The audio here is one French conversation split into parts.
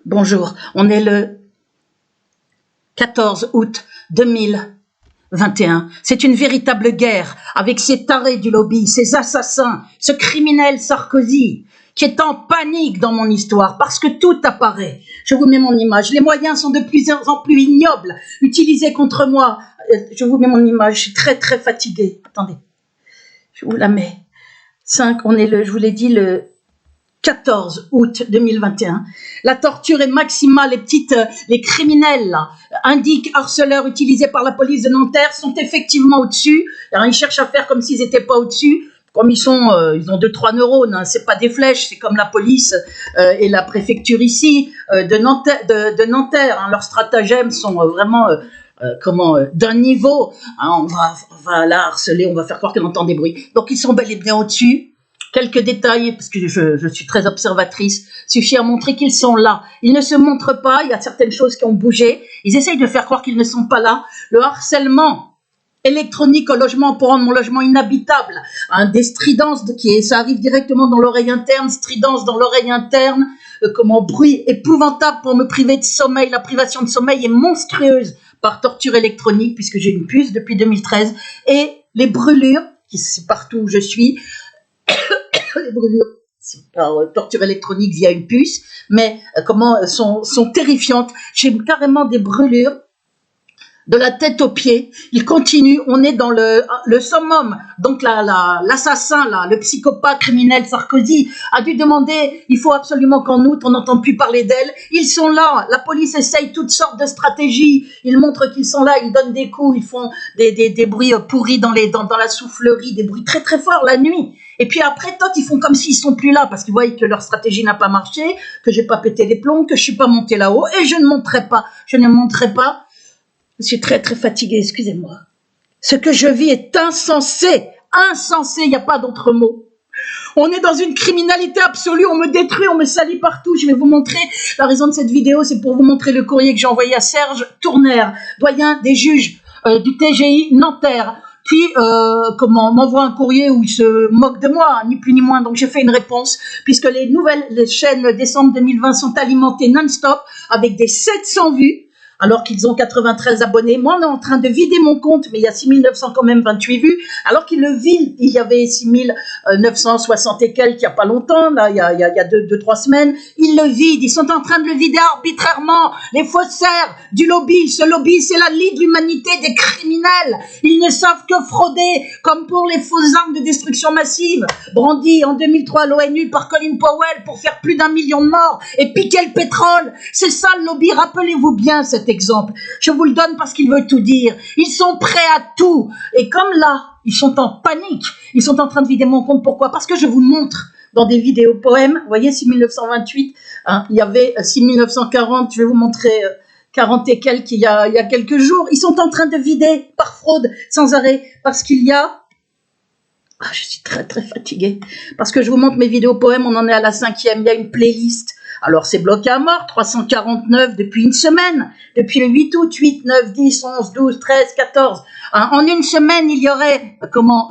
Bonjour, on est le 14 août 2021. C'est une véritable guerre avec ces tarés du lobby, ces assassins, ce criminel Sarkozy qui est en panique dans mon histoire parce que tout apparaît. Je vous mets mon image. Les moyens sont de plus en plus ignobles utilisés contre moi. Je vous mets mon image. Je suis très très fatiguée. Attendez, je vous la mets. 5, on est je vous l'ai dit, le 14 août 2021. La torture est maximale. Les criminels là, indiquent harceleurs utilisés par la police de Nanterre sont effectivement au-dessus. Alors, ils cherchent à faire comme s'ils n'étaient pas au-dessus. Comme ils ont 2-3 neurones, hein, c'est pas des flèches, c'est comme la police et la préfecture ici de Nanterre. Hein, leurs stratagèmes sont vraiment d'un niveau. Hein, on va la harceler, on va faire croire qu'elle entend des bruits. Donc ils sont bel et bien au-dessus. Quelques détails, parce que je suis très observatrice, suffit à montrer qu'ils sont là. Ils ne se montrent pas, il y a certaines choses qui ont bougé. Ils essayent de faire croire qu'ils ne sont pas là. Le harcèlement électronique au logement pour rendre mon logement inhabitable. Hein, des stridences, ça arrive directement dans l'oreille interne, stridence dans l'oreille interne, bruit épouvantable pour me priver de sommeil. La privation de sommeil est monstrueuse par torture électronique, puisque j'ai une puce depuis 2013. Et les brûlures, c'est partout où je suis, les brûlures par torture électronique via une puce, mais sont terrifiantes. J'ai carrément des brûlures de la tête aux pieds. Il continue, on est dans le summum. Donc l'assassin, le psychopathe criminel Sarkozy a dû demander, il faut absolument qu'en août on n'entende plus parler d'elle. Ils sont là, la police essaye toutes sortes de stratégies, ils montrent qu'ils sont là, ils donnent des coups, ils font des bruits pourris dans la soufflerie, des bruits très très forts la nuit. Et puis après, ils font comme s'ils sont plus là, parce qu'ils voient que leur stratégie n'a pas marché, que j'ai pas pété les plombs, que je suis pas monté là-haut, et je ne monterai pas. Je suis très très fatiguée, excusez-moi. Ce que je vis est insensé, il n'y a pas d'autre mot. On est dans une criminalité absolue, on me détruit, on me salit partout. Je vais vous montrer, la raison de cette vidéo, c'est pour vous montrer le courrier que j'ai envoyé à Serge Tournaire, doyen des juges du TGI Nanterre, qui m'envoie un courrier où il se moque de moi, ni plus ni moins. Donc j'ai fait une réponse, puisque les chaînes décembre 2020 sont alimentées non-stop avec des 700 vues. Alors qu'ils ont 93 abonnés. Moi, on est en train de vider mon compte, mais il y a 6900 quand même 28 vues, alors qu'ils le vident. Il y avait 6960 et quelques il n'y a pas longtemps, là, il y a 2-3 semaines. Ils le vident, ils sont en train de le vider arbitrairement. Les faussaires du lobby, ce lobby, c'est la Ligue de l'humanité des criminels. Ils ne savent que frauder, comme pour les fausses armes de destruction massive, brandies en 2003 à l'ONU par Colin Powell pour faire plus d'1 million de morts et piquer le pétrole. C'est ça le lobby, rappelez-vous bien cet exemple. Je vous le donne parce qu'il veut tout dire. Ils sont prêts à tout. Et comme là, ils sont en panique. Ils sont en train de vider mon compte. Pourquoi? Parce que je vous montre dans des vidéos poèmes. Vous voyez, 6928. Hein, il y avait 6940. Je vais vous montrer 40 et quelques il y a quelques jours. Ils sont en train de vider par fraude sans arrêt. Parce qu'il y a... je suis très très fatiguée. Parce que je vous montre mes vidéos poèmes. On en est à la 5e. Il y a une playlist. Alors, c'est bloqué à mort, 349 depuis une semaine, depuis le 8 août, 8, 9, 10, 11, 12, 13, 14. En une semaine, il y aurait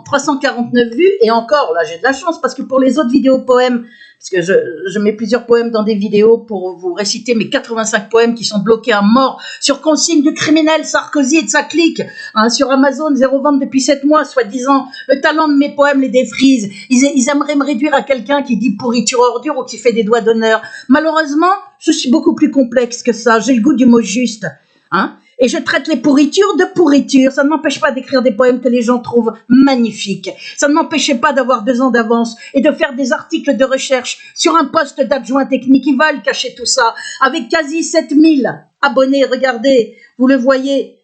349 vues, et encore, là, j'ai de la chance, parce que pour les autres vidéos poèmes, parce que je mets plusieurs poèmes dans des vidéos pour vous réciter mes 85 poèmes qui sont bloqués à mort sur consigne du criminel Sarkozy et de sa clique. Hein, sur Amazon, 0 vente depuis 7 mois, soi-disant. Le talent de mes poèmes les défrise. Ils aimeraient me réduire à quelqu'un qui dit pourriture ordure ou qui fait des doigts d'honneur. Malheureusement, je suis beaucoup plus complexe que ça. J'ai le goût du mot juste. Hein? Et je traite les pourritures de pourritures. Ça ne m'empêche pas d'écrire des poèmes que les gens trouvent magnifiques. Ça ne m'empêchait pas d'avoir 2 ans d'avance et de faire des articles de recherche sur un poste d'adjoint technique. Ils veulent cacher tout ça. Avec quasi 7000 abonnés, regardez, vous le voyez,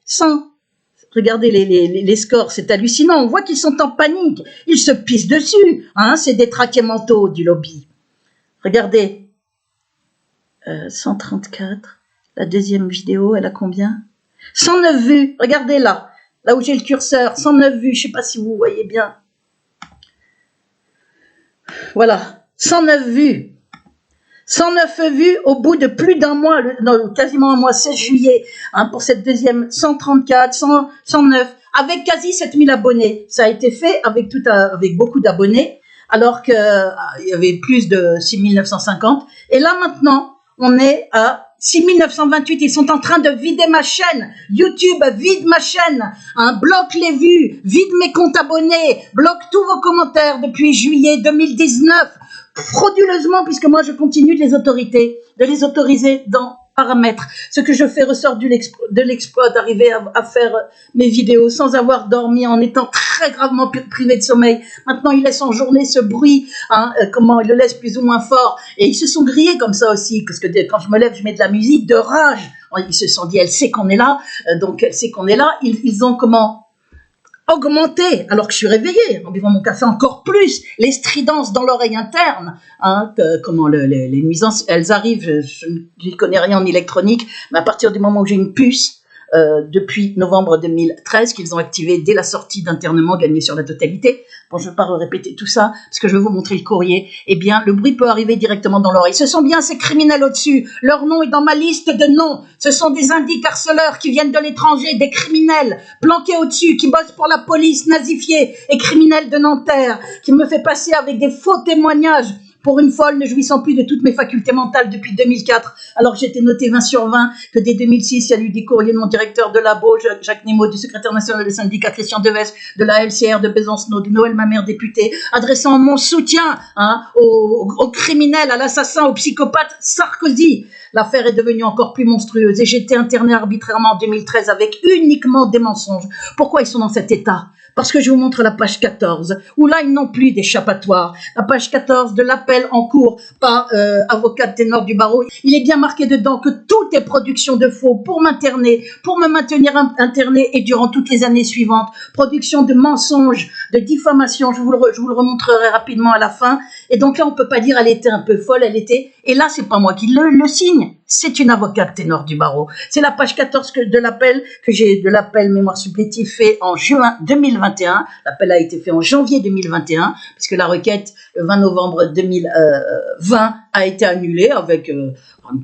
regardez les scores, c'est hallucinant. On voit qu'ils sont en panique. Ils se pissent dessus. Hein, c'est des traqués mentaux du lobby. Regardez. 134. La deuxième vidéo, elle a combien? 109 vues, regardez là où j'ai le curseur, 109 vues, je ne sais pas si vous voyez bien. Voilà, 109 vues. 109 vues au bout de plus d'un mois, quasiment un mois, 16 juillet, hein, pour cette deuxième, 134, 109, avec quasi 7000 abonnés. Ça a été fait avec beaucoup d'abonnés, alors qu'il y avait plus de 6950. Et là maintenant, On est à 6928, ils sont en train de vider ma chaîne. YouTube vide ma chaîne, bloque les vues, vide mes comptes abonnés, bloque tous vos commentaires depuis juillet 2019, frauduleusement, puisque moi je continue de les autoriser dans paramètres. Ce que je fais ressort de l'exploit d'arriver à faire mes vidéos sans avoir dormi, en étant très gravement privé de sommeil. Maintenant, ils laissent en journée ce bruit, ils le laissent plus ou moins fort. Et ils se sont grillés comme ça aussi, parce que quand je me lève, je mets de la musique de rage. Ils se sont dit, elle sait qu'on est là, donc elle sait qu'on est là. Ils ont augmenté, alors que je suis réveillée, en buvant mon café encore plus, les stridences dans l'oreille interne, les nuisances, elles arrivent, je ne connais rien en électronique, mais à partir du moment où j'ai une puce, depuis novembre 2013, qu'ils ont activé dès la sortie d'internement gagné sur la totalité. Bon, je ne vais pas répéter tout ça, parce que je vais vous montrer le courrier. Eh bien, le bruit peut arriver directement dans l'oreille. Ce sont bien ces criminels au-dessus. Leur nom est dans ma liste de noms. Ce sont des indices harceleurs qui viennent de l'étranger, des criminels planqués au-dessus, qui bossent pour la police nazifiée et criminels de Nanterre, qui me fait passer avec des faux témoignages pour une folle ne jouissant plus de toutes mes facultés mentales depuis 2004, alors que j'étais noté 20 sur 20, que dès 2006, il y a eu des courriers de mon directeur de labo, Jacques Nemo, du secrétaire national du syndicat Christian Deves, de la LCR de Besancenot, de Noël Mamère député, adressant mon soutien aux criminels, à l'assassin, au psychopathe Sarkozy. L'affaire est devenue encore plus monstrueuse et j'ai été interné arbitrairement en 2013 avec uniquement des mensonges. Pourquoi ils sont dans cet état ? Parce que je vous montre la page 14, où là, ils n'ont plus d'échappatoire. La page 14 de l'appel en cours par avocat ténor du barreau. Il est bien marqué dedans que tout est production de faux pour m'interner, pour me maintenir interné et durant toutes les années suivantes. Production de mensonges, de diffamation. Je vous le remontrerai rapidement à la fin. Et donc là, on peut pas dire elle était un peu folle, elle était... Et là, c'est pas moi qui le signe. C'est une avocate ténor du barreau. C'est la page 14 de l'appel mémoire supplétif fait en juin 2021. L'appel a été fait en janvier 2021, puisque la requête, le 20 novembre 2020, a été annulée avec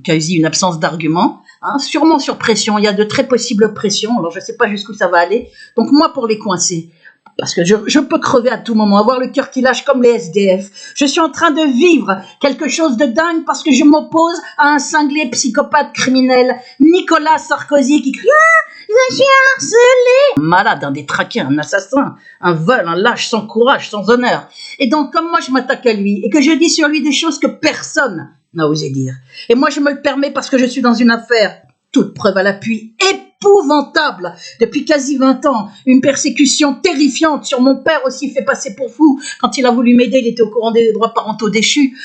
quasi une absence d'argument. Sûrement sur pression. Il y a de très possibles pressions. Alors, je ne sais pas jusqu'où ça va aller. Donc, moi, pour les coincer, parce que je peux crever à tout moment, avoir le cœur qui lâche comme les SDF. Je suis en train de vivre quelque chose de dingue parce que je m'oppose à un cinglé psychopathe criminel, Nicolas Sarkozy, qui crie « Ah, je suis harcelé !» Malade, un détraqué, un assassin, un vol, un lâche sans courage, sans honneur. Et donc, comme moi, je m'attaque à lui et que je dis sur lui des choses que personne n'a osé dire. Et moi, je me le permets parce que je suis dans une affaire, toute preuve à l'appui, épouvantable, depuis quasi 20 ans, une persécution terrifiante sur mon père aussi fait passer pour fou. Quand il a voulu m'aider, il était au courant des droits parentaux déchus.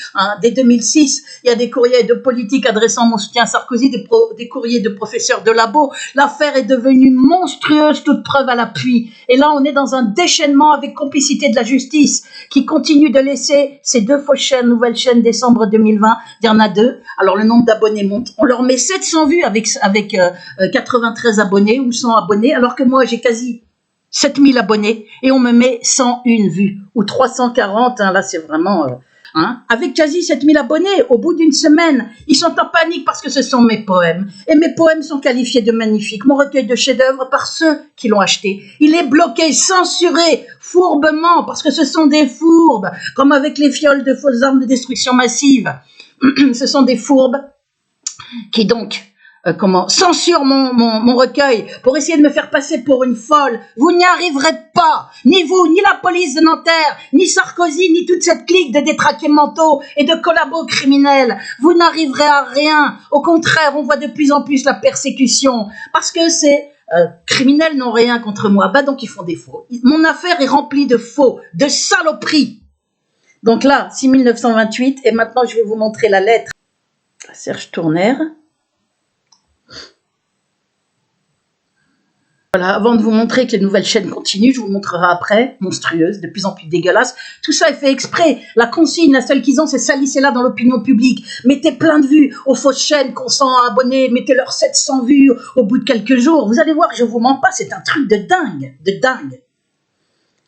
Dès 2006, il y a des courriers de politique adressant mon soutien à Sarkozy, des courriers de professeurs de labo. L'affaire est devenue monstrueuse, toute preuve à l'appui. Et là, on est dans un déchaînement avec complicité de la justice qui continue de laisser ces deux fausses chaînes, nouvelle chaîne décembre 2020, il y en a deux. Alors le nombre d'abonnés monte. On leur met 700 vues avec 93 abonnés ou 100 abonnés, alors que moi j'ai quasi 7000 abonnés et on me met 101 vues ou 340, là c'est vraiment... avec quasi 7000 abonnés, au bout d'une semaine, ils sont en panique parce que ce sont mes poèmes. Et mes poèmes sont qualifiés de magnifiques, mon recueil de chefs-d'œuvre par ceux qui l'ont acheté. Il est bloqué, censuré, fourbement, parce que ce sont des fourbes, comme avec les fioles de fausses armes de destruction massive. Ce sont des fourbes qui donc... censure mon recueil pour essayer de me faire passer pour une folle. Vous n'y arriverez pas, ni vous, ni la police de Nanterre, ni Sarkozy, ni toute cette clique de détraqués mentaux et de collabos criminels. Vous n'arriverez à rien. Au contraire, on voit de plus en plus la persécution parce que ces criminels n'ont rien contre moi. Donc ils font des faux. Mon affaire est remplie de faux, de saloperies. Donc là, 6928, et maintenant je vais vous montrer la lettre à Serge Tournaire. Voilà, avant de vous montrer que les nouvelles chaînes continuent, je vous montrerai après, monstrueuses, de plus en plus dégueulasses. Tout ça est fait exprès. La consigne, la seule qu'ils ont, c'est salissez-la dans l'opinion publique. Mettez plein de vues aux fausses chaînes qu'on sent abonnés, mettez-leur 700 vues au bout de quelques jours. Vous allez voir, je vous mens pas, c'est un truc de dingue, de dingue.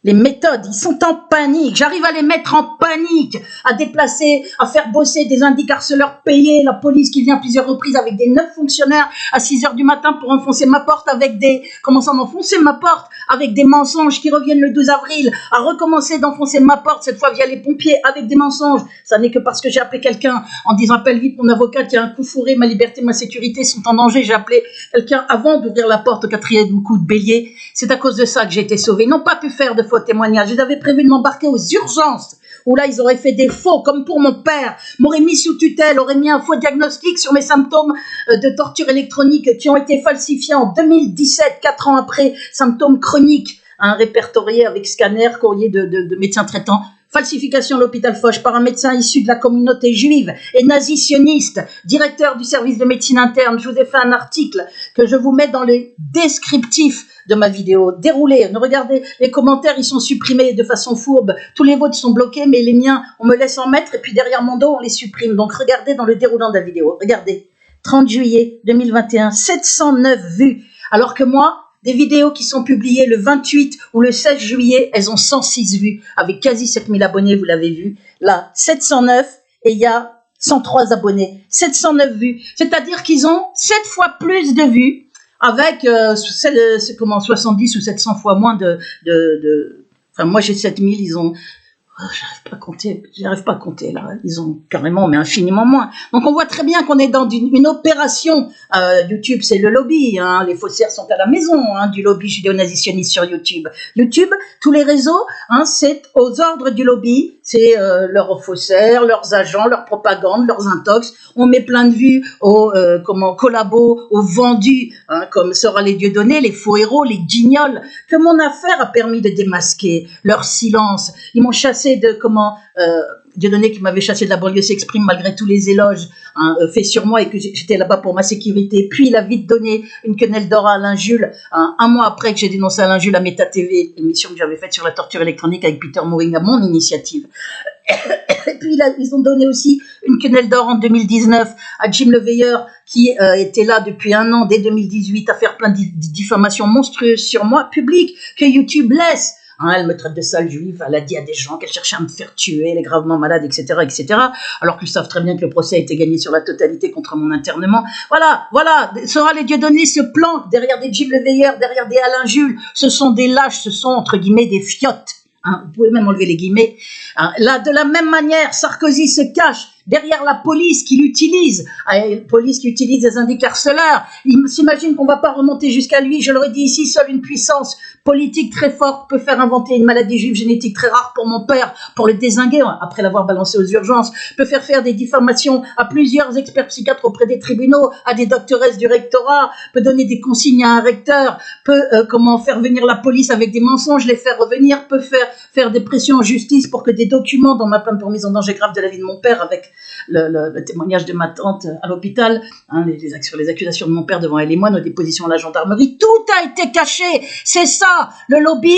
Les méthodes, ils sont en panique. J'arrive à les mettre en panique, à déplacer, à faire bosser des indicarceleurs payés, la police qui vient plusieurs reprises avec des 9 fonctionnaires à 6 heures du matin pour enfoncer ma porte avec des... Commençant d'enfoncer ma porte avec des mensonges qui reviennent le 12 avril, à recommencer d'enfoncer ma porte, cette fois via les pompiers, avec des mensonges. Ça n'est que parce que j'ai appelé quelqu'un en disant appelle vite mon avocat qui a un coup fourré, ma liberté, ma sécurité sont en danger. J'ai appelé quelqu'un avant d'ouvrir la porte au 4e coup de bélier. C'est à cause de ça que j'ai été sauvée. Ils n'ont pas pu faire de faux témoignages. Ils avaient prévu de m'embarquer aux urgences, où là, ils auraient fait des faux, comme pour mon père, m'auraient mis sous tutelle, auraient mis un faux diagnostic sur mes symptômes de torture électronique qui ont été falsifiés en 2017, 4 ans après, symptômes chroniques, répertoriés avec scanner, courrier de médecins traitants. Falsification à l'hôpital Foch par un médecin issu de la communauté juive et nazi-sioniste, directeur du service de médecine interne. Je vous ai fait un article que je vous mets dans les descriptifs de ma vidéo. Déroulez, regardez, les commentaires, ils sont supprimés de façon fourbe. Tous les vôtres sont bloqués, mais les miens, on me laisse en mettre et puis derrière mon dos, on les supprime. Donc regardez dans le déroulant de la vidéo. Regardez, 30 juillet 2021, 709 vues. Alors que moi, des vidéos qui sont publiées le 28 ou le 16 juillet, elles ont 106 vues, avec quasi 7000 abonnés, vous l'avez vu. Là, 709 et il y a 103 abonnés. 709 vues. C'est-à-dire qu'ils ont 7 fois plus de vues, avec 70 ou 700 fois moins Enfin, moi j'ai 7000, ils ont... j'arrive pas à compter là, ils ont carrément, mais infiniment moins. Donc on voit très bien qu'on est dans une opération. YouTube, c'est le lobby, hein. Les faussaires sont à la maison, hein, du lobby judéo-nazitionniste sur YouTube. YouTube, tous les réseaux, hein, c'est aux ordres du lobby, c'est leurs faussaires, leurs agents, leur propagande, leurs intox. On met plein de vues aux collabos, aux vendus, hein, comme Sora les Dieudonné, les faux héros, les guignols, que mon affaire a permis de démasquer leur silence. Ils m'ont chassé de Dieudonné qui m'avait chassé de la banlieue s'exprime malgré tous les éloges, hein, faits sur moi et que j'étais là-bas pour ma sécurité. Puis il a vite donné une quenelle d'or à Alain Jules, hein, un mois après que j'ai dénoncé Alain Jules à Meta TV, émission que j'avais faite sur la torture électronique avec Peter Mowing à mon initiative. Et puis ils ont donné aussi une quenelle d'or en 2019 à Jim Leveilleur qui était là depuis un an, dès 2018, à faire plein de diffamations monstrueuses sur moi, publiques, que YouTube laisse. Hein, elle me traite de sale juive, elle a dit à des gens qu'elle cherchait à me faire tuer, elle est gravement malade, etc., etc., alors qu'ils savent très bien que le procès a été gagné sur la totalité contre mon internement. Voilà, Sora les Dieudonné se planquent derrière des Jim Leveilleur, derrière des Alain Jules, ce sont des lâches, ce sont entre guillemets des fiottes. Hein, vous pouvez même enlever les guillemets. Hein, là, de la même manière, Sarkozy se cache derrière la police qui l'utilise, la police qui utilise des indicarceleurs. Il s'imagine qu'on ne va pas remonter jusqu'à lui. Je l'aurais dit ici, seule une puissance politique très forte peut faire inventer une maladie juive génétique très rare pour mon père, pour le dézinguer après l'avoir balancé aux urgences, peut faire des diffamations à plusieurs experts psychiatres auprès des tribunaux, à des doctoresses du rectorat, peut donner des consignes à un recteur, peut faire venir la police avec des mensonges, les faire revenir, peut faire des pressions en justice pour que des documents dans ma plainte pour mise en danger grave de la vie de mon père, avec le témoignage de ma tante à l'hôpital, hein, sur les accusations de mon père devant elle et moi, nos dépositions à la gendarmerie, tout a été caché. C'est ça, le lobby.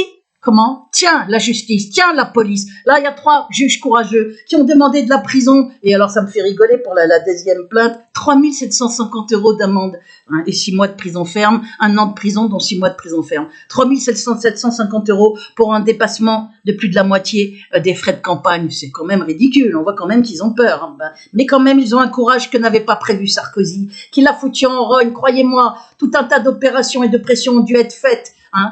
Tiens la justice, tiens la police. Là, il y a 3 juges courageux qui ont demandé de la prison. Et alors, ça me fait rigoler pour la deuxième plainte. 3 750 € d'amende, hein, et 6 mois de prison ferme. 1 an de prison, dont 6 mois de prison ferme. 3 750 € pour un dépassement de plus de la moitié des frais de campagne. C'est quand même ridicule. On voit quand même qu'ils ont peur. Hein. Mais quand même, ils ont un courage que n'avait pas prévu Sarkozy, qui l'a foutu en rogne. Croyez-moi, tout un tas d'opérations et de pressions ont dû être faites. Hein,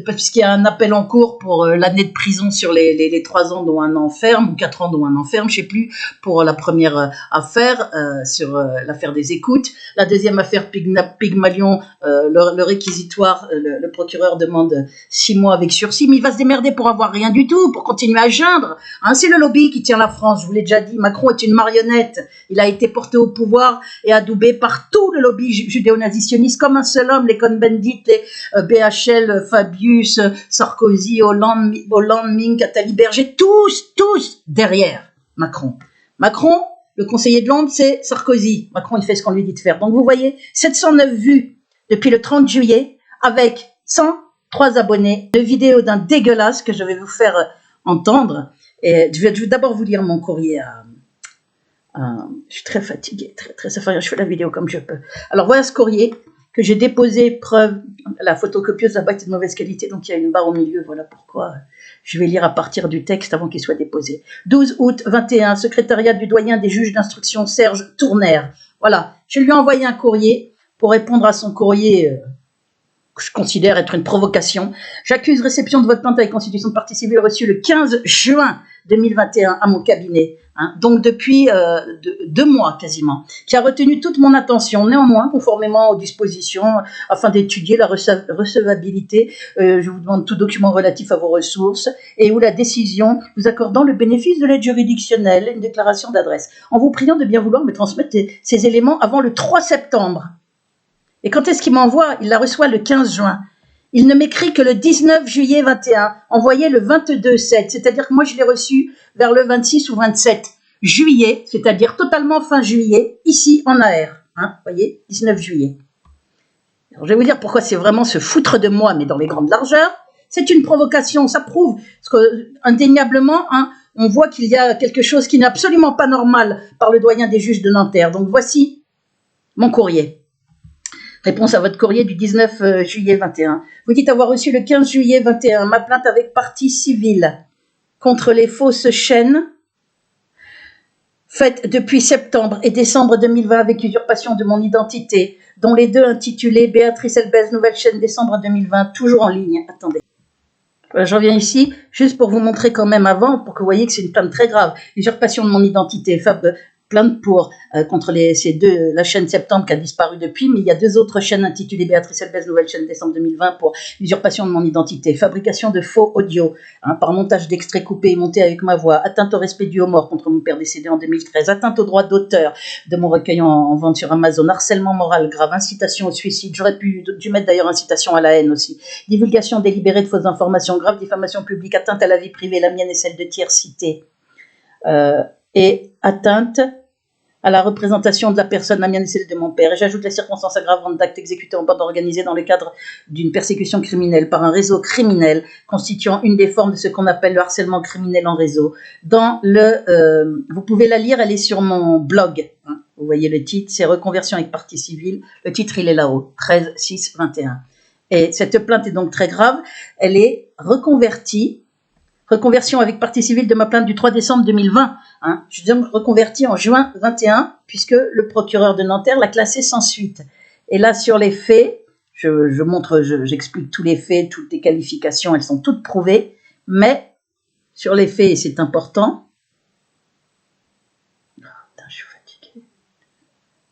puisqu'il y a un appel en cours pour l'année de prison sur les 3 ans dont 1 an ferme, ou 4 ans dont 1 an ferme, je sais plus, pour la première affaire, sur l'affaire des écoutes. La deuxième affaire Pygmalion, le réquisitoire, le procureur demande 6 mois avec sursis, mais il va se démerder pour avoir rien du tout, pour continuer à geindre. Hein, c'est le lobby qui tient la France, je vous l'ai déjà dit. Macron est une marionnette. Il a été porté au pouvoir et adoubé par tout le lobby judéo-nazitionniste comme un seul homme, les Cohn-Bendit, les BHL, Fabius, Sarkozy, Hollande, Mink, Attali Berger, tous derrière Macron. Macron, le conseiller de Londres, c'est Sarkozy. Macron, il fait ce qu'on lui dit de faire. Donc vous voyez, 709 vues depuis le 30 juillet, avec 103 abonnés. Une vidéo d'un dégueulasse que je vais vous faire entendre. Et je vais d'abord vous lire mon courrier je suis très fatiguée, très, très. Je fais la vidéo comme je peux. Alors voilà ce courrier que j'ai déposé, preuve, la photocopieuse là-bas est de mauvaise qualité, donc il y a une barre au milieu, voilà pourquoi je vais lire à partir du texte avant qu'il soit déposé. 12 août 21, secrétariat du doyen des juges d'instruction Serge Tournaire. Voilà, je lui ai envoyé un courrier pour répondre à son courrier que je considère être une provocation. J'accuse réception de votre plainte avec constitution de partie civile reçue le 15 juin 2021 à mon cabinet, donc depuis 2 mois quasiment, qui a retenu toute mon attention. Néanmoins, conformément aux dispositions, afin d'étudier la recevabilité, je vous demande tout document relatif à vos ressources et où la décision vous accordant le bénéfice de l'aide juridictionnelle, une déclaration d'adresse, en vous priant de bien vouloir me transmettre ces éléments avant le 3 septembre. Et quand est-ce qu'il m'envoie? Il la reçoit le 15 juin. Il ne m'écrit que le 19 juillet 21, envoyé le 22/7, c'est-à-dire que moi je l'ai reçu vers le 26 ou 27 juillet, c'est-à-dire totalement fin juillet, ici en AR. Vous voyez, 19 juillet. Alors, je vais vous dire pourquoi c'est vraiment se foutre de moi, mais dans les grandes largeurs. C'est une provocation, ça prouve, parce que indéniablement, on voit qu'il y a quelque chose qui n'est absolument pas normal par le doyen des juges de Nanterre. Donc voici mon courrier. Réponse à votre courrier du 19 juillet 21. Vous dites avoir reçu le 15 juillet 21 ma plainte avec partie civile contre les fausses chaînes faites depuis septembre et décembre 2020 avec usurpation de mon identité, dont les 2 intitulées Béatrice Elbez, nouvelle chaîne décembre 2020, toujours en ligne. Attendez. Voilà, je reviens ici juste pour vous montrer quand même avant, pour que vous voyez que c'est une plainte très grave. Usurpation de mon identité, plainte pour contre ces 2, la chaîne Septembre qui a disparu depuis, mais il y a 2 autres chaînes intitulées Béatrice Elbez, nouvelle chaîne décembre 2020 pour usurpation de mon identité, fabrication de faux audio, par montage d'extraits coupés et montés avec ma voix, atteinte au respect dû aux morts contre mon père décédé en 2013, atteinte au droit d'auteur de mon recueil en vente sur Amazon, harcèlement moral grave, incitation au suicide, j'aurais dû mettre d'ailleurs incitation à la haine aussi, divulgation délibérée de fausses informations, grave diffamation publique, atteinte à la vie privée, la mienne et celle de tiers cités, et atteinte à la représentation de la personne, la mienne et celle de mon père. Et j'ajoute les circonstances aggravantes d'actes exécutés en bande organisée dans le cadre d'une persécution criminelle par un réseau criminel constituant une des formes de ce qu'on appelle le harcèlement criminel en réseau. Vous pouvez la lire, elle est sur mon blog. Vous voyez le titre, c'est Reconversion avec partie civile. Le titre, il est là-haut, 13/6/21. Et cette plainte est donc très grave. Elle est reconversion avec partie civile de ma plainte du 3 décembre 2020. Je suis donc reconvertie en juin 21, puisque le procureur de Nanterre l'a classée sans suite. Et là, sur les faits, j'explique tous les faits, toutes les qualifications, elles sont toutes prouvées, mais sur les faits, et c'est important, je suis fatiguée,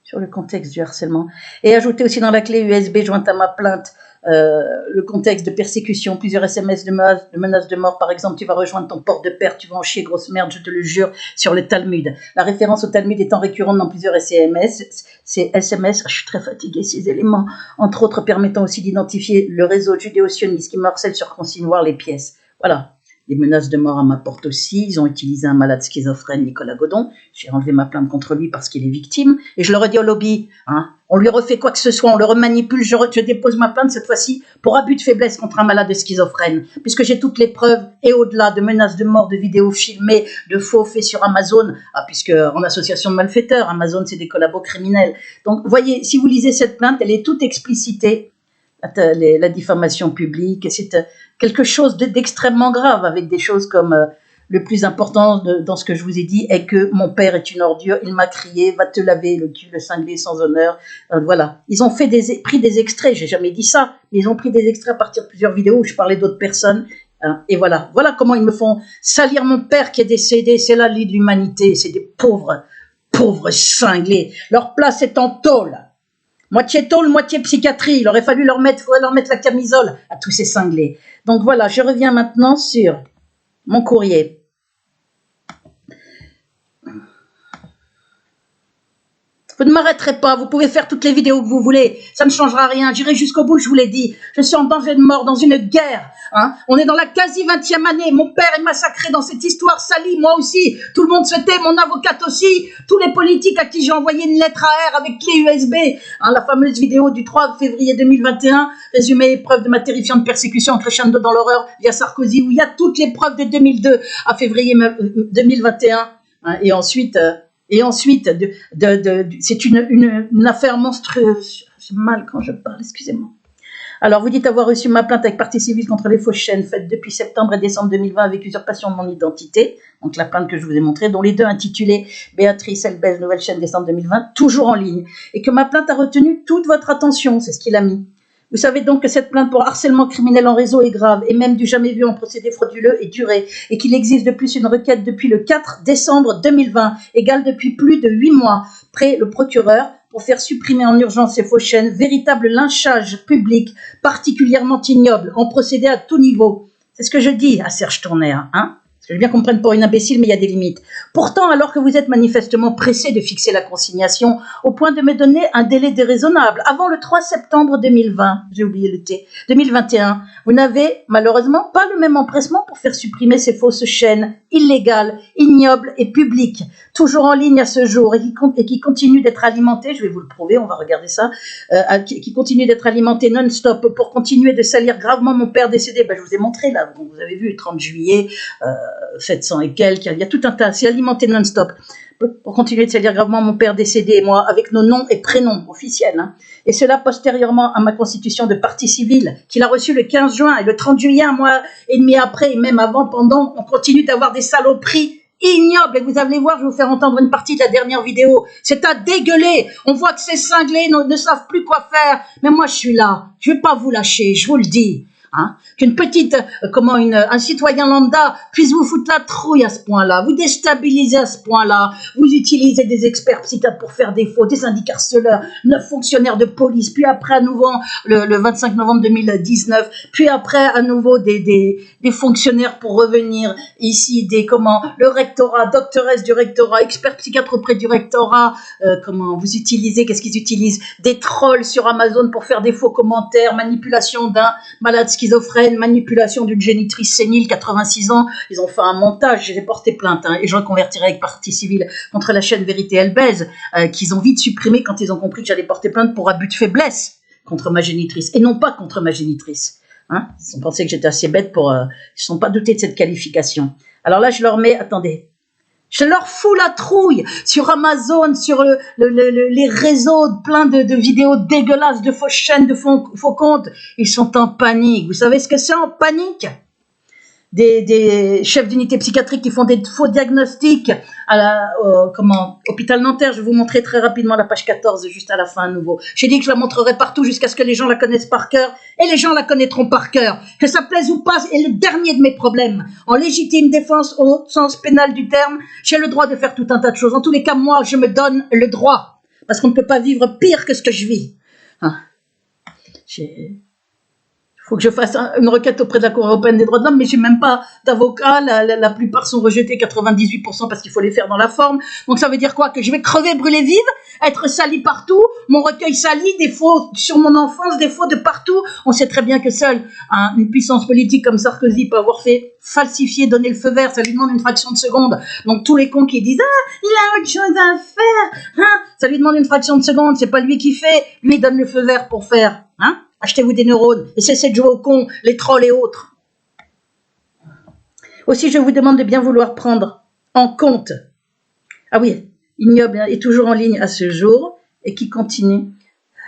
sur le contexte du harcèlement, et ajouter aussi dans la clé USB jointe à ma plainte, le contexte de persécution, plusieurs SMS de menaces de mort, par exemple, tu vas rejoindre ton port de père, tu vas en chier, grosse merde, je te le jure, sur le Talmud. La référence au Talmud étant récurrente dans plusieurs SMS, je suis très fatiguée, ces éléments, entre autres permettant aussi d'identifier le réseau judéo-sioniste qui me harcèle sur consigne, voir les pièces. Voilà. Les menaces de mort à ma porte aussi. Ils ont utilisé un malade schizophrène, Nicolas Godon. J'ai enlevé ma plainte contre lui parce qu'il est victime. Et je le redis au lobby, on lui refait quoi que ce soit, on le remanipule. Je dépose ma plainte cette fois-ci pour abus de faiblesse contre un malade schizophrène. Puisque j'ai toutes les preuves et au-delà de menaces de mort, de vidéos filmées, de faux faits sur Amazon. Puisque en association de malfaiteurs, Amazon c'est des collabos criminels. Donc voyez, si vous lisez cette plainte, elle est toute explicitée. La diffamation publique, c'est quelque chose d'extrêmement grave, avec des choses comme le plus important dans ce que je vous ai dit est que mon père est une ordure, il m'a crié, va te laver le cul, le cinglé sans honneur, voilà. Ils ont pris des extraits, j'ai jamais dit ça, mais ils ont pris des extraits à partir de plusieurs vidéos où je parlais d'autres personnes, et voilà comment ils me font salir mon père qui est décédé, c'est la lie de l'humanité, c'est des pauvres cinglés, leur place est en tôle. Moitié tôle, moitié psychiatrie. Il aurait fallu leur mettre la camisole à tous ces cinglés. Donc voilà, je reviens maintenant sur mon courrier. Vous ne m'arrêterez pas, vous pouvez faire toutes les vidéos que vous voulez, ça ne changera rien, j'irai jusqu'au bout, je vous l'ai dit. Je suis en danger de mort dans une guerre. On est dans la quasi 20e année, mon père est massacré dans cette histoire salie, moi aussi, tout le monde se tait, mon avocate aussi, tous les politiques à qui j'ai envoyé une lettre AR avec clé USB, la fameuse vidéo du 3 février 2021, résumé preuve de ma terrifiante persécution crescendo dans l'horreur via Sarkozy, où il y a toutes les preuves de 2002 à février 2021, et ensuite, c'est une affaire monstrueuse. j'ai mal quand je parle, excusez-moi. Alors, vous dites avoir reçu ma plainte avec partie civile contre les fausses chaînes faites depuis septembre et décembre 2020 avec usurpation de mon identité, donc la plainte que je vous ai montrée, dont les deux intitulées Béatrice Elbez, nouvelle chaîne décembre 2020, toujours en ligne, et que ma plainte a retenu toute votre attention, c'est ce qu'il a mis. Vous savez donc que cette plainte pour harcèlement criminel en réseau est grave et même du jamais vu en procédé frauduleux est durée et qu'il existe de plus une requête depuis le 4 décembre 2020, égale depuis plus de 8 mois, près le procureur pour faire supprimer en urgence ces fausses chaînes, véritable lynchage public particulièrement ignoble, en procédé à tout niveau. C'est ce que je dis à Serge Tourner, hein? Parce que je veux bien qu'on me prenne pour une imbécile, mais il y a des limites. Pourtant, alors que vous êtes manifestement pressé de fixer la consignation, au point de me donner un délai déraisonnable, avant le 3 septembre 2020, j'ai oublié le T, 2021, vous n'avez malheureusement pas le même empressement pour faire supprimer ces fausses chaînes illégales, ignobles et publiques, toujours en ligne à ce jour et qui continuent d'être alimentées, je vais vous le prouver, on va regarder ça, qui continuent d'être alimentées non-stop pour continuer de salir gravement mon père décédé. Ben, je vous ai montré là, vous avez vu, 30 juillet, 700 et quelques, il y a tout un tas, c'est alimenté non-stop, pour continuer de salir gravement mon père décédé et moi, avec nos noms et prénoms officiels, hein. Et cela postérieurement à ma constitution de partie civile, qu'il a reçue le 15 juin, et le 30 juillet, un mois et demi après, et même avant, pendant, on continue d'avoir des saloperies ignobles, et vous allez voir, je vais vous faire entendre une partie de la dernière vidéo, c'est à dégueuler, on voit que ces cinglés ne savent plus quoi faire, mais moi je suis là, je vais pas vous lâcher, je vous le dis. Hein, qu'une petite, un citoyen lambda puisse vous foutre la trouille à ce point-là, vous déstabiliser à ce point-là, vous utilisez des experts psychiatres pour faire des faux, des syndicats harceleurs, 9 fonctionnaires de police, puis après à nouveau le 25 novembre 2019, puis après à nouveau des fonctionnaires pour revenir ici, le rectorat, doctoresse du rectorat, expert psychiatre auprès du rectorat, vous utilisez, qu'est-ce qu'ils utilisent? Des trolls sur Amazon pour faire des faux commentaires, manipulation d'un malade schizophrène, manipulation d'une génitrice sénile, 86 ans, ils ont fait un montage, j'ai porté plainte, hein, et je reconvertirai avec partie civile contre la chaîne Vérité Elbez, qu'ils ont vite supprimé quand ils ont compris que j'allais porter plainte pour abus de faiblesse contre ma génitrice, et non pas contre ma génitrice. Hein, ils ont pensé que j'étais assez bête ils ne sont pas doutés de cette qualification. Alors là, je leur mets, attendez, je leur fous la trouille sur Amazon, sur les réseaux, plein de vidéos dégueulasses, de fausses chaînes, de faux comptes. Ils sont en panique. Vous savez ce que c'est en panique? Des chefs d'unité psychiatrique qui font des faux diagnostics à hôpital Nanterre. Je vais vous montrer très rapidement la page 14, juste à la fin à nouveau. J'ai dit que je la montrerai partout jusqu'à ce que les gens la connaissent par cœur, et les gens la connaîtront par cœur. Que ça plaise ou pas, est le dernier de mes problèmes. En légitime défense, au sens pénal du terme, j'ai le droit de faire tout un tas de choses. En tous les cas, moi, je me donne le droit. Parce qu'on ne peut pas vivre pire que ce que je vis. Hein. Il faut que je fasse une requête auprès de la Cour européenne des droits de l'homme, mais j'ai même pas d'avocat. La plupart sont rejetés, 98%, parce qu'il faut les faire dans la forme. Donc ça veut dire quoi? Que je vais crever, brûler vive, être sali partout, mon recueil sali, des faux sur mon enfance, des faux de partout. On sait très bien que seule une puissance politique comme Sarkozy peut avoir fait falsifier, donner le feu vert, ça lui demande une fraction de seconde. Donc tous les cons qui disent « Ah, il a autre chose à faire hein !» Ça lui demande une fraction de seconde, c'est pas lui qui fait, lui donne le feu vert pour faire. Hein, achetez-vous des neurones et cessez de jouer aux cons, les trolls et autres. Aussi, je vous demande de bien vouloir prendre en compte, ah oui, ignoble est toujours en ligne à ce jour et qui continue,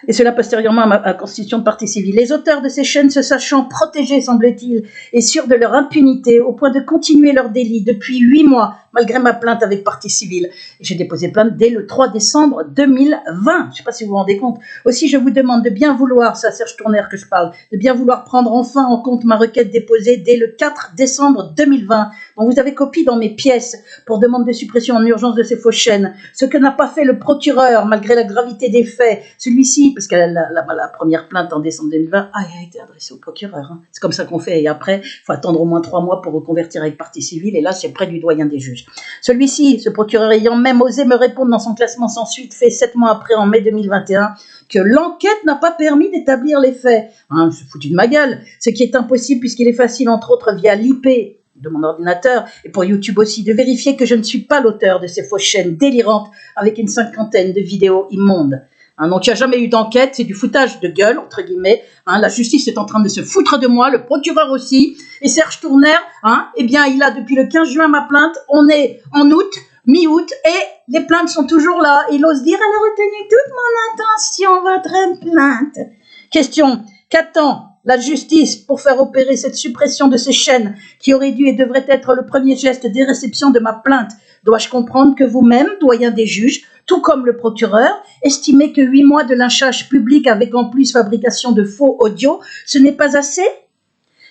et cela postérieurement à ma constitution de partie civile. Les auteurs de ces chaînes se sachant protégés, semble-t-il, et sûrs de leur impunité, au point de continuer leur délit depuis 8 mois, malgré ma plainte avec partie civile. J'ai déposé plainte dès le 3 décembre 2020. Je ne sais pas si vous vous rendez compte. Aussi, je vous demande de bien vouloir, c'est à Serge Tourner que je parle, de bien vouloir prendre enfin en compte ma requête déposée dès le 4 décembre 2020, dont vous avez copie dans mes pièces pour demande de suppression en urgence de ces fausses chaînes. Ce que n'a pas fait le procureur, malgré la gravité des faits. Celui-ci, parce que la première plainte en décembre 2020 a été adressée au procureur. Hein. C'est comme ça qu'on fait. Et après, il faut attendre au moins 3 mois pour reconvertir avec partie civile. Et là, c'est près du doyen des juges. Celui-ci, ce procureur ayant même osé me répondre dans son classement sans suite, fait 7 mois après, en mai 2021, que l'enquête n'a pas permis d'établir les faits. Hein, c'est foutu de ma gueule. Ce qui est impossible puisqu'il est facile, entre autres, via l'IP de mon ordinateur et pour YouTube aussi, de vérifier que je ne suis pas l'auteur de ces fausses chaînes délirantes avec une 50aine de vidéos immondes. Hein, donc il n'y a jamais eu d'enquête, c'est du foutage de gueule, entre guillemets. Hein, la justice est en train de se foutre de moi, le procureur aussi. Et Serge Tourner, hein, eh bien, il a depuis le 15 juin ma plainte, on est en août, mi-août, et les plaintes sont toujours là. Il ose dire, elle a retenu toute mon attention, votre plainte. Question, qu'attend la justice pour faire opérer cette suppression de ces chaînes qui aurait dû et devrait être le premier geste des réceptions de ma plainte? Dois-je comprendre que vous-même, doyen des juges, tout comme le procureur, estimez que 8 mois de lynchage public avec en plus fabrication de faux audio, ce n'est pas assez?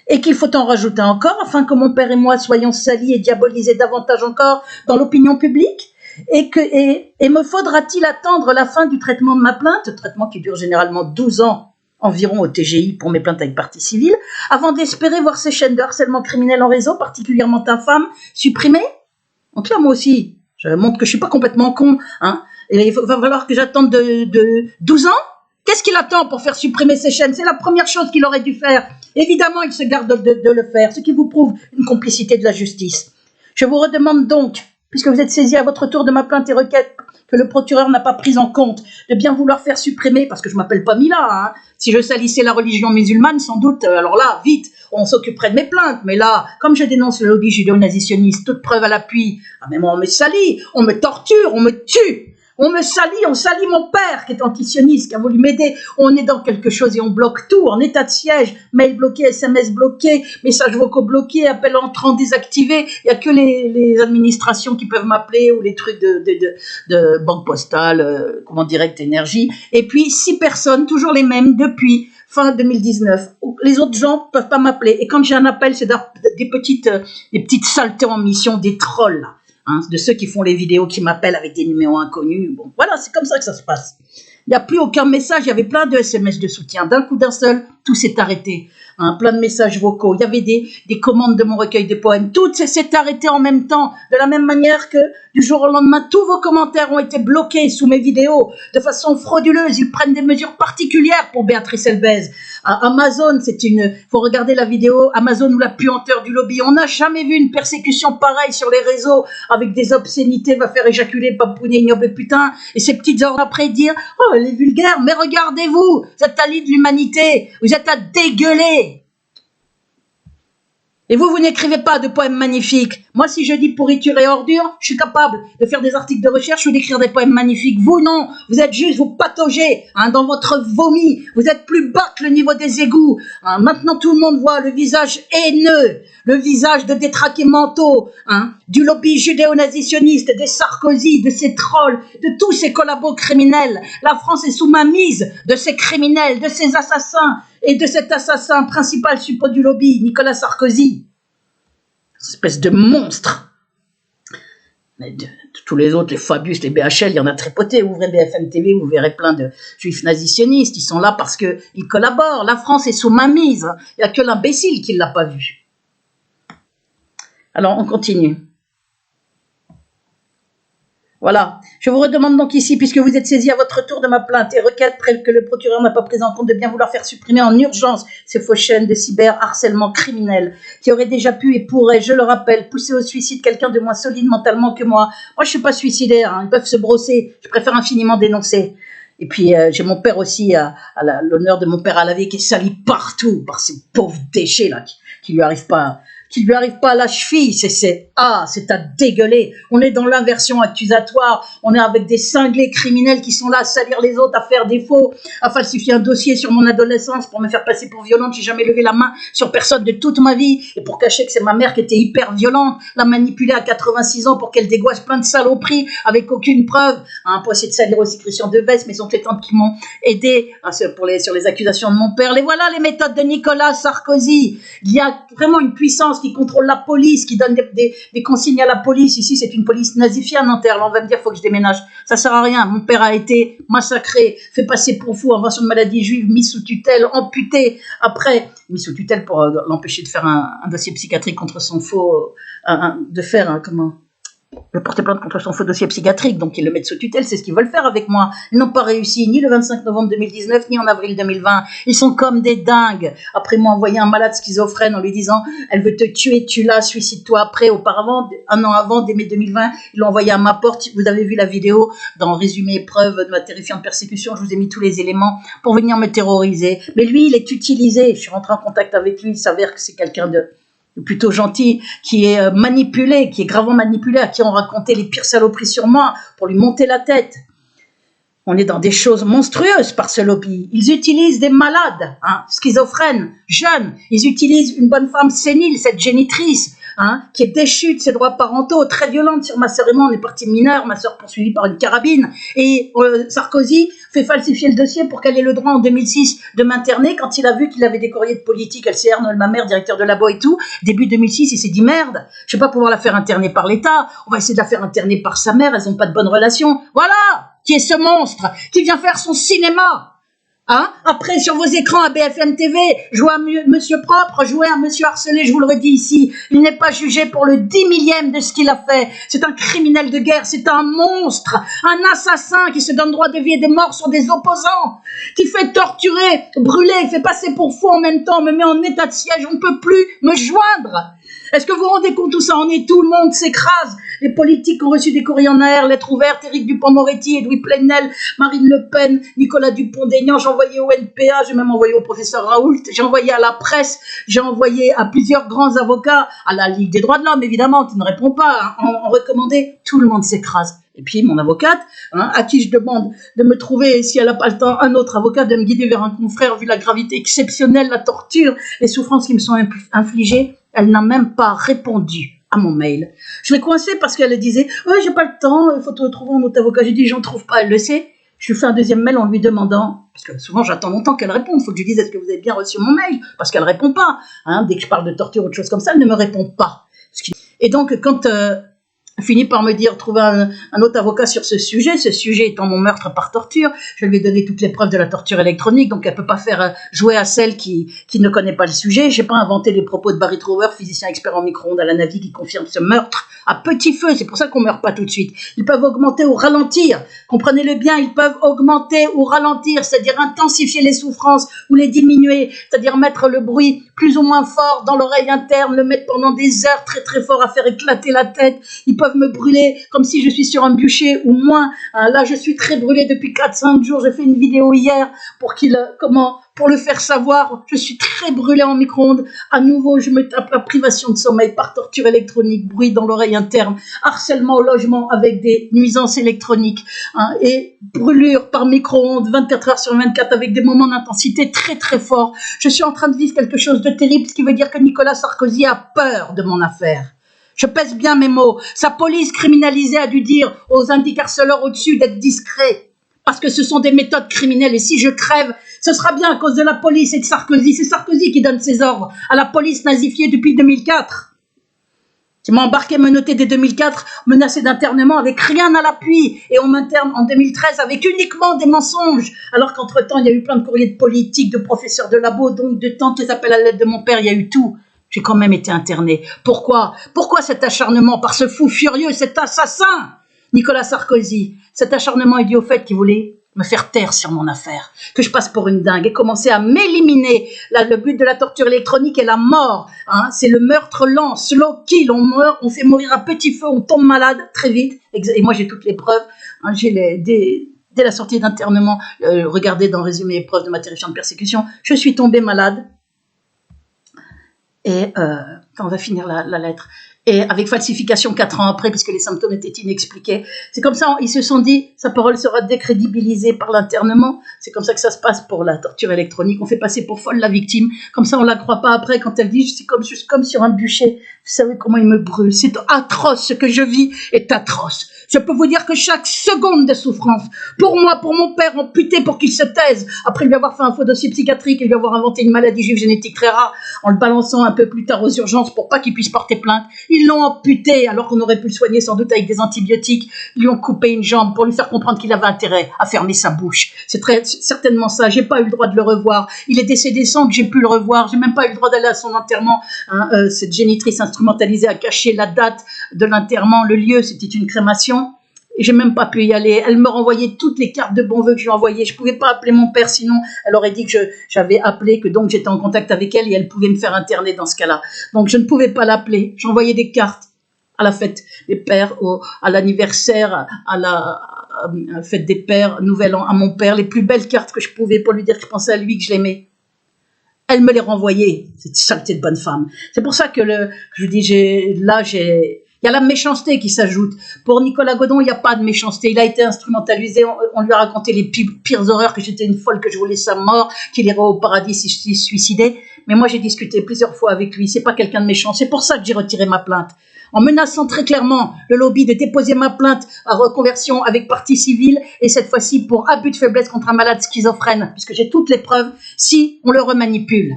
Et qu'il faut en rajouter encore afin que mon père et moi soyons salis et diabolisés davantage encore dans l'opinion publique? Et me faudra-t-il attendre la fin du traitement de ma plainte, traitement qui dure généralement 12 ans environ au TGI pour mes plaintes avec partie civile, avant d'espérer voir ces chaînes de harcèlement criminel en réseau, particulièrement infâmes, supprimées? Donc là, moi aussi, je montre que je suis pas complètement con, hein. Et il va falloir que j'attende de 12 ans? Qu'est-ce qu'il attend pour faire supprimer ces chaînes? C'est la première chose qu'il aurait dû faire. Évidemment, il se garde de le faire, ce qui vous prouve une complicité de la justice. Je vous redemande donc, puisque vous êtes saisi à votre tour de ma plainte et requête que le procureur n'a pas prise en compte, de bien vouloir faire supprimer, parce que je m'appelle pas Mila, hein. Si je salissais la religion musulmane, sans doute, alors là, vite, on s'occuperait de mes plaintes. Mais là, comme je dénonce le lobby judéo-nazitionniste, toute preuve à l'appui, ah mais moi on me salit, on me torture, on me tue. On me salit, on salit mon père qui est antisioniste, qui a voulu m'aider. On est dans quelque chose et on bloque tout, en état de siège, mail bloqué, SMS bloqué, messages vocaux bloqués, appels entrants désactivés. Il n'y a que les administrations qui peuvent m'appeler ou les trucs de banque postale, direct énergie. Et puis 6 personnes, toujours les mêmes, depuis fin 2019. Les autres gens peuvent pas m'appeler. Et quand j'ai un appel, c'est des petites saletés en mission, des trolls, là. Hein, de ceux qui font les vidéos qui m'appellent avec des numéros inconnus. Bon, voilà, c'est comme ça que ça se passe. Il n'y a plus aucun message, il y avait plein de SMS de soutien. D'un coup d'un seul, tout s'est arrêté. Hein, plein de messages vocaux. Il y avait des commandes de mon recueil de poèmes. Tout s'est arrêté en même temps. De la même manière que du jour au lendemain, tous vos commentaires ont été bloqués sous mes vidéos de façon frauduleuse. Ils prennent des mesures particulières pour Béatrice Elbez. Amazon, faut regarder la vidéo Amazon ou la puanteur du lobby. On n'a jamais vu une persécution pareille sur les réseaux avec des obscénités, va faire éjaculer, papouiner, ignoble putain. Et ces petites heures après dire, oh, elle est vulgaire, mais regardez-vous, vous êtes à l'île de l'humanité, vous êtes à dégueuler. Et vous n'écrivez pas de poèmes magnifiques. Moi, si je dis pourriture et ordure, je suis capable de faire des articles de recherche ou d'écrire des poèmes magnifiques. Vous, non. Vous êtes juste, vous pataugez dans votre vomi. Vous êtes plus bas que le niveau des égouts. Maintenant, tout le monde voit le visage haineux, le visage de détraqués mentaux, du lobby judéo-nazitionniste, des Sarkozy, de ces trolls, de tous ces collabos criminels. La France est sous ma mise de ces criminels, de ces assassins et de cet assassin principal suppôt du lobby, Nicolas Sarkozy. Espèce de monstre. Mais de tous les autres, les Fabius, les BHL, il y en a tripoté. Ouvrez BFM TV, vous verrez plein de juifs nazitionnistes. Ils sont là parce qu'ils collaborent. La France est sous ma mise. Il n'y a que l'imbécile qui ne l'a pas vu. Alors, on continue. Voilà. Je vous redemande donc ici, puisque vous êtes saisi à votre tour de ma plainte et requête que le procureur n'a pas pris en compte, de bien vouloir faire supprimer en urgence ces fausses chaînes de cyberharcèlement criminel qui auraient déjà pu et pourraient, je le rappelle, pousser au suicide quelqu'un de moins solide mentalement que moi. Moi, je suis pas suicidaire, ils peuvent se brosser. Je préfère infiniment dénoncer. Et puis, j'ai mon père aussi, l'honneur de mon père à la vie, qui est sali partout par ces pauvres déchets là qui lui arrivent pas à la cheville, c'est à dégueuler. On est dans l'inversion accusatoire, on est avec des cinglés criminels qui sont là à salir les autres, à faire des faux, à falsifier un dossier sur mon adolescence pour me faire passer pour violente. J'ai jamais levé la main sur personne de toute ma vie, et pour cacher que c'est ma mère qui était hyper violente, la manipuler à 86 ans pour qu'elle dégouache plein de saloperies avec aucune preuve, pour essayer de salir aussi Christian Devesse, mais sont les tantes qui m'ont aidé sur les accusations de mon père. Les voilà les méthodes de Nicolas Sarkozy. Il y a vraiment une puissance qui contrôle la police, qui donne des consignes à la police. Ici, c'est une police nazifiée à Nanterre. Là, on va me dire, faut que je déménage. Ça sert à rien. Mon père a été massacré, fait passer pour fou, invention de maladie juive, mis sous tutelle, amputé. Après, mis sous tutelle pour l'empêcher de faire un dossier psychiatrique contre son faux, de porter plainte contre son faux dossier psychiatrique, donc ils le mettent sous tutelle, c'est ce qu'ils veulent faire avec moi. Ils n'ont pas réussi, ni le 25 novembre 2019, ni en avril 2020. Ils sont comme des dingues. Après m'ont envoyé un malade schizophrène en lui disant « Elle veut te tuer, tue-la, suicide-toi après ». Auparavant, un an avant, dès mai 2020, ils l'ont envoyé à ma porte. Vous avez vu la vidéo dans Résumé épreuve de ma terrifiante persécution. Je vous ai mis tous les éléments pour venir me terroriser. Mais lui, il est utilisé. Je suis rentrée en contact avec lui, il s'avère que c'est quelqu'un plutôt gentil, qui est manipulé, qui est gravement manipulé, à qui on racontait les pires saloperies sur moi pour lui monter la tête. On est dans des choses monstrueuses par ce lobby. Ils utilisent des malades, schizophrènes, jeunes. Ils utilisent une bonne femme sénile, cette génitrice, qui est déchue de ses droits parentaux, très violente sur ma sœur et moi. On est partis mineurs, ma sœur poursuivie par une carabine. Et Sarkozy fait falsifier le dossier pour qu'elle ait le droit en 2006 de m'interner. Quand il a vu qu'il avait des courriers de politique, LCR, Noël Mamère, directeur de labo et tout, début 2006, il s'est dit merde, je vais pas pouvoir la faire interner par l'État. On va essayer de la faire interner par sa mère, elles ont pas de bonnes relations. Voilà! Qui est ce monstre qui vient faire son cinéma. Après, sur vos écrans à BFM TV, jouer à Monsieur Propre, jouer à Monsieur Harcelé, je vous le redis ici, il n'est pas jugé pour le 10 millième de ce qu'il a fait. C'est un criminel de guerre, c'est un monstre, un assassin qui se donne droit de vie et de mort sur des opposants, qui fait torturer, brûler, fait passer pour fou en même temps, me met en état de siège, on ne peut plus me joindre. Est-ce que vous vous rendez compte où ça en est? Tout le monde s'écrase. Les politiques ont reçu des courriers en air, lettres ouvertes, Éric Dupond-Moretti, Edoui Plenel, Marine Le Pen, Nicolas Dupont-Aignan. J'ai envoyé au NPA, j'ai même envoyé au professeur Raoult, j'ai envoyé à la presse, j'ai envoyé à plusieurs grands avocats, à la Ligue des droits de l'homme évidemment, qui ne répond pas, en recommandé. Tout le monde s'écrase. Et puis mon avocate, à qui je demande de me trouver, si elle n'a pas le temps, un autre avocat, de me guider vers un confrère, vu la gravité exceptionnelle, la torture, les souffrances qui me sont infligées, elle n'a même pas répondu à mon mail. Je l'ai coincée parce qu'elle disait « Ouais, j'ai pas le temps, il faut trouver un autre avocat ». J'ai dit « J'en trouve pas », elle le sait. Je lui fais un deuxième mail en lui demandant, parce que souvent j'attends longtemps qu'elle réponde, il faut que je lui dise « Est-ce que vous avez bien reçu mon mail ?» Parce qu'elle répond pas. Dès que je parle de torture ou autre chose comme ça, elle ne me répond pas. Et donc, quand finit par me dire trouver un autre avocat sur ce sujet étant mon meurtre par torture, je lui ai donné toutes les preuves de la torture électronique, donc elle peut pas faire jouer à celle qui ne connaît pas le sujet. J'ai pas inventé les propos de Barry Trower, physicien expert en micro-ondes à la Navy, qui confirme ce meurtre à petit feu. C'est pour ça qu'on meurt pas tout de suite. Ils peuvent augmenter ou ralentir. Comprenez-le bien, ils peuvent augmenter ou ralentir, c'est-à-dire intensifier les souffrances ou les diminuer, c'est-à-dire mettre le bruit plus ou moins fort dans l'oreille interne, le mettre pendant des heures très très fort à faire éclater la tête. Ils peuvent me brûler comme si je suis sur un bûcher ou moins. Là, je suis très brûlée depuis 4-5 jours. J'ai fait une vidéo hier pour le faire savoir. Je suis très brûlée en micro-ondes. À nouveau, je me tape la privation de sommeil par torture électronique, bruit dans l'oreille interne, harcèlement au logement avec des nuisances électroniques, et brûlure par micro-ondes 24 heures sur 24 avec des moments d'intensité très très forts. Je suis en train de vivre quelque chose de terrible, ce qui veut dire que Nicolas Sarkozy a peur de mon affaire. Je pèse bien mes mots. Sa police criminalisée a dû dire aux indicarceleurs au-dessus d'être discrets, parce que ce sont des méthodes criminelles. Et si je crève, ce sera bien à cause de la police et de Sarkozy. C'est Sarkozy qui donne ses ordres à la police nazifiée depuis 2004. Qui m'a embarqué, menotté dès 2004, menacé d'internement avec rien à l'appui. Et on m'interne en 2013 avec uniquement des mensonges. Alors qu'entre-temps, il y a eu plein de courriers de politique, de professeurs de labo, donc de tantes, les appels à l'aide de mon père, il y a eu tout. J'ai quand même été interné. Pourquoi? Pourquoi cet acharnement par ce fou furieux, cet assassin, Nicolas Sarkozy? Cet acharnement est dû au fait qu'il voulait me faire taire sur mon affaire, que je passe pour une dingue et commencer à m'éliminer. Là, le but de la torture électronique est la mort. C'est le meurtre lent, slow kill. On meurt, on fait mourir à petit feu, on tombe malade très vite. Et moi, j'ai toutes les preuves. Dès la sortie d'internement, regardez dans résumé les preuves de ma terrifiante persécution, je suis tombée malade. Et on va finir la lettre. Et avec falsification 4 ans après, puisque les symptômes étaient inexpliqués. C'est comme ça, ils se sont dit, sa parole sera décrédibilisée par l'internement. C'est comme ça que ça se passe pour la torture électronique. On fait passer pour folle la victime. Comme ça, on la croit pas après quand elle dit, je suis comme sur un bûcher. Vous savez comment il me brûle. C'est atroce. Ce que je vis est atroce. Je peux vous dire que chaque seconde de souffrance, pour moi, pour mon père, amputé pour qu'il se taise, après lui avoir fait un faux dossier psychiatrique et lui avoir inventé une maladie juive génétique très rare, en le balançant un peu plus tard aux urgences pour pas qu'il puisse porter plainte, ils l'ont amputé alors qu'on aurait pu le soigner sans doute avec des antibiotiques. Ils lui ont coupé une jambe pour lui faire comprendre qu'il avait intérêt à fermer sa bouche. C'est très certainement ça. J'ai pas eu le droit de le revoir. Il est décédé sans que j'ai pu le revoir. J'ai même pas eu le droit d'aller à son enterrement. Cette génitrice instrumentalisée a caché la date de l'enterrement, le lieu. C'était une crémation. Et j'ai même pas pu y aller. Elle me renvoyait toutes les cartes de bon vœu que je lui envoyais. Je pouvais pas appeler mon père, sinon elle aurait dit que j'avais appelé, que donc j'étais en contact avec elle et elle pouvait me faire interner dans ce cas-là. Donc je ne pouvais pas l'appeler. J'envoyais des cartes à la fête des pères, à l'anniversaire, à la fête des pères, Nouvel An, à mon père, les plus belles cartes que je pouvais pour lui dire que je pensais à lui, que je l'aimais. Elle me les renvoyait, cette saleté de bonne femme. C'est pour ça que je dis, il y a la méchanceté qui s'ajoute. Pour Nicolas Godon, il n'y a pas de méchanceté. Il a été instrumentalisé. On lui a raconté les pires horreurs, que j'étais une folle, que je voulais sa mort, qu'il irait au paradis si je suis suicidée. Mais moi, j'ai discuté plusieurs fois avec lui. C'est pas quelqu'un de méchant. C'est pour ça que j'ai retiré ma plainte. En menaçant très clairement le lobby de déposer ma plainte à reconversion avec partie civile, et cette fois-ci pour abus de faiblesse contre un malade schizophrène, puisque j'ai toutes les preuves, si on le remanipule.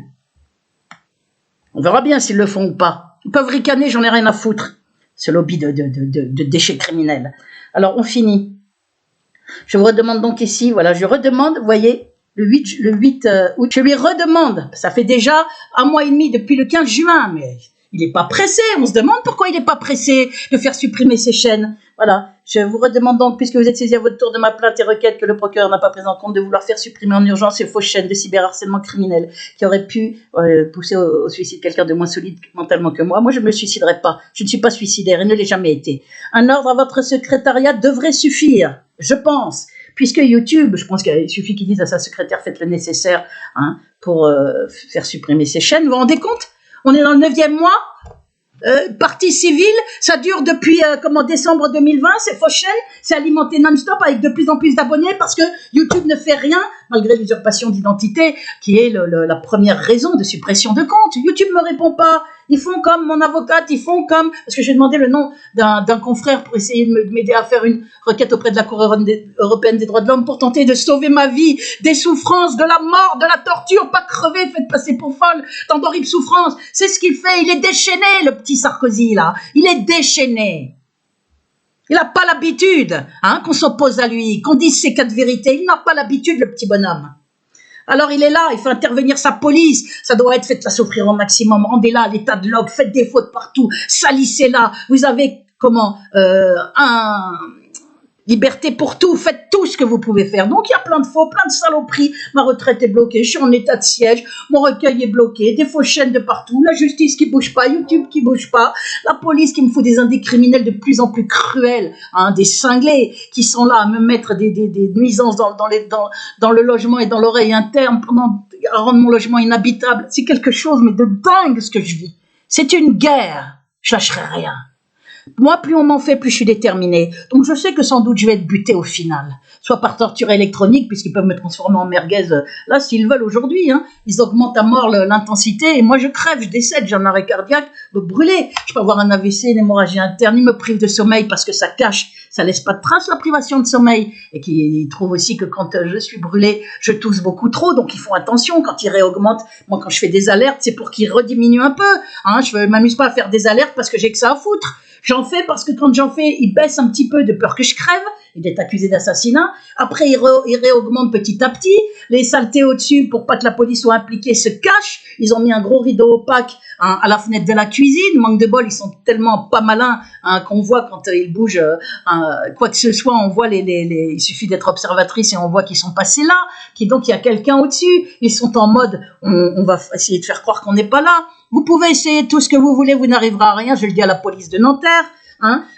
On verra bien s'ils le font ou pas. Ils peuvent ricaner, j'en ai rien à foutre. Ce lobby de déchets criminels. Alors, on finit. Je vous redemande donc ici, voilà, je redemande, vous voyez, le 8 août, je lui redemande, ça fait déjà 1 mois et demi depuis le 15 juin, mais il n'est pas pressé, on se demande pourquoi il n'est pas pressé de faire supprimer ces chaînes. Voilà, je vous redemande donc, puisque vous êtes saisi à votre tour de ma plainte et requête que le procureur n'a pas pris en compte, de vouloir faire supprimer en urgence ces fausses chaînes de cyberharcèlement criminel qui auraient pu pousser au suicide quelqu'un de moins solide mentalement que moi. Moi, je ne me suiciderai pas, je ne suis pas suicidaire et ne l'ai jamais été. Un ordre à votre secrétariat devrait suffire, je pense. Puisque YouTube, je pense qu'il suffit qu'il dise à sa secrétaire, faites le nécessaire pour faire supprimer ces chaînes. Vous vous rendez compte? On est dans le 9e mois, partie civile, ça dure depuis décembre 2020, ces fausses chaînes, c'est alimenté non-stop avec de plus en plus d'abonnés parce que YouTube ne fait rien, malgré l'usurpation d'identité, qui est la première raison de suppression de compte. YouTube ne me répond pas. Ils font comme mon avocate, ils font comme... Parce que j'ai demandé le nom d'un confrère pour essayer de m'aider à faire une requête auprès de la Cour européenne des droits de l'homme pour tenter de sauver ma vie des souffrances, de la mort, de la torture, pas crever, faites passer pour folle, tant d'horribles souffrances. C'est ce qu'il fait, il est déchaîné, le petit Sarkozy, là. Il est déchaîné. Il n'a pas l'habitude qu'on s'oppose à lui, qu'on dise ses 4 vérités. Il n'a pas l'habitude, le petit bonhomme. Alors il est là, il fait intervenir sa police, ça doit être faites-la souffrir au maximum, rendez-la à l'état de log, faites des fautes partout, salissez-la, vous avez liberté pour tout, faites tout ce que vous pouvez faire. Donc il y a plein de faux, plein de saloperies, ma retraite est bloquée, je suis en état de siège, mon recueil est bloqué, des fausses chaînes de partout, la justice qui bouge pas, YouTube qui bouge pas, la police qui me fout des indés criminels de plus en plus cruels, des cinglés qui sont là à me mettre des nuisances dans le logement et dans l'oreille interne à rendre mon logement inhabitable. C'est quelque chose mais de dingue ce que je vis. C'est une guerre, je lâcherai rien. Moi, plus on m'en fait, plus je suis déterminée. Donc, je sais que sans doute, je vais être butée au final. Soit par torture électronique, puisqu'ils peuvent me transformer en merguez, là, s'ils veulent aujourd'hui. Ils augmentent à mort l'intensité. Et moi, je crève, je décède, j'ai un arrêt cardiaque, me brûler. Je peux avoir un AVC, une hémorragie interne. Ils me privent de sommeil parce que ça cache, ça laisse pas de trace, la privation de sommeil. Et qu'ils trouvent aussi que quand je suis brûlée, je tousse beaucoup trop. Donc, ils font attention quand ils réaugmentent. Moi, quand je fais des alertes, c'est pour qu'ils rediminuent un peu. Je m'amuse pas à faire des alertes parce que j'ai que ça à foutre. J'en fais parce que quand j'en fais, il baisse un petit peu de peur que je crève. Il est accusé d'assassinat. Après, il réaugmente petit à petit. Les saletés au-dessus, pour pas que la police soit impliquée, se cachent. Ils ont mis un gros rideau opaque à la fenêtre de la cuisine. Manque de bol, ils sont tellement pas malins qu'on voit quand ils bougent quoi que ce soit. On voit il suffit d'être observatrice et on voit qu'ils sont passés là. Donc, il y a quelqu'un au-dessus. Ils sont en mode, on va essayer de faire croire qu'on n'est pas là. Vous pouvez essayer tout ce que vous voulez, vous n'arriverez à rien. Je le dis à la police de Nanterre.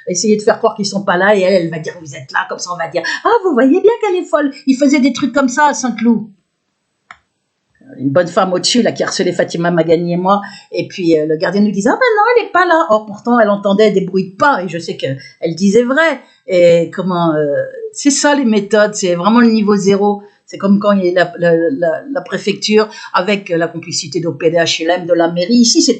Essayez de faire croire qu'ils sont pas là et elle va dire vous êtes là, comme ça on va dire vous voyez bien qu'elle est folle. Ils faisaient des trucs comme ça à Saint-Cloud. Une bonne femme au-dessus là qui harcelait Fatima Magani et moi, et puis le gardien nous disait non elle est pas là. Or pourtant elle entendait des bruits de pas et je sais qu'elle disait vrai. Et c'est ça les méthodes, c'est vraiment le niveau 0. C'est comme quand il y a la préfecture avec la complicité d'OPDHLM, de la mairie. Ici, c'est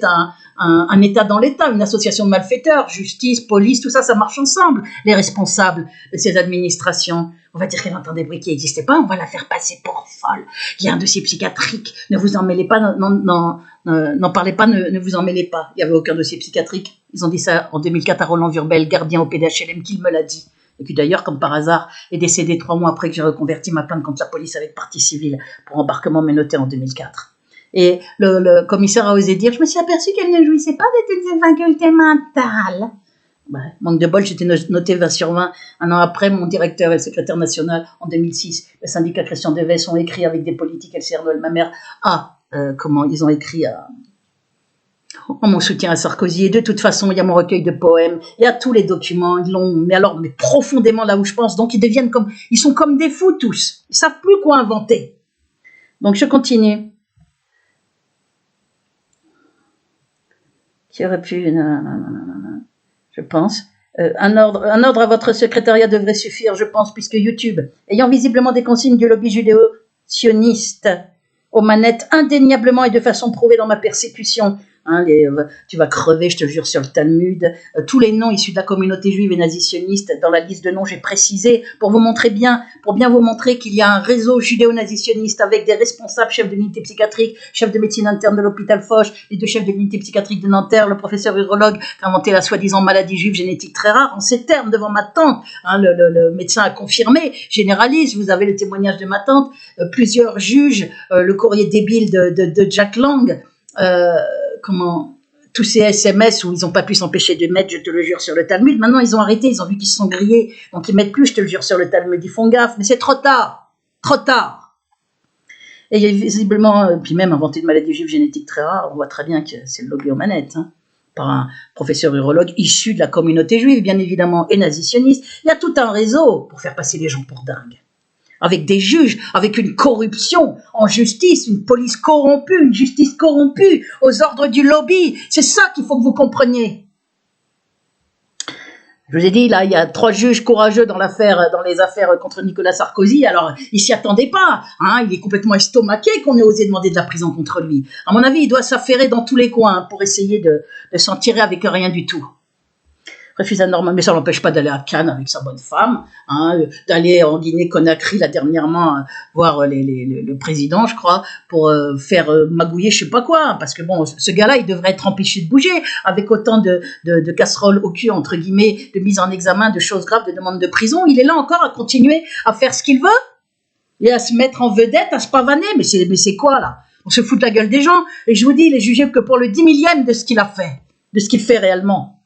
un État dans l'État, une association de malfaiteurs, justice, police, tout ça, ça marche ensemble. Les responsables de ces administrations, on va dire qu'elle entend des bruits qui n'existaient pas, on va la faire passer pour folle. Il y a un dossier psychiatrique, ne vous en mêlez pas, n'en parlez pas, ne vous en mêlez pas. Il n'y avait aucun dossier psychiatrique. Ils ont dit ça en 2004 à Roland Vurbel, gardien au PDHLM, qu'il me l'a dit. Et qui d'ailleurs, comme par hasard, est décédé 3 mois après que j'ai reconverti ma plainte contre la police avec partie civile pour embarquement menotté en 2004. Et le commissaire a osé dire, je me suis aperçu qu'elle ne jouissait pas de toutes ses facultés mentales. Manque de bol, j'étais noté 20 sur 20. Un an après, mon directeur et le secrétaire national, en 2006, le syndicat Christian Deves ont écrit avec des politiques, LCR Noël Mamère, ils ont écrit en mon soutien à Sarkozy. Et de toute façon, il y a mon recueil de poèmes, il y a tous les documents, ils l'ont, mais profondément là où je pense. Donc ils sont comme des fous tous. Ils savent plus quoi inventer. Donc je continue. qui aurait pu, je pense. Un ordre à votre secrétariat devrait suffire, je pense, puisque YouTube, ayant visiblement des consignes du lobby judéo-sioniste aux manettes indéniablement et de façon prouvée dans ma persécution, hein, tu vas crever, je te jure, sur le Talmud, tous les noms issus de la communauté juive et nazi-sioniste, dans la liste de noms, j'ai précisé, pour bien vous montrer qu'il y a un réseau judéo-nazi-sioniste avec des responsables, chefs de l'unité psychiatrique, chef de médecine interne de l'hôpital Foch, les deux chefs de l'unité psychiatrique de Nanterre, le professeur urologue qui a inventé la soi-disant maladie juive génétique très rare, en ces termes, devant ma tante, hein, le médecin a confirmé, généraliste, vous avez le témoignage de ma tante, plusieurs juges, le courrier débile de Jack Lang, tous ces SMS où ils n'ont pas pu s'empêcher de mettre, je te le jure, sur le Talmud. Maintenant, ils ont arrêté, ils ont vu qu'ils se sont grillés, donc ils mettent plus, je te le jure, sur le Talmud. Ils font gaffe, mais c'est trop tard. Et il y a visiblement, puis même inventé une maladie juive génétique très rare, on voit très bien que c'est le lobby aux manettes, hein, par un professeur urologue issu de la communauté juive, bien évidemment, et nazi-sioniste. Il y a tout un réseau pour faire passer les gens pour dingues. Avec des juges, avec une corruption en justice, une police corrompue, une justice corrompue, aux ordres du lobby. C'est ça qu'il faut que vous compreniez. Je vous ai dit, là, il y a 3 juges courageux dans les affaires contre Nicolas Sarkozy. Alors, il s'y attendait pas. Hein, il est complètement estomaqué qu'on ait osé demander de la prison contre lui. À mon avis, il doit s'affairer dans tous les coins pour essayer de s'en tirer avec rien du tout. Refuse normal, mais ça l'empêche pas d'aller à Cannes avec sa bonne femme, hein, d'aller en Guinée-Conakry, là, dernièrement, voir le président, je crois, pour faire magouiller je sais pas quoi, parce que bon, ce gars-là, il devrait être empêché de bouger, avec autant de casseroles au cul, entre guillemets, de mise en examen, de choses graves, de demandes de prison. Il est là encore à continuer à faire ce qu'il veut, et à se mettre en vedette, à se pavaner, mais c'est quoi, là? On se fout de la gueule des gens, et je vous dis, il est jugé que pour le 10 millième de ce qu'il a fait, de ce qu'il fait réellement.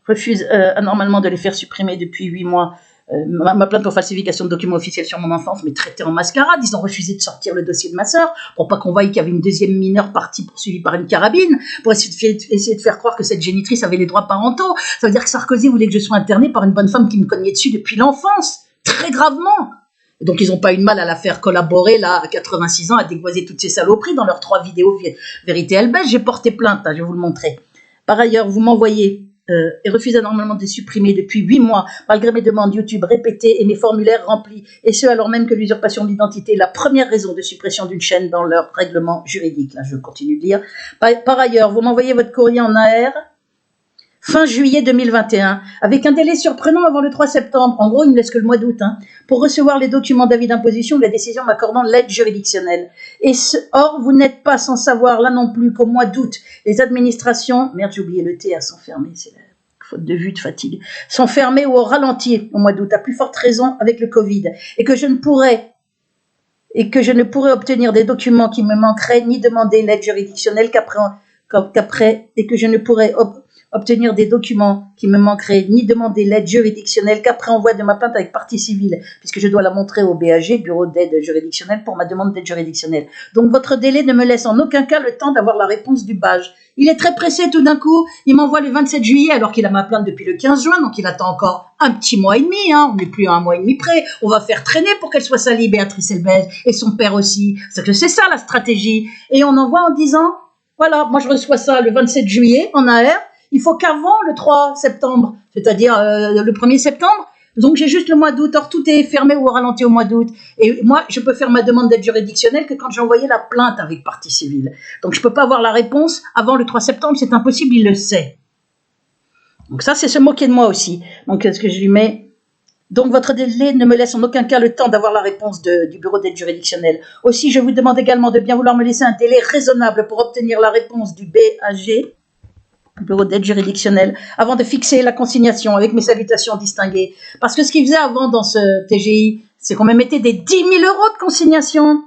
Refuse anormalement de les faire supprimer depuis 8 mois. Ma plainte pour falsification de documents officiels sur mon enfance, mais traitée en mascarade. Ils ont refusé de sortir le dossier de ma sœur pour pas qu'on voie qu'il y avait une deuxième mineure partie poursuivie par une carabine, pour essayer de faire croire que cette génitrice avait les droits parentaux. Ça veut dire que Sarkozy voulait que je sois internée par une bonne femme qui me cognait dessus depuis l'enfance, très gravement. Et donc ils n'ont pas eu de mal à la faire collaborer là à 86 ans, à dégoiser toutes ces saloperies dans leurs 3 vidéos Vérité Elbèche. J'ai porté plainte, hein, je vais vous le montrer. Par ailleurs, vous m'envoyez et refuse anormalement de supprimer depuis 8 mois, malgré mes demandes YouTube répétées et mes formulaires remplis, et ce alors même que l'usurpation d'identité est la première raison de suppression d'une chaîne dans leur règlement juridique. Là, je continue de lire. Par ailleurs, vous m'envoyez votre courrier en AR fin juillet 2021, avec un délai surprenant avant le 3 septembre. En gros, il ne me laisse que le mois d'août, hein, pour recevoir les documents d'avis d'imposition ou la décision m'accordant l'aide juridictionnelle. Or, vous n'êtes pas sans savoir, là non plus, qu'au mois d'août, les administrations, merde, j'ai oublié le T, elles sont fermées, c'est la faute de vue, de fatigue, sont fermées ou au ralenti au mois d'août, à plus forte raison avec le Covid, et que je ne pourrais obtenir des documents qui me manqueraient, ni demander l'aide juridictionnelle obtenir des documents qui me manqueraient, ni demander l'aide juridictionnelle qu'après envoi de ma plainte avec partie civile, puisque je dois la montrer au BAG, Bureau d'aide juridictionnelle, pour ma demande d'aide juridictionnelle. Donc votre délai ne me laisse en aucun cas le temps d'avoir la réponse du BAG. Il est très pressé tout d'un coup, il m'envoie le 27 juillet alors qu'il a ma plainte depuis le 15 juin, donc il attend encore un petit mois et demi, hein, on n'est plus à un mois et demi près, on va faire traîner pour qu'elle soit salie, Béatrice Elbège, et son père aussi. C'est ça la stratégie. Et on envoie en disant, voilà, moi je reçois ça le 27 juillet en AR, il faut qu'avant le 3 septembre, c'est-à-dire le 1er septembre, donc j'ai juste le mois d'août. Or, tout est fermé ou ralenti au mois d'août. Et moi, je peux faire ma demande d'aide juridictionnelle que quand j'ai envoyé la plainte avec partie civile. Donc, je ne peux pas avoir la réponse avant le 3 septembre, c'est impossible, il le sait. Donc ça, c'est se moquer de moi aussi. Donc, ce que je lui mets... Donc, votre délai ne me laisse en aucun cas le temps d'avoir la réponse du bureau d'aide juridictionnelle. Aussi, je vous demande également de bien vouloir me laisser un délai raisonnable pour obtenir la réponse du BAG, bureau d'aide juridictionnelle, avant de fixer la consignation avec mes salutations distinguées. Parce que ce qu'ils faisaient avant dans ce TGI, c'est qu'on me mettait des 10 000 € de consignation.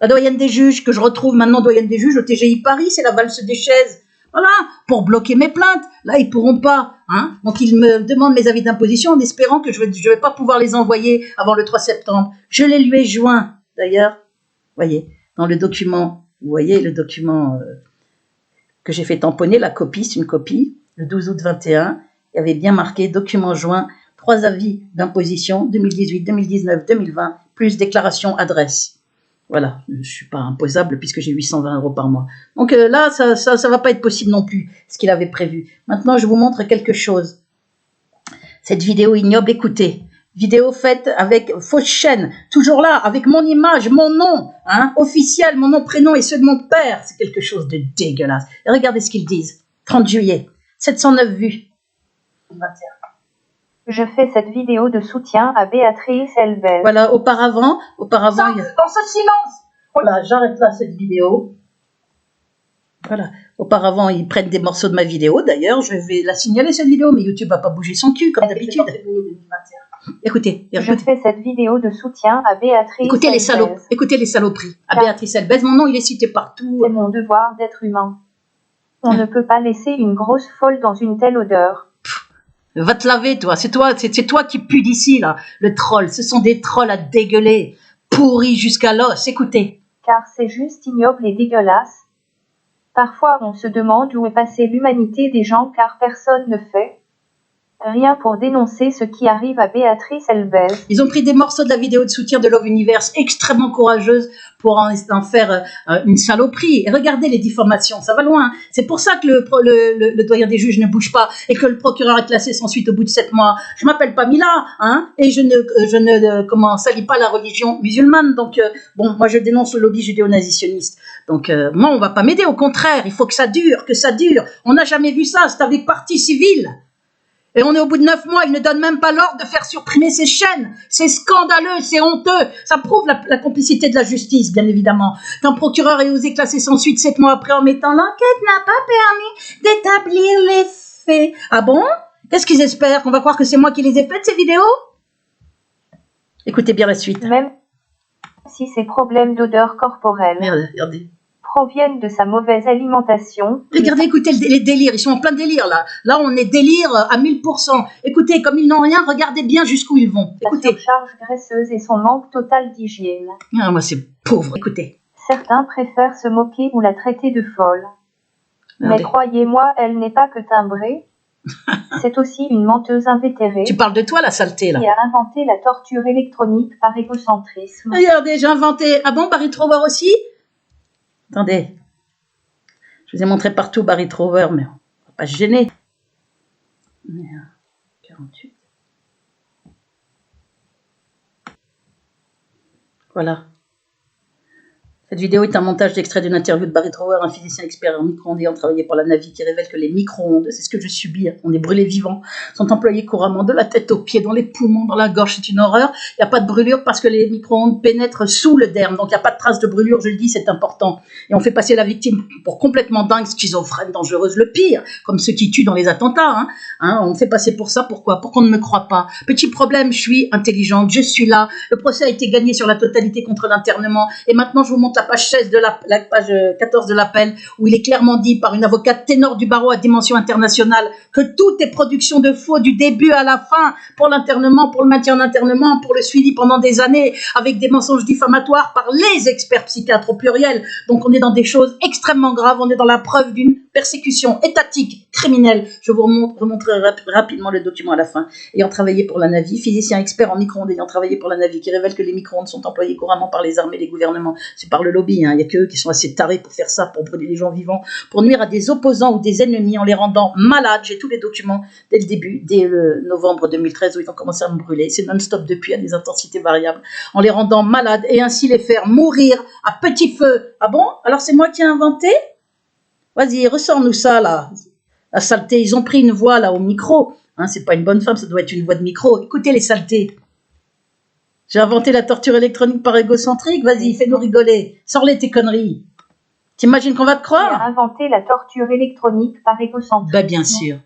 La doyenne des juges, que je retrouve maintenant doyenne des juges au TGI Paris, c'est la valse des chaises. Voilà, pour bloquer mes plaintes. Là, ils pourront pas. Hein. Donc, ils me demandent mes avis d'imposition en espérant que je vais pas pouvoir les envoyer avant le 3 septembre. Je les lui ai joints, d'ailleurs. Voyez, dans le document, vous voyez le document... que j'ai fait tamponner, la copie, c'est une copie, le 12 août 21, il y avait bien marqué document joint, 3 avis d'imposition 2018, 2019, 2020, plus déclaration adresse. Voilà, je suis pas imposable puisque j'ai 820 € par mois. Donc là, ça va pas être possible non plus, ce qu'il avait prévu. Maintenant, je vous montre quelque chose. Cette vidéo ignoble, écoutez. Vidéo faite avec fausse chaîne, toujours là, avec mon image, mon nom, hein, officiel, mon nom, prénom et ceux de mon père. C'est quelque chose de dégueulasse. Et regardez ce qu'ils disent. 30 juillet, 709 vues. Je fais cette vidéo de soutien à Béatrice Elbez. Voilà, auparavant, dans ce silence. Voilà, j'arrête là cette vidéo. Voilà, auparavant, ils prennent des morceaux de ma vidéo. D'ailleurs, je vais la signaler cette vidéo, mais YouTube va pas bouger son cul comme d'habitude. Écoutez, je fais cette vidéo de soutien à Béatrice écoutez les Elbez. Écoutez les saloperies. À Béatrice Elbez, mon nom, il est cité partout. C'est mon devoir d'être humain. On ne peut pas laisser une grosse folle dans une telle odeur. Va te laver, toi. C'est toi qui pue d'ici, là. Le troll. Ce sont des trolls à dégueuler. Pourris jusqu'à l'os. Écoutez. Car c'est juste ignoble et dégueulasse. Parfois, on se demande où est passée l'humanité des gens car personne ne fait rien pour dénoncer ce qui arrive à Béatrice Elbez. Ils ont pris des morceaux de la vidéo de soutien de Love Universe, extrêmement courageuse, pour en faire une saloperie. Et regardez les diffamations, ça va loin. C'est pour ça que le doyen des juges ne bouge pas et que le procureur est classé sans suite au bout de 7 mois. Je m'appelle Pamela, hein, et je ne salis pas la religion musulmane. Donc, bon, moi je dénonce le lobby judéo-nazitionniste. Donc, moi, on va pas m'aider, au contraire, il faut que ça dure, On n'a jamais vu ça, c'est avec partie civile. Et on est au bout de 9 mois, il ne donne même pas l'ordre de faire supprimer ces chaînes. C'est scandaleux, c'est honteux. Ça prouve la complicité de la justice, bien évidemment. Qu'un procureur ait osé classer sans suite 7 mois après en mettant l'enquête n'a pas permis d'établir les faits. Ah bon? Qu'est-ce qu'ils espèrent? Qu'on va croire que c'est moi qui les ai faites, ces vidéos? Écoutez bien la suite. Même si ces problèmes d'odeur corporelle regardez. Proviennent de sa mauvaise alimentation. Regardez, écoutez les délires, ils sont en plein délire là. Là, on est délire à 1000%. Écoutez, comme ils n'ont rien, regardez bien jusqu'us ils vont. Écoutez. Sa surcharge graisseuse et son manque total d'hygiène. Ah, moi, c'est pauvre, écoutez. Certains préfèrent se moquer ou la traiter de folle. Regardez. Mais croyez-moi, elle n'est pas que timbrée. C'est aussi une menteuse invétérée. Tu parles de toi, la saleté, là. Qui a inventé la torture électronique par égocentrisme. Regardez, j'ai inventé... Ah bon, Barry Trower aussi? Attendez, je vous ai montré partout Barry Trower, mais on va pas se gêner. 48. Voilà. Cette vidéo est un montage d'extrait d'une interview de Barry Trower, un physicien expert en micro-ondes ayant travaillé pour la Navy, qui révèle que les micro-ondes, c'est ce que je subis, on est brûlé vivant, sont employés couramment de la tête aux pieds, dans les poumons, dans la gorge, c'est une horreur. Il n'y a pas de brûlure parce que les micro-ondes pénètrent sous le derme, donc il n'y a pas de trace de brûlure, je le dis, c'est important. Et on fait passer la victime pour complètement dingue, schizophrène, dangereuse, le pire, comme ceux qui tuent dans les attentats. On fait passer pour ça, pourquoi? Pour qu'on ne me croie pas. Petit problème, je suis intelligente, je suis là, le procès a été gagné sur la totalité contre l'internement, et maintenant je vous montre la page 16 de la page 14 de l'appel, où il est clairement dit par une avocate ténor du barreau à dimension internationale que tout est production de faux du début à la fin, pour l'internement, pour le maintien en internement, pour le suivi pendant des années, avec des mensonges diffamatoires par les experts psychiatres au pluriel. Donc on est dans des choses extrêmement graves, on est dans la preuve d'une persécution étatique, criminelle. Je vous remontrerai rapidement le document à la fin. Ayant travaillé pour la Navy, physicien expert en micro-ondes ayant travaillé pour la Navy, qui révèle que les micro-ondes sont employés couramment par les armées et les gouvernements. C'est par le lobby, il n'y a qu'eux qui sont assez tarés pour faire ça, pour brûler les gens vivants, pour nuire à des opposants ou des ennemis en les rendant malades. J'ai tous les documents dès le début, dès le novembre 2013 où ils ont commencé à me brûler. C'est non-stop depuis, à des intensités variables, en les rendant malades et ainsi les faire mourir à petit feu. Ah bon? Alors c'est moi qui ai inventé? Vas-y, ressors-nous ça là. La saleté, ils ont pris une voix là au micro. C'est pas une bonne femme, ça doit être une voix de micro. Écoutez les saletés. J'ai inventé la torture électronique par égocentrique. Vas-y, fais-nous rigoler. Sors-les tes conneries. T'imagines qu'on va te croire? Il a inventé la torture électronique par égocentrique. Bah bien sûr.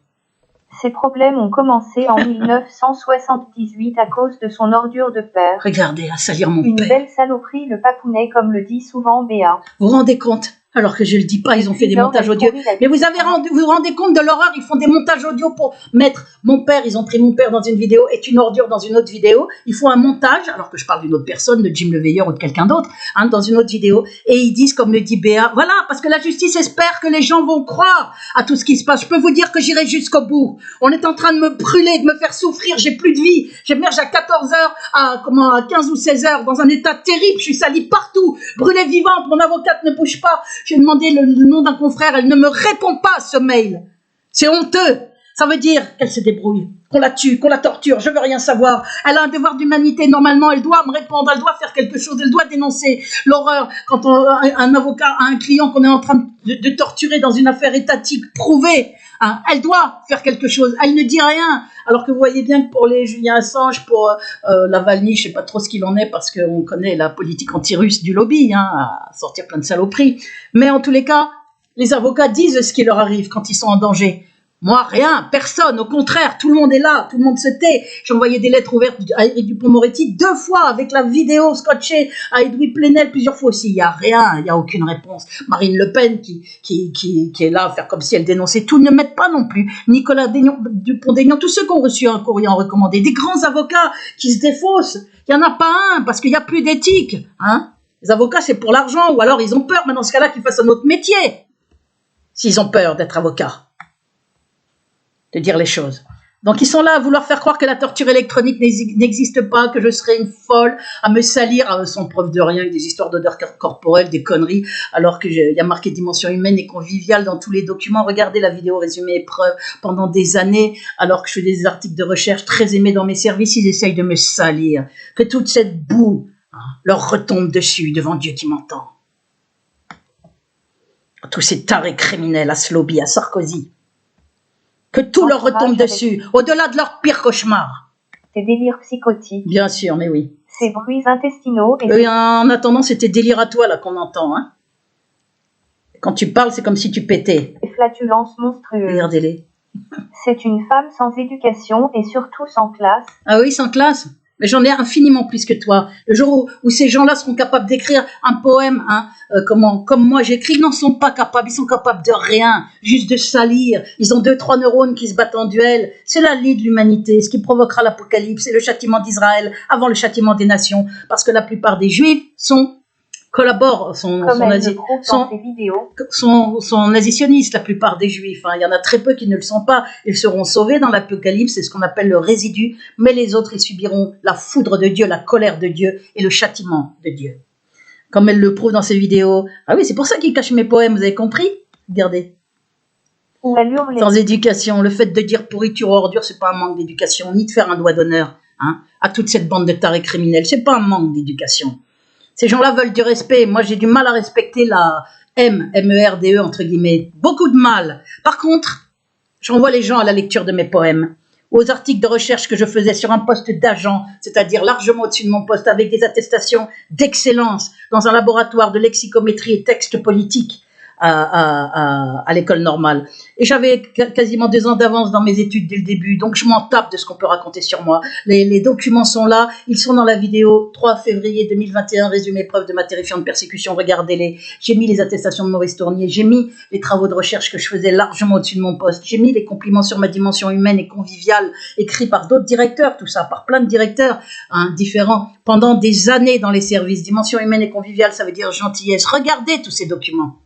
Ces problèmes ont commencé en 1978 à cause de son ordure de père. Regardez, à salir mon Une père. belle saloperie, le papounet, comme le dit souvent Béa. Vous vous rendez compte? Alors que je le dis pas, ils ont fait des Plusieurs montages ont audio. trouvé la Mais vous vous rendez compte de l'horreur? Ils font des montages audio pour mettre mon père. Ils ont pris mon père dans une vidéo, est une ordure dans une autre vidéo. Ils font un montage, alors que je parle d'une autre personne, de Jim Le Veilleur ou de quelqu'un d'autre, hein, dans une autre vidéo. Et ils disent, comme le dit Béa, voilà, parce que la justice espère que les gens vont croire à tout ce qui se passe. Je peux vous dire que j'irai jusqu'au bout. On est en train de me brûler, de me faire souffrir. J'ai plus de vie. J'émerge à 14 heures, à 15 ou 16 heures, dans un état terrible. Je suis salie partout, brûlée vivante. Mon avocate ne bouge pas. J'ai demandé le nom d'un confrère, elle ne me répond pas à ce mail. C'est honteux. Ça veut dire qu'elle se débrouille, qu'on la tue, qu'on la torture, je veux rien savoir. Elle a un devoir d'humanité, normalement, elle doit me répondre, elle doit faire quelque chose, elle doit dénoncer l'horreur quand un avocat a un client qu'on est en train de torturer dans une affaire étatique prouvée. Hein, elle doit faire quelque chose, elle ne dit rien. Alors que vous voyez bien que pour les Julien Assange, pour Navalny, je ne sais pas trop ce qu'il en est parce qu'on connaît la politique anti-russe du lobby, hein, à sortir plein de saloperies. Mais en tous les cas, les avocats disent ce qui leur arrive quand ils sont en danger. Moi, rien, personne, au contraire, tout le monde est là, tout le monde se tait. J'ai envoyé des lettres ouvertes à Éric Dupond-Moretti 2 fois avec la vidéo scotchée à Edoui Plenel plusieurs fois aussi. Il n'y a rien, il n'y a aucune réponse. Marine Le Pen qui est là à faire comme si elle dénonçait tout, ne mettent pas non plus. Nicolas Dupond-Aignan, tous ceux qui ont reçu un courrier en recommandé, des grands avocats qui se défaussent. Il n'y en a pas un parce qu'il n'y a plus d'éthique. Hein. Les avocats, c'est pour l'argent ou alors ils ont peur, mais dans ce cas-là, qu'ils fassent un autre métier. S'ils ont peur d'être avocats. De dire les choses. Donc ils sont là à vouloir faire croire que la torture électronique n'existe pas, que je serais une folle, à me salir, sans preuve de rien, avec des histoires d'odeur corporelle, des conneries, alors qu'il y a marqué dimension humaine et conviviale dans tous les documents. Regardez la vidéo résumée épreuve pendant des années, alors que je fais des articles de recherche très aimés dans mes services, ils essayent de me salir, que toute cette boue leur retombe dessus devant Dieu qui m'entend. Tous ces tarés criminels à Slobie, à Sarkozy. Que tout leur retombe dessus, au-delà de leur pire cauchemar. Ces délires psychotiques. Bien sûr, mais oui. Ces bruits intestinaux. Et en attendant, c'était délire à toi là qu'on entend. Hein. Quand tu parles, c'est comme si tu pétais. Des flatulences monstrueuses. Regardez-les. C'est une femme sans éducation et surtout sans classe. Ah oui, sans classe. Mais j'en ai infiniment plus que toi. Le jour où ces gens-là seront capables d'écrire un poème, hein, comme moi j'écris, ils n'en sont pas capables. Ils sont capables de rien, juste de salir. Ils ont 2-3 neurones qui se battent en duel. C'est la lie de l'humanité, ce qui provoquera l'apocalypse et le châtiment d'Israël avant le châtiment des nations. Parce que la plupart des Juifs collaborent, sont nazisionistes, la plupart des Juifs. Hein. Il y en a très peu qui ne le sont pas. Ils seront sauvés dans l'Apocalypse, c'est ce qu'on appelle le résidu, mais les autres, ils subiront la foudre de Dieu, la colère de Dieu et le châtiment de Dieu. Comme elle le prouve dans ses vidéos. Ah oui, c'est pour ça qu'ils cachent mes poèmes, vous avez compris? Regardez. Sans éducation, le fait de dire pourriture ou ordure, c'est pas un manque d'éducation, ni de faire un doigt d'honneur à toute cette bande de tarés criminels. C'est pas un manque d'éducation. Ces gens-là veulent du respect. Moi, j'ai du mal à respecter la M-E-R-D-E, entre guillemets. Beaucoup de mal. Par contre, j'envoie les gens à la lecture de mes poèmes, aux articles de recherche que je faisais sur un poste d'agent, c'est-à-dire largement au-dessus de mon poste, avec des attestations d'excellence dans un laboratoire de lexicométrie et texte politique à l'école normale. Et j'avais quasiment 2 ans d'avance dans mes études dès le début, donc je m'en tape de ce qu'on peut raconter sur moi. Les documents sont là, ils sont dans la vidéo 3 février 2021, résumé preuve de ma terrifiante persécution, regardez-les. J'ai mis les attestations de Maurice Tournier, j'ai mis les travaux de recherche que je faisais largement au-dessus de mon poste, j'ai mis les compliments sur ma dimension humaine et conviviale, écrits par d'autres directeurs, tout ça, par plein de directeurs différents, pendant des années dans les services. Dimension humaine et conviviale, ça veut dire gentillesse. Regardez tous ces documents.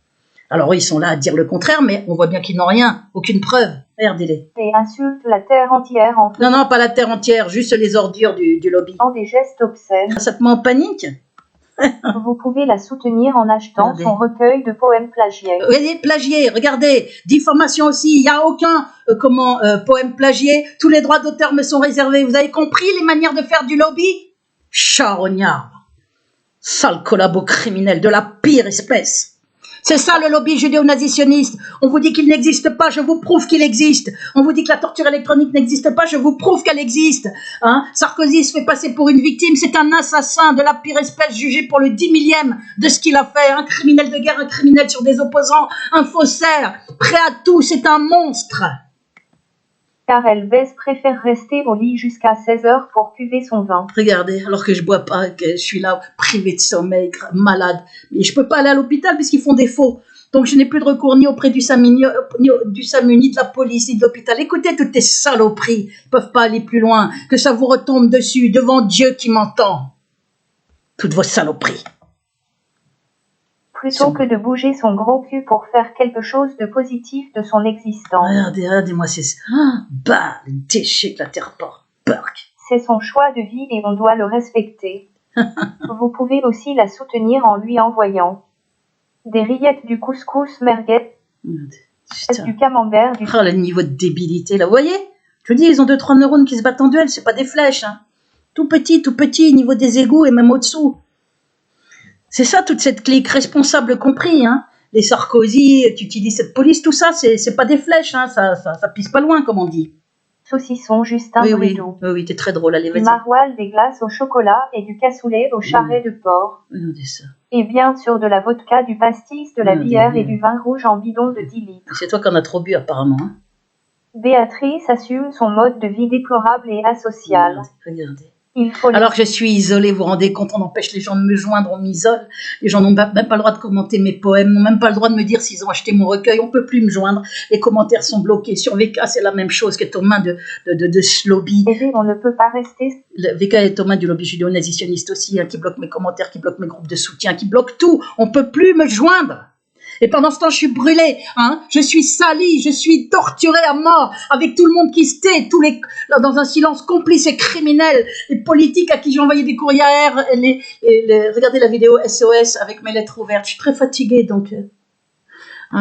Alors, ils sont là à dire le contraire, mais on voit bien qu'ils n'ont rien, aucune preuve. Regardez-les. Et insultent la terre entière en faisant... Non, pas la terre entière, juste les ordures du lobby. Des gestes obscènes. Ça te met en panique? Vous pouvez la soutenir en achetant son recueil de poèmes plagiés. Oui, plagiés, regardez. Diffamation aussi, il n'y a aucun poème plagié. Tous les droits d'auteur me sont réservés. Vous avez compris les manières de faire du lobby? Charognard. Sale collabo criminel de la pire espèce. C'est ça le lobby judéo-nazitionniste. On vous dit qu'il n'existe pas, je vous prouve qu'il existe. On vous dit que la torture électronique n'existe pas, je vous prouve qu'elle existe. Sarkozy se fait passer pour une victime, c'est un assassin de la pire espèce jugé pour le 10 millième de ce qu'il a fait. Un criminel de guerre, un criminel sur des opposants, un faussaire, prêt à tout, c'est un monstre. Car Elvez préfère rester au lit jusqu'à 16 heures pour cuver son vin. Regardez, alors que je bois pas, que je suis là, privé de sommeil, malade. Mais je peux pas aller à l'hôpital puisqu'ils font des faux. Donc je n'ai plus de recours ni auprès du SAMU, ni de la police, ni de l'hôpital. Écoutez toutes tes saloperies, ils ne peuvent pas aller plus loin, que ça vous retombe dessus, devant Dieu qui m'entend. Toutes vos saloperies. Plutôt que de bouger son gros cul pour faire quelque chose de positif de son existence. Regardez-moi, c'est ça. Bah, le déchet que la terre porte. Burk. C'est son choix de vie et on doit le respecter. Vous pouvez aussi la soutenir en lui envoyant des rillettes du couscous merguez, du camembert, du... Oh, le niveau de débilité, là. Vous voyez? Je vous dis, ils ont 2-3 neurones qui se battent en duel, c'est pas des flèches. Hein. Tout petit, niveau des égouts et même au-dessous. C'est ça, toute cette clique, responsable compris. Hein. Les Sarkozy qui utilisent cette police, tout ça, c'est pas des flèches. Hein. Ça pisse pas loin, comme on dit. Saucisson, Justin Brideau. Oui, t'es très drôle, allez, du vas-y. maroilles, des glaces au chocolat et du cassoulet au charret de porc. Ça. Et bien sûr de la vodka, du pastis, de la bière et du vin rouge en bidon de 10 litres. C'est toi qui en as trop bu, apparemment. Hein. Béatrice assume son mode de vie déplorable et asocial. Regardez. Alors que je suis isolée, vous vous rendez compte, on empêche les gens de me joindre, on m'isole. Les gens n'ont même pas le droit de commenter mes poèmes, n'ont même pas le droit de me dire s'ils ont acheté mon recueil, on ne peut plus me joindre. Les commentaires sont bloqués. Sur VK, c'est la même chose, qui est aux mains de ce lobby. Et on ne peut pas rester. Le VK est aux mains du lobby judéo-nazitionniste aussi, hein, qui bloque mes commentaires, qui bloque mes groupes de soutien, qui bloque tout. On ne peut plus me joindre. Et pendant ce temps, je suis brûlée, hein, je suis salie, je suis torturée à mort, avec tout le monde qui se tait, dans un silence complice et criminel, les politiques à qui j'ai envoyé des courriers à air, regardez la vidéo SOS avec mes lettres ouvertes, je suis très fatiguée, donc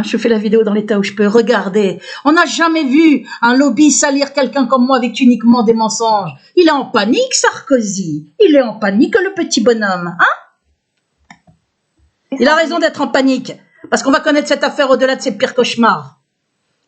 je fais la vidéo dans l'état où je peux regarder. On n'a jamais vu un lobby salir quelqu'un comme moi avec uniquement des mensonges. Il est en panique, Sarkozy, il est en panique, le petit bonhomme, hein. Il a raison d'être en panique. Parce qu'on va connaître cette affaire au-delà de ses pires cauchemars.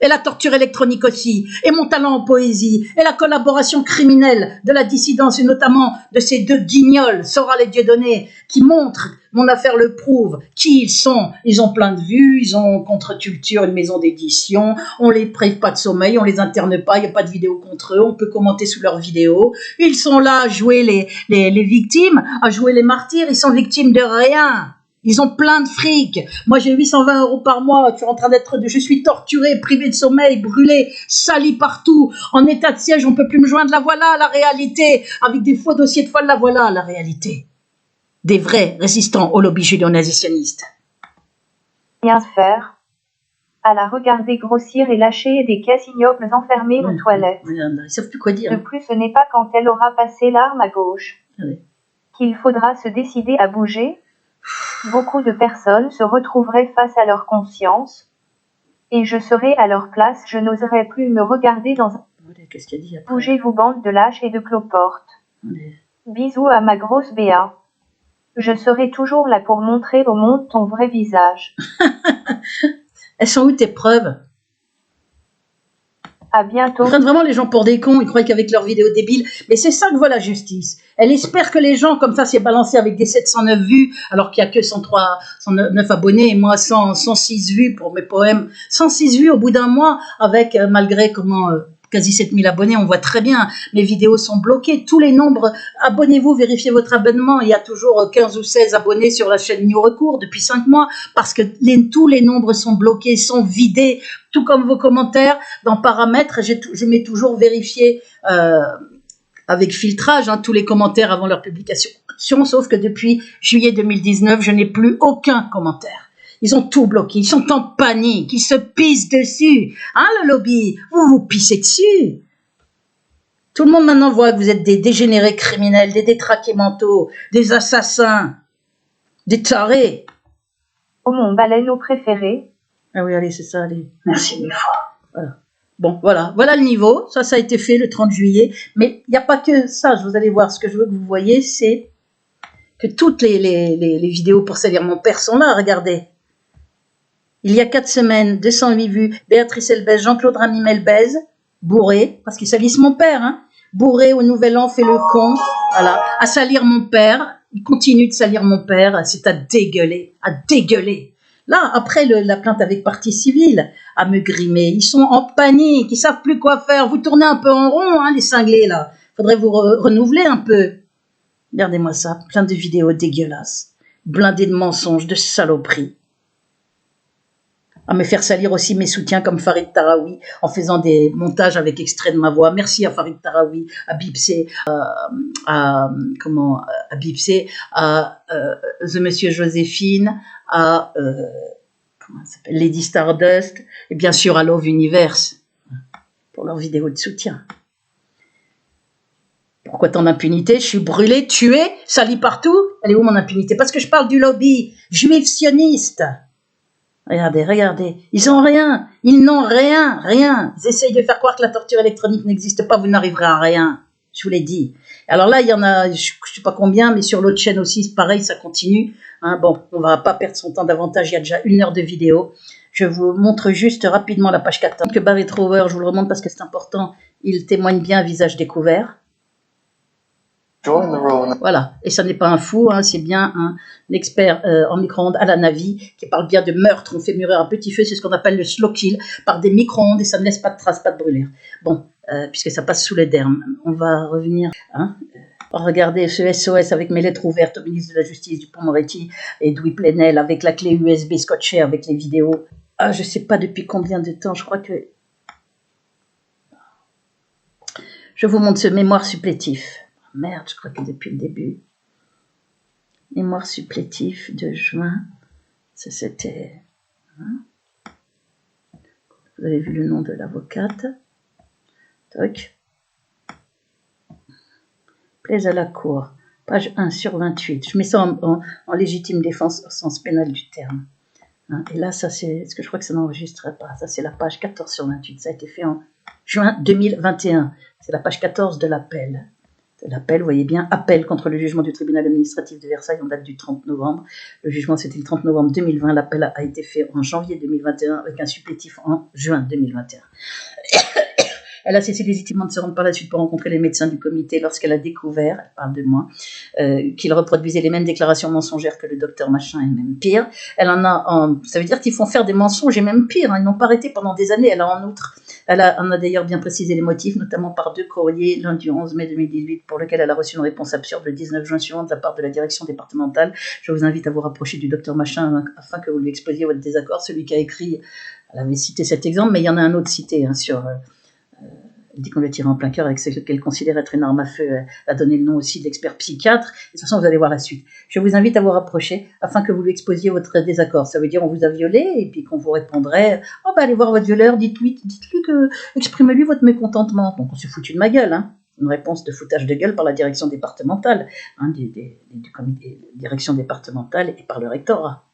Et la torture électronique aussi, et mon talent en poésie, et la collaboration criminelle de la dissidence, et notamment de ces deux guignols, Soral et Dieudonné, qui montrent, mon affaire le prouve, qui ils sont. Ils ont plein de vues, ils ont Contre-Culture, une maison d'édition, on les prive pas de sommeil, on les interne pas, il n'y a pas de vidéo contre eux, on peut commenter sous leurs vidéos. Ils sont là à jouer les victimes, à jouer les martyrs, ils sont victimes de rien. Ils ont plein de fric. Moi, j'ai 820 € par mois. Je suis torturée, privée de sommeil, brûlée, salie partout, en état de siège. On peut plus me joindre. La voilà, la réalité. Avec des faux dossiers de folle, la voilà, la réalité. Des vrais résistants au lobby judéo-nazitionniste. Rien faire. À la regarder grossir et lâcher des caisses ignobles enfermées aux toilettes. Ils savent plus quoi dire. De plus, ce n'est pas quand elle aura passé l'arme à gauche qu'il faudra se décider à bouger. Beaucoup de personnes se retrouveraient face à leur conscience, et je serais à leur place, je n'oserais plus me regarder dans un... Qu'est-ce qu'il a dit après ? Bougez-vous bande de lâches et de cloportes. Bisous à ma grosse Béa. Je serai toujours là pour montrer au monde ton vrai visage. Elles sont où tes preuves ? À bientôt. Ils prennent vraiment les gens pour des cons, ils croient qu'avec leurs vidéos débiles. Mais c'est ça que voit la justice. Elle espère que les gens, comme ça, c'est balancé avec des 709 vues, alors qu'il n'y a que 109 abonnés, et moi 106 vues pour mes poèmes. 106 vues au bout d'un mois, avec, malgré quasi 7000 abonnés, on voit très bien, mes vidéos sont bloquées. Tous les nombres, abonnez-vous, vérifiez votre abonnement. Il y a toujours 15 ou 16 abonnés sur la chaîne New Recours depuis 5 mois, parce que tous les nombres sont bloqués, sont vidés, tout comme vos commentaires. Dans paramètres, je mets toujours vérifier avec filtrage tous les commentaires avant leur publication. Sauf que depuis juillet 2019, je n'ai plus aucun commentaire. Ils ont tout bloqué, ils sont en panique, ils se pissent dessus. Hein, le lobby, vous vous pissez dessus. Tout le monde maintenant voit que vous êtes des dégénérés criminels, des détraqués mentaux, des assassins, des tarés. Oh, mon baleineau préféré. Ah oui, allez, c'est ça, allez. Merci mille fois. Voilà. Bon, voilà le niveau. Ça a été fait le 30 juillet. Mais il n'y a pas que ça, vous allez voir. Ce que je veux que vous voyez, c'est que toutes les vidéos pour salir mon père sont là, regardez. Il y a 4 semaines, 208 vues, Béatrice Elbez, Jean-Claude Ramy-Melbez, bourré, parce qu'il salisse mon père, hein, bourré au Nouvel An, fait le con, voilà, à salir mon père, il continue de salir mon père, c'est à dégueuler, à dégueuler. Là, après la plainte avec partie civile, à me grimer, ils sont en panique, ils savent plus quoi faire, vous tournez un peu en rond, hein, les cinglés, là, faudrait vous renouveler un peu. Regardez-moi ça, plein de vidéos dégueulasses, blindées de mensonges, de saloperies. à me faire salir aussi mes soutiens comme Farid Tarawi en faisant des montages avec extraits de ma voix. Merci à Farid Tarawi, à Bipsé, à Bipsé, à The Monsieur Joséphine, à comment ça s'appelle, Lady Stardust, et bien sûr à Love Universe pour leurs vidéos de soutien. Pourquoi tant d'impunité? Je suis brûlée, tuée, salie partout. Elle est où mon impunité? Parce que je parle du lobby juif sioniste. Regardez, regardez. Ils ont rien. Ils n'ont rien, rien. Ils essayent de faire croire que la torture électronique n'existe pas. Vous n'arriverez à rien. Je vous l'ai dit. Alors là, il y en a, je ne sais pas combien, mais sur l'autre chaîne aussi, pareil, ça continue. Hein, bon, on ne va pas perdre son temps davantage. Il y a déjà 1 heure de vidéo. Je vous montre juste rapidement la page 14. Que Barry Trower, je vous le remonte parce que c'est important. Il témoigne bien à visage découvert. Voilà, et ça n'est pas un fou, hein, c'est bien un expert en micro-ondes à la Navy qui parle bien de meurtre. On fait mûrir à petit feu, c'est ce qu'on appelle le slow kill par des micro-ondes et ça ne laisse pas de traces, pas de brûlure. Bon, puisque ça passe sous les dermes, on va revenir. Hein, regardez ce SOS avec mes lettres ouvertes au ministre de la Justice Dupond-Moretti et Edoui Plenel avec la clé USB scotchée avec les vidéos. Ah, je ne sais pas depuis combien de temps, je crois que... Je vous montre ce mémoire supplétif. Merde, je crois que depuis le début. Mémoire supplétif de juin. Ça, c'était... Hein, vous avez vu le nom de l'avocate. Toc. Plaise à la cour. Page 1 sur 28. Je mets ça en légitime défense au sens pénal du terme. Hein, et là, ça c'est... Est-ce que je crois que ça n'enregistrait pas? Ça, c'est la page 14 sur 28. Ça a été fait en juin 2021. C'est la page 14 de l'appel. L'appel, vous voyez bien, appel contre le jugement du tribunal administratif de Versailles en date du 30 novembre. Le jugement, c'était le 30 novembre 2020. L'appel a été fait en janvier 2021 avec un supplétif en juin 2021. Elle a cessé légitimement de se rendre par la suite pour rencontrer les médecins du comité lorsqu'elle a découvert, elle parle de moi, qu'ils reproduisaient les mêmes déclarations mensongères que le docteur machin et même pire. Elle en a, ça veut dire qu'ils font faire des mensonges et même pire, hein, ils n'ont pas arrêté pendant des années. Elle a en outre, on a d'ailleurs bien précisé les motifs, notamment par 2 courriers, l'un du 11 mai 2018 pour lequel elle a reçu une réponse absurde le 19 juin suivant de la part de la direction départementale. Je vous invite à vous rapprocher du docteur machin afin que vous lui exposiez votre désaccord. Celui qui a écrit, elle avait cité cet exemple, mais il y en a un autre cité hein, sur... Elle dit qu'on lui a tiré en plein cœur avec ce qu'elle considère être une arme à feu. Elle a donné le nom aussi de l'expert psychiatre. De toute façon, vous allez voir la suite. Je vous invite à vous rapprocher afin que vous lui exposiez votre désaccord. Ça veut dire on vous a violé et puis qu'on vous répondrait « Oh, bah allez voir votre violeur, dites-lui que exprimez-lui votre mécontentement. » Donc on s'est foutu de ma gueule. Hein. Une réponse de foutage de gueule par la direction départementale, hein, du comité direction départementale et par le rectorat.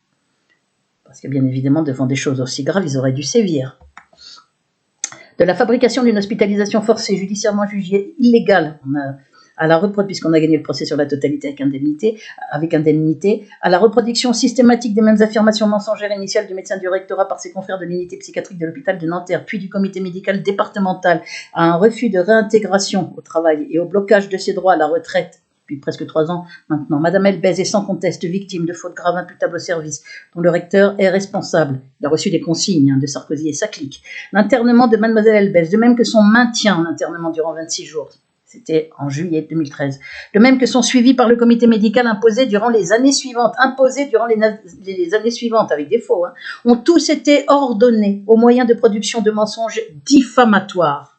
Parce que bien évidemment, devant des choses aussi graves, ils auraient dû sévir. De la fabrication d'une hospitalisation forcée judiciairement jugée illégale à la puisqu'on a gagné le procès sur la totalité avec indemnité, à la reproduction systématique des mêmes affirmations mensongères initiales du médecin du rectorat par ses confrères de l'unité psychiatrique de l'hôpital de Nanterre, puis du comité médical départemental, à un refus de réintégration au travail et au blocage de ses droits à la retraite, depuis presque 3 ans maintenant. Madame Elbez est sans conteste victime de fautes graves imputables au service, dont le recteur est responsable. Il a reçu des consignes de Sarkozy et sa clique. L'internement de Mademoiselle Elbez, de même que son maintien en internement durant 26 jours, c'était en juillet 2013, de même que son suivi par le comité médical imposé durant les années suivantes, avec des faux, hein, ont tous été ordonnés au moyen de production de mensonges diffamatoires.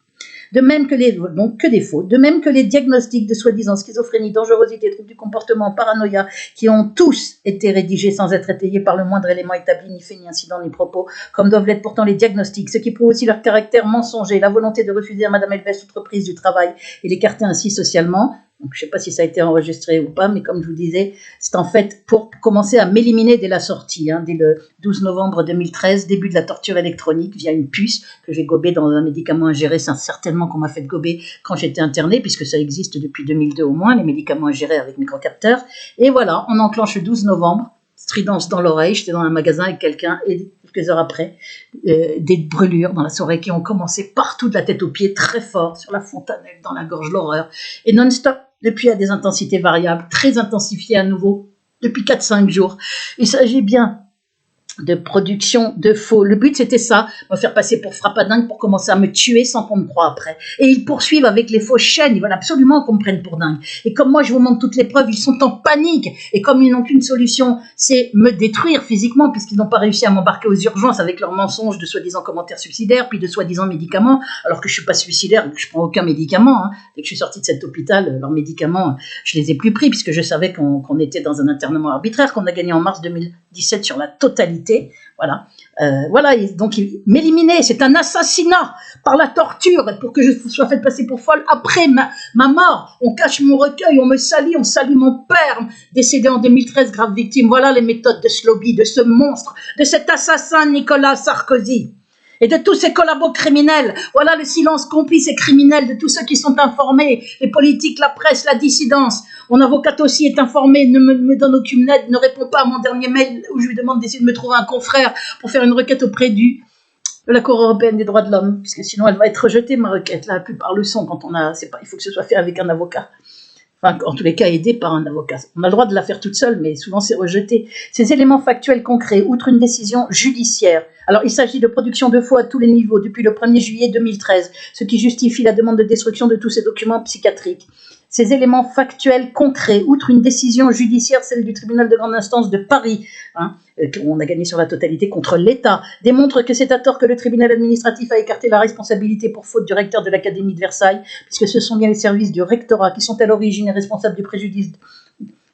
De même que des faux, de même que les diagnostics de soi-disant schizophrénie, dangerosité, troubles du comportement, paranoïa, qui ont tous été rédigés sans être étayés par le moindre élément établi, ni fait, ni incident, ni propos, comme doivent l'être pourtant les diagnostics, ce qui prouve aussi leur caractère mensonger, la volonté de refuser à Madame Elbez toute reprise du travail et l'écarter ainsi socialement. Donc, je ne sais pas si ça a été enregistré ou pas, mais comme je vous disais, c'est en fait pour commencer à m'éliminer dès la sortie, hein, dès le 12 novembre 2013, début de la torture électronique via une puce que j'ai gobée dans un médicament ingéré, c'est certainement qu'on m'a fait gober quand j'étais internée, puisque ça existe depuis 2002 au moins, les médicaments ingérés avec microcapteurs. Et voilà, on enclenche le 12 novembre, stridence dans l'oreille, j'étais dans un magasin avec quelqu'un, et quelques heures après, des brûlures dans la soirée qui ont commencé partout de la tête aux pieds, très fort, sur la fontanelle, dans la gorge, l'horreur, et non-stop, depuis à des intensités variables, très intensifiées à nouveau, depuis 4-5 jours. Il s'agit bien de production de faux. Le but, c'était ça, me faire passer pour frappadingue pour commencer à me tuer sans qu'on me croie après. Et ils poursuivent avec les fausses chaînes, ils veulent absolument qu'on me prenne pour dingue. Et comme moi, je vous montre toutes les preuves, ils sont en panique. Et comme ils n'ont qu'une solution, c'est me détruire physiquement, puisqu'ils n'ont pas réussi à m'embarquer aux urgences avec leurs mensonges de soi-disant commentaires suicidaires, puis de soi-disant médicaments, alors que je suis pas suicidaire, que je prends aucun médicament. Hein. Dès que je suis sortie de cet hôpital, leurs médicaments, je les ai plus pris, puisque je savais qu'on était dans un internement arbitraire, qu'on a gagné en mars 2017 sur la totalité. Voilà, voilà, donc m'éliminer, c'est un assassinat par la torture pour que je sois faite passer pour folle après ma mort. On cache mon recueil, on me salit, on salue mon père décédé en 2013, grave victime. Voilà les méthodes de ce lobby, de ce monstre, de cet assassin Nicolas Sarkozy. Et de tous ces collabos criminels, voilà le silence complice et criminel de tous ceux qui sont informés, les politiques, la presse, la dissidence. Mon avocate aussi est informée, ne me donne aucune aide, ne répond pas à mon dernier mail où je lui demande d'essayer de me trouver un confrère pour faire une requête auprès de la Cour européenne des droits de l'homme, puisque sinon elle va être rejetée, ma requête. Là, la plupart le sont quand il faut que ce soit fait avec un avocat. Enfin, en tous les cas, aidé par un avocat. On a le droit de la faire toute seule, mais souvent c'est rejeté. Ces éléments factuels concrets, outre une décision judiciaire. Alors, il s'agit de production de faux à tous les niveaux depuis le 1er juillet 2013, ce qui justifie la demande de destruction de tous ces documents psychiatriques. Ces éléments factuels concrets, outre une décision judiciaire, celle du tribunal de grande instance de Paris, on a gagné sur la totalité contre l'État, démontrent que c'est à tort que le tribunal administratif a écarté la responsabilité pour faute du recteur de l'Académie de Versailles, puisque ce sont bien les services du rectorat qui sont à l'origine et responsables du préjudice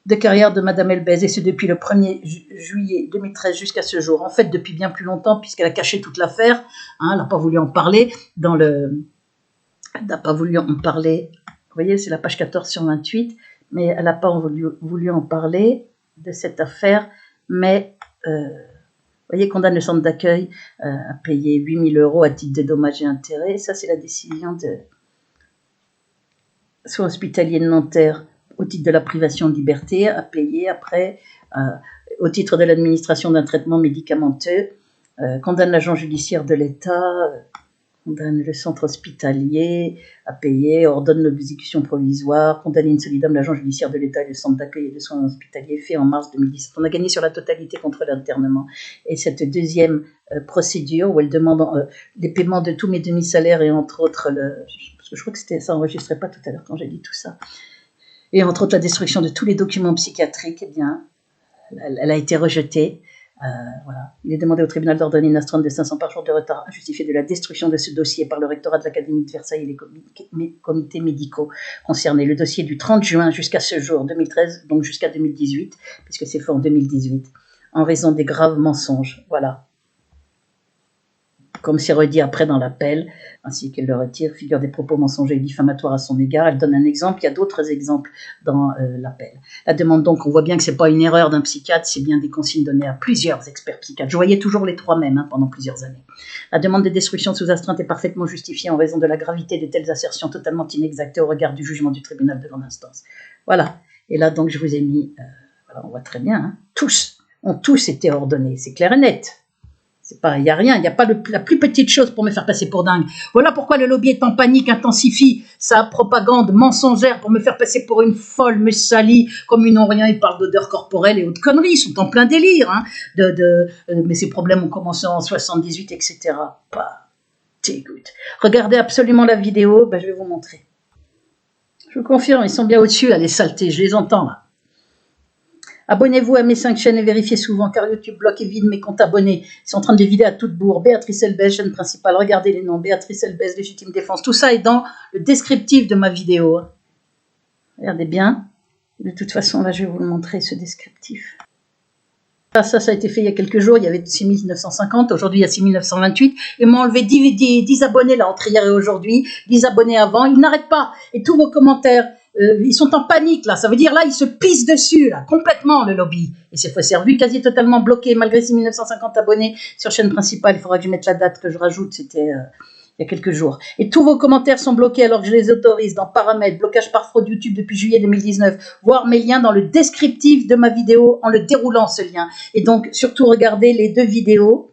de carrière de Madame Elbez, et c'est depuis le 1er juillet 2013 jusqu'à ce jour. En fait, depuis bien plus longtemps, puisqu'elle a caché toute l'affaire, elle n'a pas voulu en parler elle n'a pas voulu en parler. Vous voyez, c'est la page 14 sur 28, mais elle n'a pas voulu en parler de cette affaire, mais vous voyez, condamne le centre d'accueil à payer 8 000 € à titre de dommages et intérêts. Ça, c'est la décision de soins hospitaliers de Nanterre au titre de la privation de liberté, à payer après au titre de l'administration d'un traitement médicamenteux, condamne l'agent judiciaire de l'État, condamne le centre hospitalier à payer, ordonne l'exécution provisoire, condamne in solidum l'agent judiciaire de l'État et le centre d'accueil et de soins hospitaliers fait en mars 2017. On a gagné sur la totalité contre l'internement. Et cette deuxième procédure où elle demande les paiements de tous mes demi-salaires et entre autres, parce que je crois que ça n'enregistrait pas tout à l'heure quand j'ai dit tout ça, et entre autres la destruction de tous les documents psychiatriques, eh bien, elle a été rejetée. Voilà. Il est demandé au tribunal d'ordonner une astreinte de 500 par jour de retard à justifier de la destruction de ce dossier par le rectorat de l'Académie de Versailles et les comités médicaux concernés. Le dossier du 30 juin jusqu'à ce jour, 2013, donc jusqu'à 2018, puisque c'est fait en 2018, en raison des graves mensonges. Voilà. Comme c'est redit après dans l'appel, ainsi qu'elle le retire, figure des propos mensongers et diffamatoires à son égard. Elle donne un exemple, il y a d'autres exemples dans l'appel. La demande donc, on voit bien que ce n'est pas une erreur d'un psychiatre, c'est bien des consignes données à plusieurs experts psychiatres. Je voyais toujours les trois mêmes pendant plusieurs années. La demande de destruction sous astreinte est parfaitement justifiée en raison de la gravité de telles assertions totalement inexactes au regard du jugement du tribunal de grande instance. Voilà. Et là donc je vous ai mis, voilà, on voit très bien, tous ont tous été ordonnés, c'est clair et net. Il n'y a rien, il n'y a pas la plus petite chose pour me faire passer pour dingue. Voilà pourquoi le lobby est en panique, intensifie sa propagande mensongère pour me faire passer pour une folle, me salit comme ils n'ont rien, ils parlent d'odeur corporelle et autres conneries, ils sont en plein délire. Mais ces problèmes ont commencé en 78, etc. Pas dégoût. Regardez absolument la vidéo, je vais vous montrer. Je vous confirme, ils sont bien au-dessus, là, les saletés, je les entends là. Abonnez-vous à mes 5 chaînes et vérifiez souvent car YouTube bloque et vide mes comptes abonnés. Ils sont en train de les vider à toute bourre. Béatrice Elbez, chaîne principale, regardez les noms. Béatrice Elbez, légitime défense. Tout ça est dans le descriptif de ma vidéo. Regardez bien. De toute façon, là, je vais vous le montrer, ce descriptif. Ça a été fait il y a quelques jours. Il y avait 6950. Aujourd'hui, il y a 6928. Ils m'ont enlevé 10 abonnés là, entre hier et aujourd'hui. 10 abonnés avant. Ils n'arrêtent pas. Et tous vos commentaires... ils sont en panique là, ça veut dire là ils se pissent dessus là, complètement le lobby. Et c'est revu quasi totalement bloqué malgré 6950 abonnés sur chaîne principale. Il faudra que je mette la date que je rajoute, c'était il y a quelques jours. Et tous vos commentaires sont bloqués alors que je les autorise dans paramètres, blocage par fraude YouTube depuis juillet 2019. Voir mes liens dans le descriptif de ma vidéo en le déroulant ce lien. Et donc surtout regardez les 2 vidéos.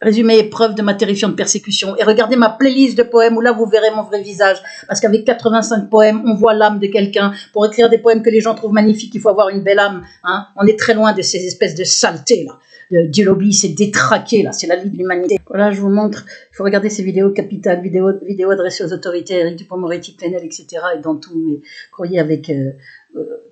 Résumé épreuve de ma terrifiante persécution. Et regardez ma playlist de poèmes où là vous verrez mon vrai visage. Parce qu'avec 85 poèmes, on voit l'âme de quelqu'un. Pour écrire des poèmes que les gens trouvent magnifiques, il faut avoir une belle âme. Hein. On est très loin de ces espèces de saletés là. Dieu lobby, c'est détraqué là, c'est la Ligue de l'humanité. Voilà, je vous montre. Il faut regarder ces vidéos capitales, vidéos adressées aux autorités, Éric Dupond-Moretti, Plenel, etc. Et dans tous mes courriers avec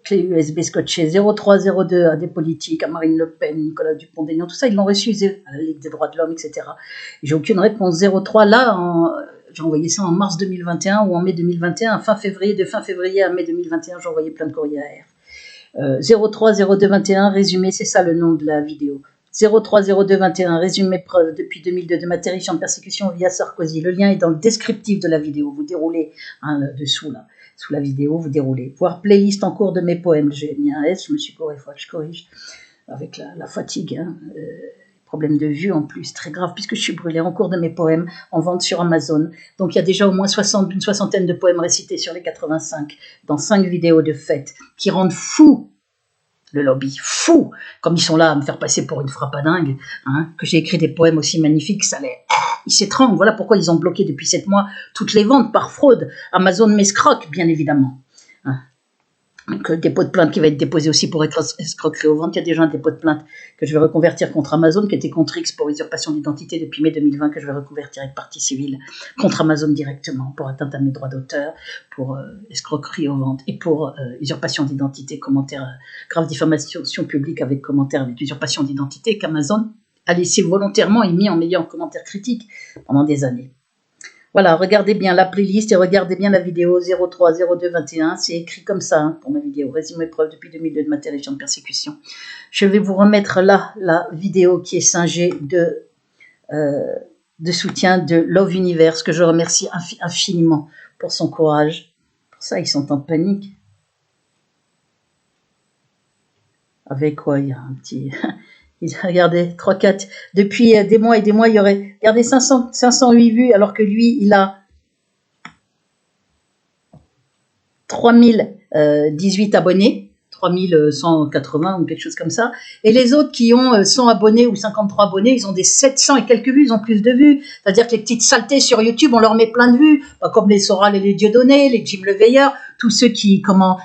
clé USB scotchée 0302 à des politiques, à Marine Le Pen, Nicolas Dupont-Aignan, tout ça, ils l'ont reçu à la Ligue des droits de l'homme, etc. J'ai aucune réponse. 03 là, j'ai envoyé ça en mars 2021 ou en mai 2021, de fin février à mai 2021, j'ai envoyé plein de courriers AR. 03 02 21, résumé, c'est ça le nom de la vidéo. 03 02 21, résumé preuve depuis 2002 de ma terrifiante persécution via Sarkozy. Le lien est dans le descriptif de la vidéo. Vous déroulez dessous là, sous la vidéo, vous déroulez. Voir playlist en cours de mes poèmes. J'ai mis un S, je me suis corrigé, il faut que je corrige avec la fatigue. Problème de vue en plus, très grave, puisque je suis brûlée en cours de mes poèmes en vente sur Amazon. Donc il y a déjà au moins une soixantaine de poèmes récités sur les 85 dans 5 vidéos de fête qui rendent fou le lobby, fou, comme ils sont là à me faire passer pour une frappadingue, que j'ai écrit des poèmes aussi magnifiques, ils s'étranglent. Voilà pourquoi ils ont bloqué depuis 7 mois toutes les ventes par fraude. Amazon m'escroque, bien évidemment. Donc, dépôt de plainte qui va être déposé aussi pour être escroquerie aux ventes. Il y a déjà un dépôt de plainte que je vais reconvertir contre Amazon, qui était contre X pour usurpation d'identité depuis mai 2020, que je vais reconvertir avec partie civile contre Amazon directement pour atteinte à mes droits d'auteur, pour escroquerie aux ventes et pour usurpation d'identité, commentaire, grave diffamation publique avec commentaire avec usurpation d'identité qu'Amazon a laissé volontairement et mis en ayant commentaire critique pendant des années. Voilà, regardez bien la playlist et regardez bien la vidéo 03 02 21. C'est écrit comme ça pour ma vidéo. Résumé preuve depuis 2002 de ma terrifiante persécution. Je vais vous remettre là la vidéo qui est singée de soutien de Love Universe, que je remercie infiniment pour son courage. Pour ça, ils sont en panique. Avec quoi il y a un petit... Regardez, 3-4, depuis des mois et des mois, il y aurait, regardez, 508 vues, alors que lui, il a 3018 abonnés, 3180 ou quelque chose comme ça, et les autres qui ont 100 abonnés ou 53 abonnés, ils ont des 700 et quelques vues, ils ont plus de vues, c'est-à-dire que les petites saletés sur YouTube, on leur met plein de vues, comme les Soral et les Dieudonné, les Jim Leveilleur, tous ceux qui,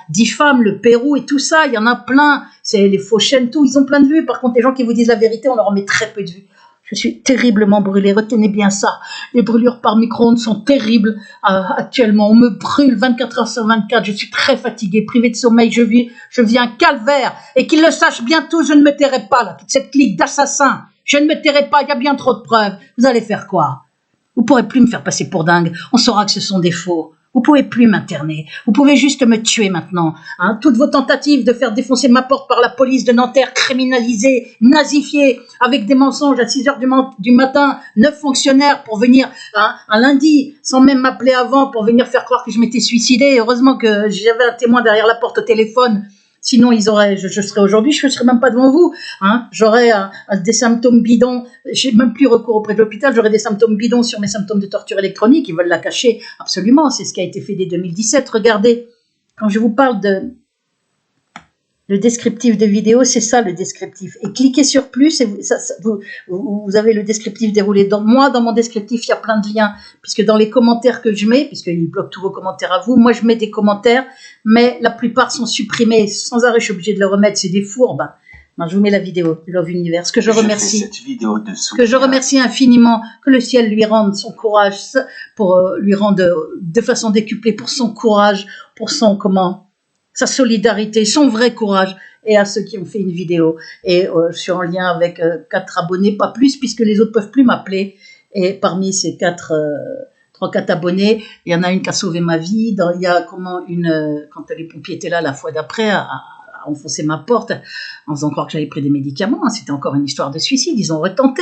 diffament le Pérou et tout ça, il y en a plein, c'est les faux chaînes, tout, ils ont plein de vues. Par contre, les gens qui vous disent la vérité, on leur en met très peu de vues. Je suis terriblement brûlée, retenez bien ça. Les brûlures par micro-ondes sont terribles actuellement. On me brûle 24 heures sur 24, je suis très fatiguée, privée de sommeil, je vis un calvaire. Et qu'ils le sachent bien tous, je ne me tairai pas, là, toute cette clique d'assassins. Je ne me tairai pas, il y a bien trop de preuves. Vous allez faire quoi? Vous pourrez plus me faire passer pour dingue, on saura que ce sont des faux. Vous pouvez plus m'interner. Vous pouvez juste me tuer maintenant. Toutes vos tentatives de faire défoncer ma porte par la police de Nanterre, criminalisée, nazifiée, avec des mensonges à 6 heures du matin, 9 fonctionnaires pour venir un lundi, sans même m'appeler avant, pour venir faire croire que je m'étais suicidée. Heureusement que j'avais un témoin derrière la porte au téléphone. Sinon, je serais aujourd'hui, je ne serais même pas devant vous. J'aurais des symptômes bidons. J'ai même plus recours auprès de l'hôpital. J'aurais des symptômes bidons sur mes symptômes de torture électronique. Ils veulent la cacher absolument. C'est ce qui a été fait dès 2017. Regardez, quand je vous parle le descriptif de vidéo, c'est ça le descriptif. Et cliquez sur plus et vous avez le descriptif déroulé. Dans mon descriptif, il y a plein de liens. Puisque dans les commentaires que je mets, puisqu'ils bloquent tous vos commentaires à vous, moi je mets des commentaires, mais la plupart sont supprimés. Sans arrêt, je suis obligée de le remettre. C'est des fourbes. Non, je vous mets la vidéo de Love Universe, que je remercie. Que je remercie infiniment. Que le ciel lui rende son courage, pour lui rendre de façon décuplée pour son courage, pour sa solidarité, son vrai courage, et à ceux qui ont fait une vidéo. Et je suis en lien avec 4 abonnés, pas plus, puisque les autres peuvent plus m'appeler. Et parmi ces 3-4 abonnés, il y en a une qui a sauvé ma vie. Il y a quand les pompiers étaient là la fois d'après, à enfoncer ma porte en faisant croire que j'avais pris des médicaments. C'était encore une histoire de suicide. Ils ont retenté.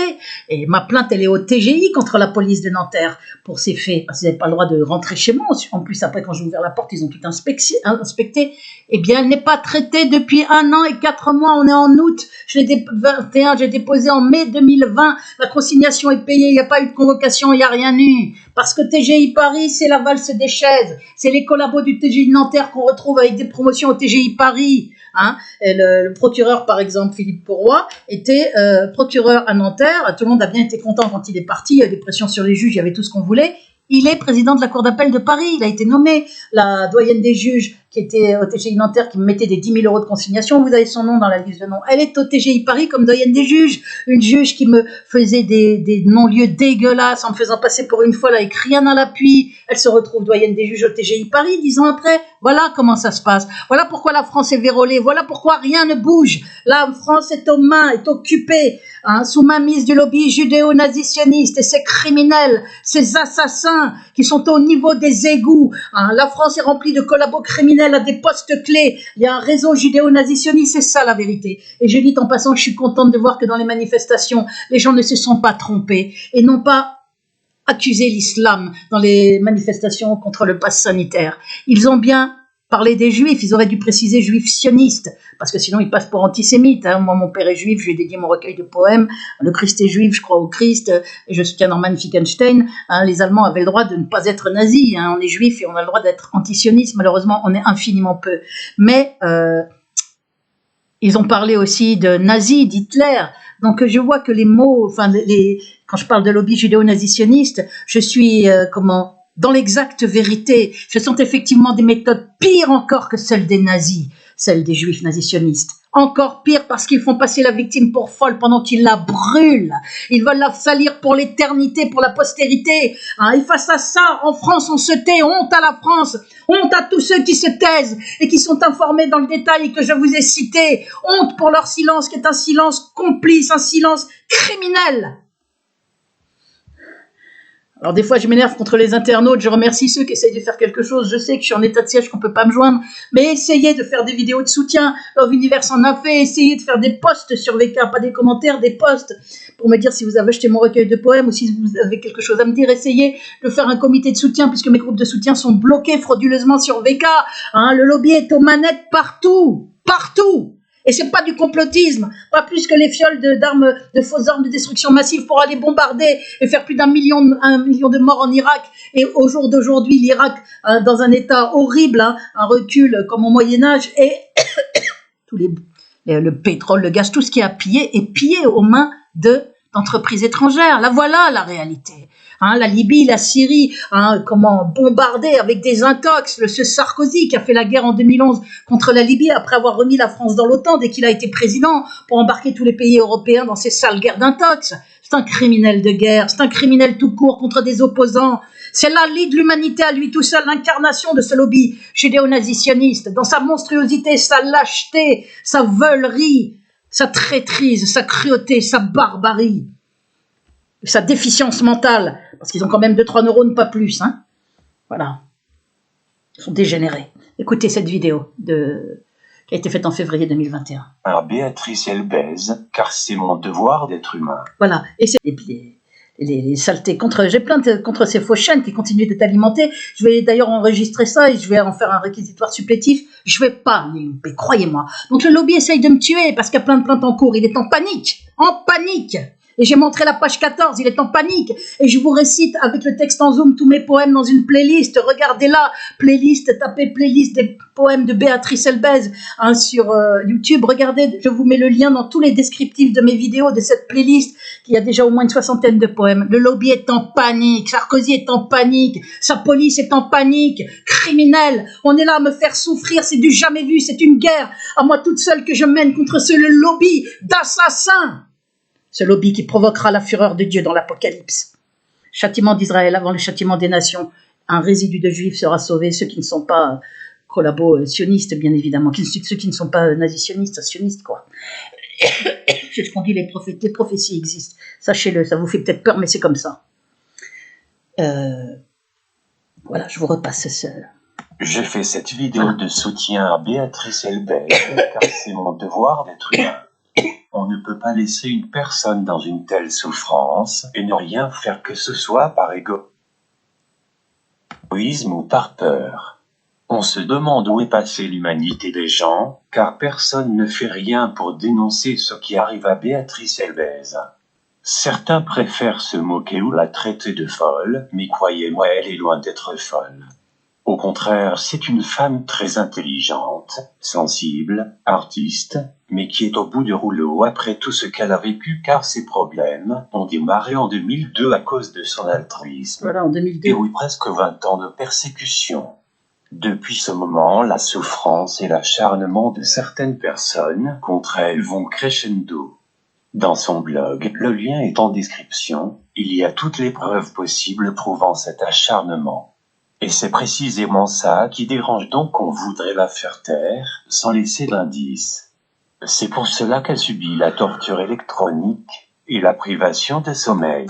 Et ma plainte, elle est au TGI contre la police de Nanterre pour ces faits. Parce qu'ils n'avaient pas le droit de rentrer chez moi. En plus, après, quand j'ai ouvert la porte, ils ont tout inspecté. Eh bien, elle n'est pas traitée depuis 1 an et 4 mois. On est en août. J'ai déposé en mai 2020. La consignation est payée. Il n'y a pas eu de convocation. Il n'y a rien eu. Parce que TGI Paris, c'est la valse des chaises. C'est les collabos du TGI Nanterre qu'on retrouve avec des promotions au TGI Paris. Hein. Et le procureur, par exemple, Philippe Pourroy, était procureur à Nanterre. Tout le monde a bien été content quand il est parti. Il y a des pressions sur les juges, il y avait tout ce qu'on voulait. Il est président de la Cour d'appel de Paris. Il a été nommé. La doyenne des juges qui était au TGI Nanterre, qui me mettait des 10 000 € de consignation, vous avez son nom dans la liste de noms. Elle est au TGI Paris comme doyenne des juges. Une juge qui me faisait des non-lieux dégueulasses en me faisant passer pour une folle avec rien à l'appui. Elle se retrouve doyenne des juges au TGI Paris 10 ans après. Voilà comment ça se passe. Voilà pourquoi la France est vérolée. Voilà pourquoi rien ne bouge. La France est aux mains, est occupée, hein, sous mainmise du lobby judéo-nazitionniste et ces criminels, ces assassins qui sont au niveau des égouts. Hein. La France est remplie de collabos criminels à des postes clés. Il y a un réseau judéo-nazitionniste, c'est ça la vérité. Et je dis en passant, je suis contente de voir que dans les manifestations, les gens ne se sont pas trompés et n'ont pas accusé l'islam dans les manifestations contre le pass sanitaire. Ils ont bien parlé des juifs, ils auraient dû préciser juifs sionistes, parce que sinon ils passent pour antisémites. Hein. Moi, mon père est juif, je lui ai dédié mon recueil de poèmes. Le Christ est juif, je crois au Christ, et je soutiens Norman Finkelstein. Hein. Les Allemands avaient le droit de ne pas être nazis. Hein. On est juif et on a le droit d'être antisionistes. Malheureusement, on est infiniment peu. Mais ils ont parlé aussi de nazis, d'Hitler. Donc je vois que les mots, enfin quand je parle de lobby judéo-nazitionniste, je suis dans l'exacte vérité. Ce sont effectivement des méthodes pires encore que celles des nazis, celles des juifs nazitionnistes. Encore pire parce qu'ils font passer la victime pour folle pendant qu'ils la brûlent. Ils veulent la salir pour l'éternité, pour la postérité. Hein, et face à ça, en France, on se tait. Honte à la France. Honte à tous ceux qui se taisent et qui sont informés dans le détail que je vous ai cité. Honte pour leur silence qui est un silence complice, un silence criminel. Alors des fois je m'énerve contre les internautes, je remercie ceux qui essayent de faire quelque chose, je sais que je suis en état de siège, qu'on peut pas me joindre, mais essayez de faire des vidéos de soutien, Love Universe en a fait, essayez de faire des posts sur VK, pas des commentaires, des posts, pour me dire si vous avez acheté mon recueil de poèmes ou si vous avez quelque chose à me dire, essayez de faire un comité de soutien, puisque mes groupes de soutien sont bloqués frauduleusement sur VK, hein, le lobby est aux manettes partout, partout. Et c'est pas du complotisme, pas plus que les fioles de fausses armes de destruction massive pour aller bombarder et faire plus d'un million de morts en Irak. Et au jour d'aujourd'hui, l'Irak, dans un état horrible, hein, un recul comme au Moyen-Âge, et tous le pétrole, le gaz, tout ce qui est pillé est pillé aux mains d'entreprises étrangères. Là, voilà la réalité. Hein, la Libye, la Syrie, hein, comment bombarder avec des intox, ce Sarkozy qui a fait la guerre en 2011 contre la Libye après avoir remis la France dans l'OTAN dès qu'il a été président pour embarquer tous les pays européens dans ces sales guerres d'intox. C'est un criminel de guerre, c'est un criminel tout court contre des opposants. C'est la lie de l'humanité à lui tout seul, l'incarnation de ce lobby judéo-nazitionniste, dans sa monstruosité, sa lâcheté, sa veulerie, sa traîtrise, sa cruauté, sa barbarie, sa déficience mentale, parce qu'ils ont quand même 2-3 neurones, pas plus. Hein. Voilà. Ils sont dégénérés. Écoutez cette vidéo qui a été faite en février 2021. Alors Béatrice Elbez, car c'est mon devoir d'être humain. Voilà. Et c'est les saletés j'ai plainte contre ces fausses chaînes qui continuent d'être alimentées. Je vais d'ailleurs enregistrer ça et je vais en faire un réquisitoire supplétif. Je vais pas les louper, croyez-moi. Donc le lobby essaye de me tuer parce qu'il y a plein de plaintes en cours. Il est en panique. En panique. Et j'ai montré la page 14, il est en panique. Et je vous récite avec le texte en zoom tous mes poèmes dans une playlist. Regardez-la, playlist, tapez playlist des poèmes de Béatrice Elbez hein, sur YouTube. Regardez, je vous mets le lien dans tous les descriptifs de mes vidéos de cette playlist qui a déjà au moins une 60aine de poèmes. Le lobby est en panique, Sarkozy est en panique, sa police est en panique, criminel. On est là à me faire souffrir, c'est du jamais vu, c'est une guerre à moi toute seule que je mène contre ce lobby d'assassins. Ce lobby qui provoquera la fureur de Dieu dans l'Apocalypse. Châtiment d'Israël avant le châtiment des nations. Un résidu de juifs sera sauvé, ceux qui ne sont pas collabos sionistes, bien évidemment, ceux qui ne sont pas nazitionnistes, sionistes, quoi. C'est ce qu'on dit, les prophéties existent. Sachez-le, ça vous fait peut-être peur, mais c'est comme ça. Voilà, je vous repasse ça. J'ai fait cette vidéo de soutien à Béatrice Elbez, car c'est mon devoir d'être humain. On ne peut pas laisser une personne dans une telle souffrance et ne rien faire que ce soit par égoïsme ou par peur. On se demande où est passée l'humanité des gens, car personne ne fait rien pour dénoncer ce qui arrive à Béatrice Elbez. Certains préfèrent se moquer ou la traiter de folle, mais croyez-moi, elle est loin d'être folle. Au contraire, c'est une femme très intelligente, sensible, artiste, mais qui est au bout du rouleau après tout ce qu'elle a vécu car ses problèmes ont démarré en 2002 à cause de son altruisme. Voilà, en 2002. Et oui, presque 20 ans de persécution. Depuis ce moment, la souffrance et l'acharnement de certaines personnes contre elle vont crescendo. Dans son blog, le lien est en description, il y a toutes les preuves possibles prouvant cet acharnement. Et c'est précisément ça qui dérange donc qu'on voudrait la faire taire, sans laisser d'indice. C'est pour cela qu'elle subit la torture électronique et la privation de sommeil.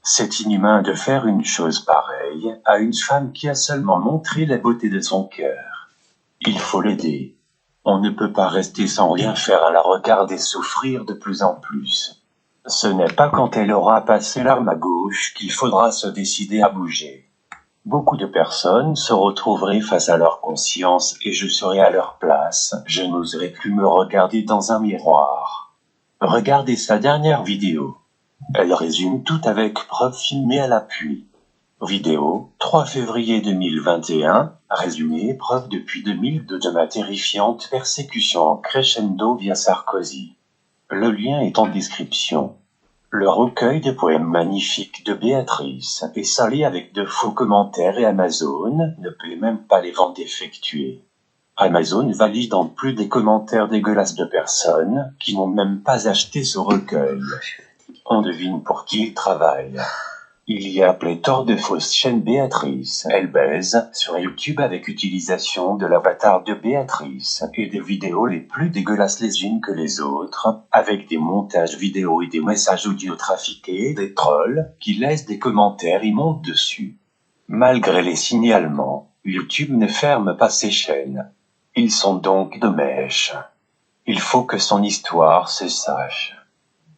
C'est inhumain de faire une chose pareille à une femme qui a seulement montré la beauté de son cœur. Il faut l'aider. On ne peut pas rester sans rien faire à la regarder souffrir de plus en plus. Ce n'est pas quand elle aura passé l'arme à gauche qu'il faudra se décider à bouger. Beaucoup de personnes se retrouveraient face à leur conscience et je serais à leur place, je n'oserais plus me regarder dans un miroir. Regardez sa dernière vidéo. Elle résume tout avec preuves filmées à l'appui. Vidéo, 3 février 2021, résumé, preuve depuis 2002 de ma terrifiante persécution en crescendo via Sarkozy. Le lien est en description. Le recueil de poèmes magnifiques de Béatrice est salé avec de faux commentaires et Amazon ne peut même pas les ventes effectuées. Amazon valide en plus des commentaires dégueulasses de personnes qui n'ont même pas acheté ce recueil. On devine pour qui il travaille. Il y a pléthore de fausses chaînes Béatrice. Elle baise sur YouTube avec utilisation de l'avatar de Béatrice et des vidéos les plus dégueulasses les unes que les autres, avec des montages vidéo et des messages audio trafiqués, des trolls qui laissent des commentaires et montent dessus. Malgré les signalements, YouTube ne ferme pas ses chaînes. Ils sont donc de mèche. Il faut que son histoire se sache.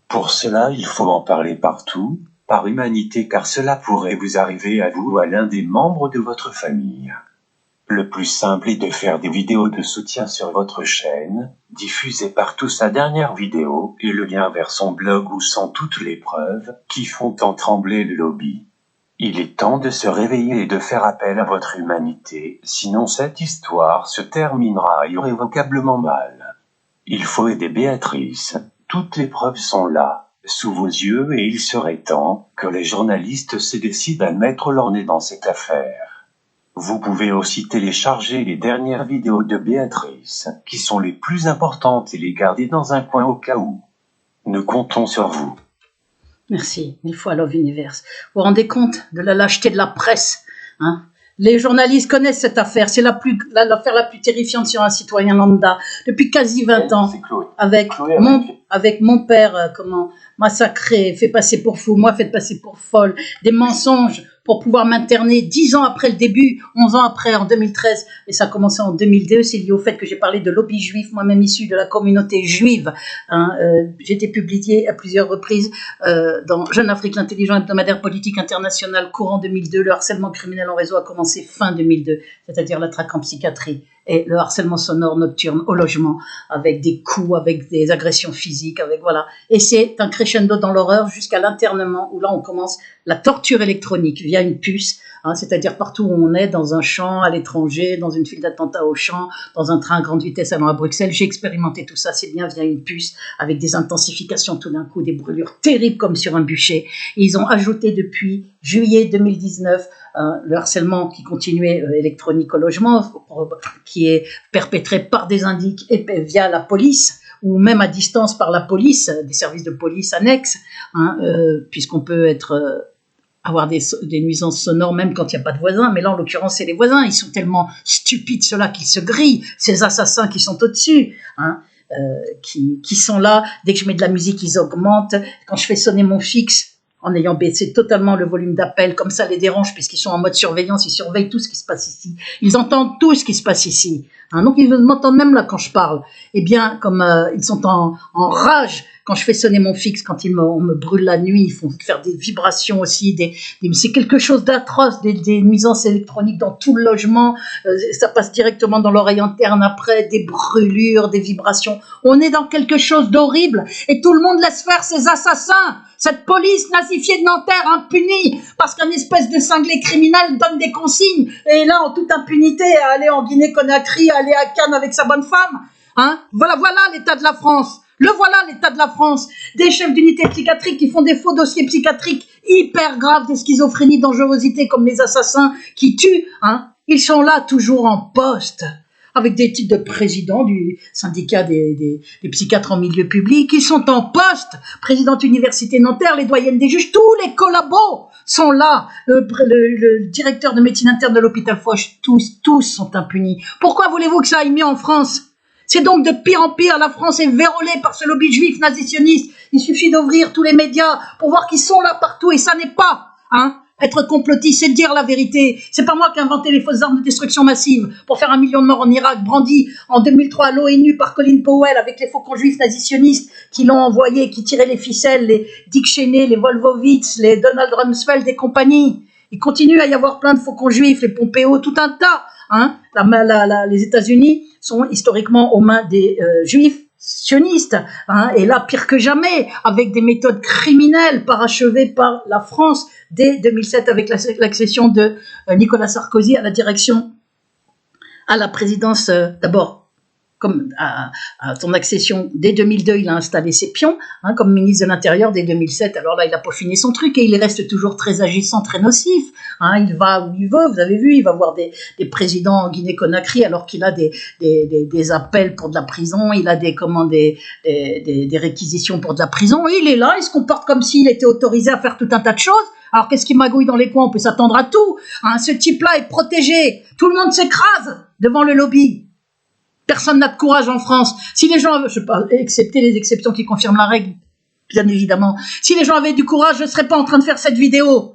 Pour cela, il faut en parler partout, par humanité, car cela pourrait vous arriver à vous ou à l'un des membres de votre famille. Le plus simple est de faire des vidéos de soutien sur votre chaîne, diffuser partout sa dernière vidéo et le lien vers son blog où sont toutes les preuves qui font tant trembler le lobby. Il est temps de se réveiller et de faire appel à votre humanité, sinon cette histoire se terminera irrévocablement mal. Il faut aider Béatrice, toutes les preuves sont là, sous vos yeux, et il serait temps que les journalistes se décident à mettre leur nez dans cette affaire. Vous pouvez aussi télécharger les dernières vidéos de Béatrice, qui sont les plus importantes, et les garder dans un coin au cas où. Nous comptons sur vous. Merci, 1000 fois Love Universe. Vous vous rendez compte de la lâcheté de la presse, hein? Les journalistes connaissent cette affaire, c'est l'affaire la plus terrifiante sur un citoyen lambda, depuis quasi 20 ans, avec mon père, massacré, fait passer pour fou, moi fait passer pour folle, des mensonges pour pouvoir m'interner 10 ans après le début, 11 ans après, en 2013, et ça a commencé en 2002, c'est lié au fait que j'ai parlé de lobby juif, moi-même issu de la communauté juive, hein, j'ai été publié à plusieurs reprises dans Jeune Afrique, l'intelligent hebdomadaire politique international, courant 2002, le harcèlement criminel en réseau a commencé fin 2002, c'est-à-dire la traque en psychiatrie, et le harcèlement sonore nocturne au logement, avec des coups, avec des agressions physiques, avec voilà. Et c'est un crescendo dans l'horreur jusqu'à l'internement, où là on commence la torture électronique via une puce, hein, c'est-à-dire partout où on est, dans un champ, à l'étranger, dans une file d'attentats au champ, dans un train à grande vitesse allant à Bruxelles. J'ai expérimenté tout ça, c'est bien via une puce, avec des intensifications tout d'un coup, des brûlures terribles comme sur un bûcher. Et ils ont ajouté depuis juillet 2019 le harcèlement qui continuait électronique au logement, qui est perpétré par des indiques et via la police, ou même à distance par la police, des services de police annexes, hein, puisqu'on peut avoir des nuisances sonores même quand il n'y a pas de voisins, mais là en l'occurrence c'est les voisins, ils sont tellement stupides ceux-là qu'ils se grillent, ces assassins qui sont au-dessus, hein, qui sont là, dès que je mets de la musique ils augmentent, quand je fais sonner mon fixe, en ayant baissé totalement le volume d'appel, comme ça les dérange puisqu'ils sont en mode surveillance, ils surveillent tout ce qui se passe ici, ils entendent tout ce qui se passe ici, hein, donc ils m'entendent même là quand je parle, et bien comme ils sont en rage quand je fais sonner mon fixe, quand on me brûle la nuit, ils font faire des vibrations aussi, c'est quelque chose d'atroce, des nuisances électroniques dans tout le logement, ça passe directement dans l'oreille interne après, des brûlures, des vibrations, on est dans quelque chose d'horrible, et tout le monde laisse faire ces assassins, Cette police nazifiée de Nanterre, impunie, parce qu'un espèce de cinglé criminel donne des consignes, et là, en toute impunité, à aller en Guinée-Conakry, à aller à Cannes avec sa bonne femme. Hein, voilà l'état de la France. Voilà l'état de la France. Des chefs d'unité psychiatrique qui font des faux dossiers psychiatriques hyper graves, des schizophrénies, dangerosités, comme les assassins qui tuent. Hein, ils sont là, toujours en poste, avec des titres de président du syndicat des psychiatres en milieu public. Ils sont en poste. Présidente université Nanterre, les doyennes des juges, tous les collabos sont là. Le directeur de médecine interne de l'hôpital Foch, tous sont impunis. Pourquoi voulez-vous que ça aille mieux en France? C'est donc de pire en pire. La France est vérolée par ce lobby juif nazitionniste. Il suffit d'ouvrir tous les médias pour voir qu'ils sont là partout. Et ça n'est pas, être complotiste, c'est de dire la vérité. C'est pas moi qui ai inventé les fausses armes de destruction massive pour faire 1 million de morts en Irak, brandi en 2003 à l'ONU par Colin Powell avec les faucons juifs nazitionnistes qui l'ont envoyé, qui tiraient les ficelles, les Dick Cheney, les Wolfowitz, les Donald Rumsfeld et compagnie. Il continue à y avoir plein de faucons juifs, les Pompeo, tout un tas. Les États-Unis sont historiquement aux mains des juifs sionistes, et là pire que jamais, avec des méthodes criminelles parachevées par la France dès 2007 avec l'accession de Nicolas Sarkozy à la présidence, d'abord comme à son accession dès 2002, il a installé ses pions comme ministre de l'Intérieur dès 2007. Alors là, il a peaufiné son truc et il reste toujours très agissant, très nocif. Il va où il veut, vous avez vu, il va voir des présidents en Guinée-Conakry alors qu'il a des appels pour de la prison, il a des réquisitions pour de la prison. Et il est là, il se comporte comme s'il était autorisé à faire tout un tas de choses. Alors qu'est-ce qui magouille dans les coins? On peut s'attendre à tout. Ce type-là est protégé. Tout le monde s'écrase devant le lobby. Personne n'a de courage en France. Si les gens, je sais pas, excepté les exceptions qui confirment la règle, bien évidemment, si les gens avaient du courage, je ne serais pas en train de faire cette vidéo.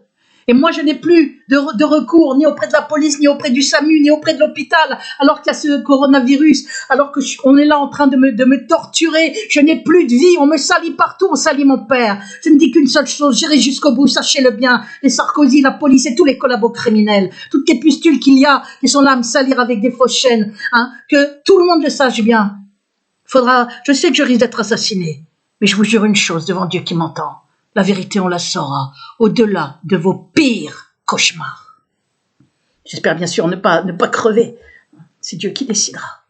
Et moi, je n'ai plus de recours, ni auprès de la police, ni auprès du SAMU, ni auprès de l'hôpital, alors qu'il y a ce coronavirus, alors que on est là en train de me torturer. Je n'ai plus de vie, on me salit partout, on salit mon père. Je ne dis qu'une seule chose, j'irai jusqu'au bout, sachez-le bien. Les Sarkozy, la police et tous les collabos criminels, toutes les pustules qu'il y a, qui sont là à me salir avec des fausses chaînes, que tout le monde le sache bien. Je sais que je risque d'être assassiné, mais je vous jure une chose devant Dieu qui m'entend. La vérité, on la saura au-delà de vos pires cauchemars. J'espère bien sûr ne pas crever. C'est Dieu qui décidera.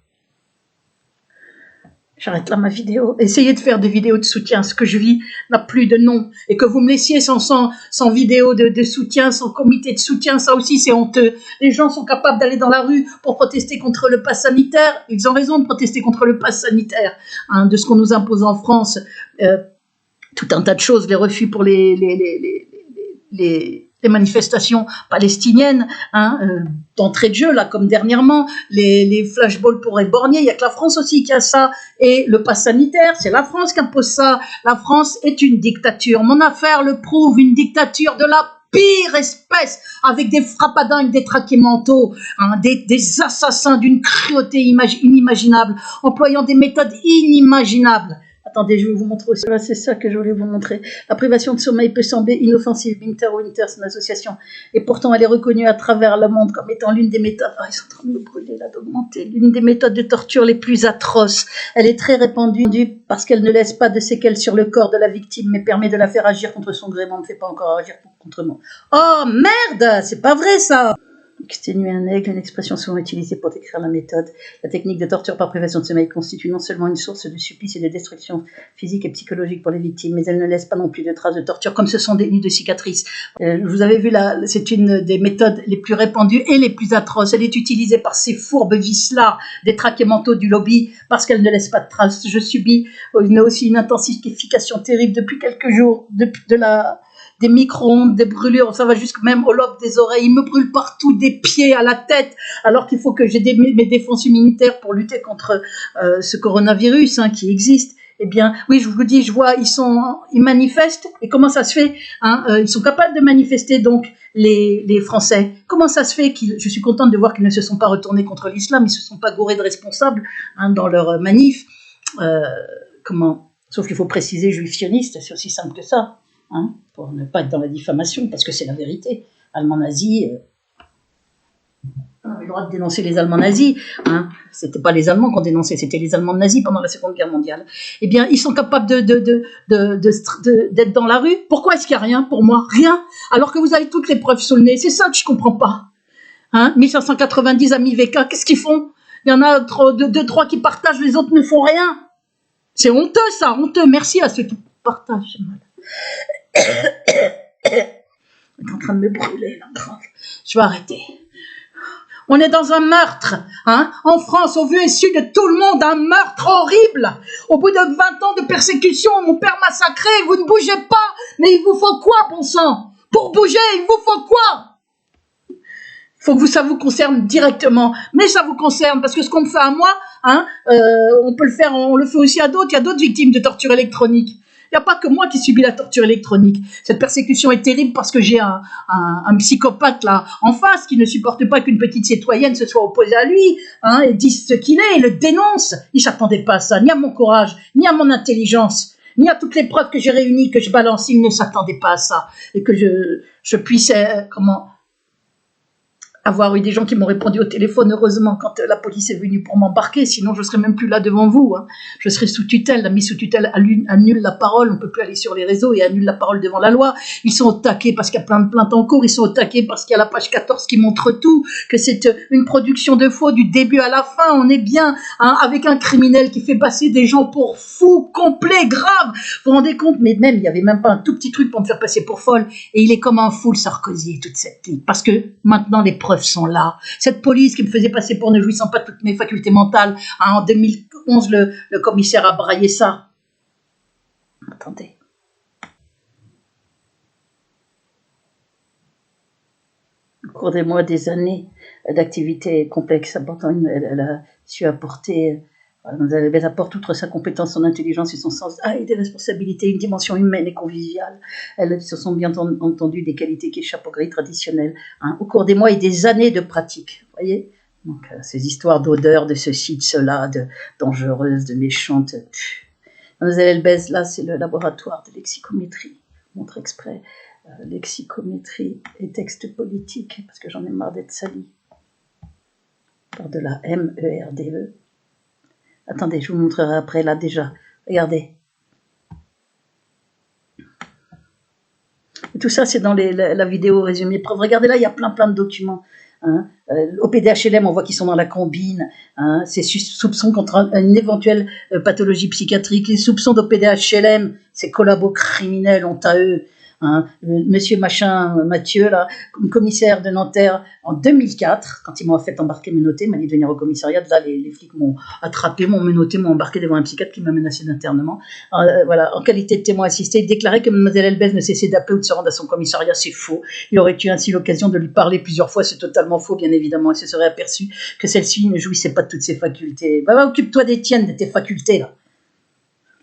J'arrête là ma vidéo. Essayez de faire des vidéos de soutien. Ce que je vis n'a plus de nom. Et que vous me laissiez sans vidéo de soutien, sans comité de soutien, ça aussi c'est honteux. Les gens sont capables d'aller dans la rue pour protester contre le pass sanitaire. Ils ont raison de protester contre le pass sanitaire, de ce qu'on nous impose en France. Tout un tas de choses, les refus pour les manifestations palestiniennes, d'entrée de jeu, là, comme dernièrement, les flashballs pour les borniers, il n'y a que la France aussi qui a ça, et le pass sanitaire, c'est la France qui impose ça. La France est une dictature, mon affaire le prouve, une dictature de la pire espèce, avec des frappadingues, des traqués mentaux, des assassins d'une cruauté inimaginable, employant des méthodes inimaginables. Attendez, je vais vous montrer aussi. Voilà, c'est ça que je voulais vous montrer. La privation de sommeil peut sembler inoffensive. Winter, c'est une association. Et pourtant, elle est reconnue à travers le monde comme étant l'une des méthodes... ils sont en train de me brûler là, d'augmenter. L'une des méthodes de torture les plus atroces. Elle est très répandue parce qu'elle ne laisse pas de séquelles sur le corps de la victime, mais permet de la faire agir contre son gré. Moi, on ne me fait pas encore agir contre moi. Oh, merde! C'est pas vrai, ça! Exténuer un aigle, une expression souvent utilisée pour décrire la méthode. La technique de torture par privation de sommeil constitue non seulement une source de supplice et de destruction physique et psychologique pour les victimes, mais elle ne laisse pas non plus de traces de torture, comme ce sont des nids de cicatrices. Vous avez vu là, c'est une des méthodes les plus répandues et les plus atroces. Elle est utilisée par ces fourbes vicelards des traqués mentaux du lobby parce qu'elle ne laisse pas de traces. Je subis aussi une intensification terrible depuis quelques jours des micro-ondes, des brûlures, ça va jusque même au lobe des oreilles. Il me brûle partout, des pieds à la tête, alors qu'il faut que j'ai mes défenses immunitaires pour lutter contre ce coronavirus qui existe. Eh bien, oui, je vous dis, je vois, ils manifestent. Et comment ça se fait ils sont capables de manifester, donc, les Français. Comment ça se fait je suis contente de voir qu'ils ne se sont pas retournés contre l'islam, ils se sont pas gourés de responsables dans leur manif. Sauf qu'il faut préciser juif sioniste, c'est aussi simple que ça. Pour ne pas être dans la diffamation, parce que c'est la vérité. Allemand nazi. le droit de dénoncer les Allemands nazis, hein. C'était pas les Allemands qu'on dénonçait, c'était les Allemands nazis pendant la Seconde Guerre mondiale. Eh bien, ils sont capables d'être dans la rue. Pourquoi est-ce qu'il n'y a rien pour moi? Rien. Alors que vous avez toutes les preuves sous le nez. C'est ça que je comprends pas. Hein, 1590 amis VK, qu'est-ce qu'ils font? Il y en a deux, trois qui partagent, les autres ne font rien. C'est honteux, ça, honteux. Merci à ceux qui partagent. C'est en train de me brûler, là, grave. Je vais arrêter. On est dans un meurtre, hein, en France, au vu et su de tout le monde, un meurtre horrible. Au bout de 20 ans de persécution, mon père massacré, vous ne bougez pas. Mais il vous faut quoi, bon sang? Pour bouger, il vous faut quoi? Faut que ça vous concerne directement, mais ça vous concerne parce que ce qu'on me fait à moi, hein, on peut le faire, on le fait aussi à d'autres. Il y a d'autres victimes de torture électronique. Il n'y a pas que moi qui subis la torture électronique. Cette persécution est terrible parce que j'ai un psychopathe là en face qui ne supporte pas qu'une petite citoyenne se soit opposée à lui, hein, et dise ce qu'il est, et le dénonce. Il ne s'attendait pas à ça, ni à mon courage, ni à mon intelligence, ni à toutes les preuves que j'ai réunies, que je balance. Il ne s'attendait pas à ça et que je puisse avoir eu des gens qui m'ont répondu au téléphone, heureusement, quand la police est venue pour m'embarquer, sinon je serais même plus là devant vous, hein. Je serais sous tutelle. La mise sous tutelle annule la parole, on peut plus aller sur les réseaux et annule la parole devant la loi. Ils sont au taquet parce qu'il y a plein de plaintes en cours, ils sont au taquet parce qu'il y a la page 14 qui montre tout, que c'est une production de faux du début à la fin. On est bien, hein, avec un criminel qui fait passer des gens pour fous, complets, graves. Vous vous rendez compte? Mais même, il y avait même pas un tout petit truc pour me faire passer pour folle, et il est comme un fou, le Sarkozy et toute cette clique, parce que maintenant les preuves sont là. Cette police qui me faisait passer pour ne jouissant pas de toutes mes facultés mentales, hein, en 2011, le commissaire a braillé ça. Attendez. Au cours des mois, des années d'activité complexe, elle a su apporter, elle apporte outre sa compétence, son intelligence et son sens et des responsabilités, une dimension humaine et conviviale. Elles se sont bien entendu des qualités qui échappent aux grilles traditionnelles, hein, au cours des mois et des années de pratique. Vous voyez, donc, ces histoires d'odeur, de ceci, de cela, de dangereuses, de méchantes. Mademoiselle Elbez, là, c'est le laboratoire de lexicométrie. Je vous montre exprès. Lexicométrie et texte politique, parce que j'en ai marre d'être salie par de la MERDE. Attendez, je vous montrerai après, là, déjà. Regardez. Et tout ça, c'est dans la vidéo résumée. Regardez là, il y a plein de documents. Hein. Au PDHLM, on voit qu'ils sont dans la combine. Hein. Ces soupçons contre une éventuelle pathologie psychiatrique. Les soupçons d'OPDHLM, ces collabos criminels, ont à eux. Hein, monsieur machin Mathieu, là, commissaire de Nanterre en 2004, quand ils m'ont fait embarquer, menotté, m'a dit de venir au commissariat. Là, les flics m'ont attrapé, m'ont menotté, m'ont embarqué devant un psychiatre qui m'a menacé d'internement. Voilà, en qualité de témoin assisté, il déclarait que mademoiselle Elbez ne cessait d'appeler ou de se rendre à son commissariat. C'est faux. Il aurait eu ainsi l'occasion de lui parler plusieurs fois. C'est totalement faux, bien évidemment. Il se serait aperçu que celle-ci ne jouissait pas de toutes ses facultés. Va, occupe-toi des tiennes, de tes facultés, là.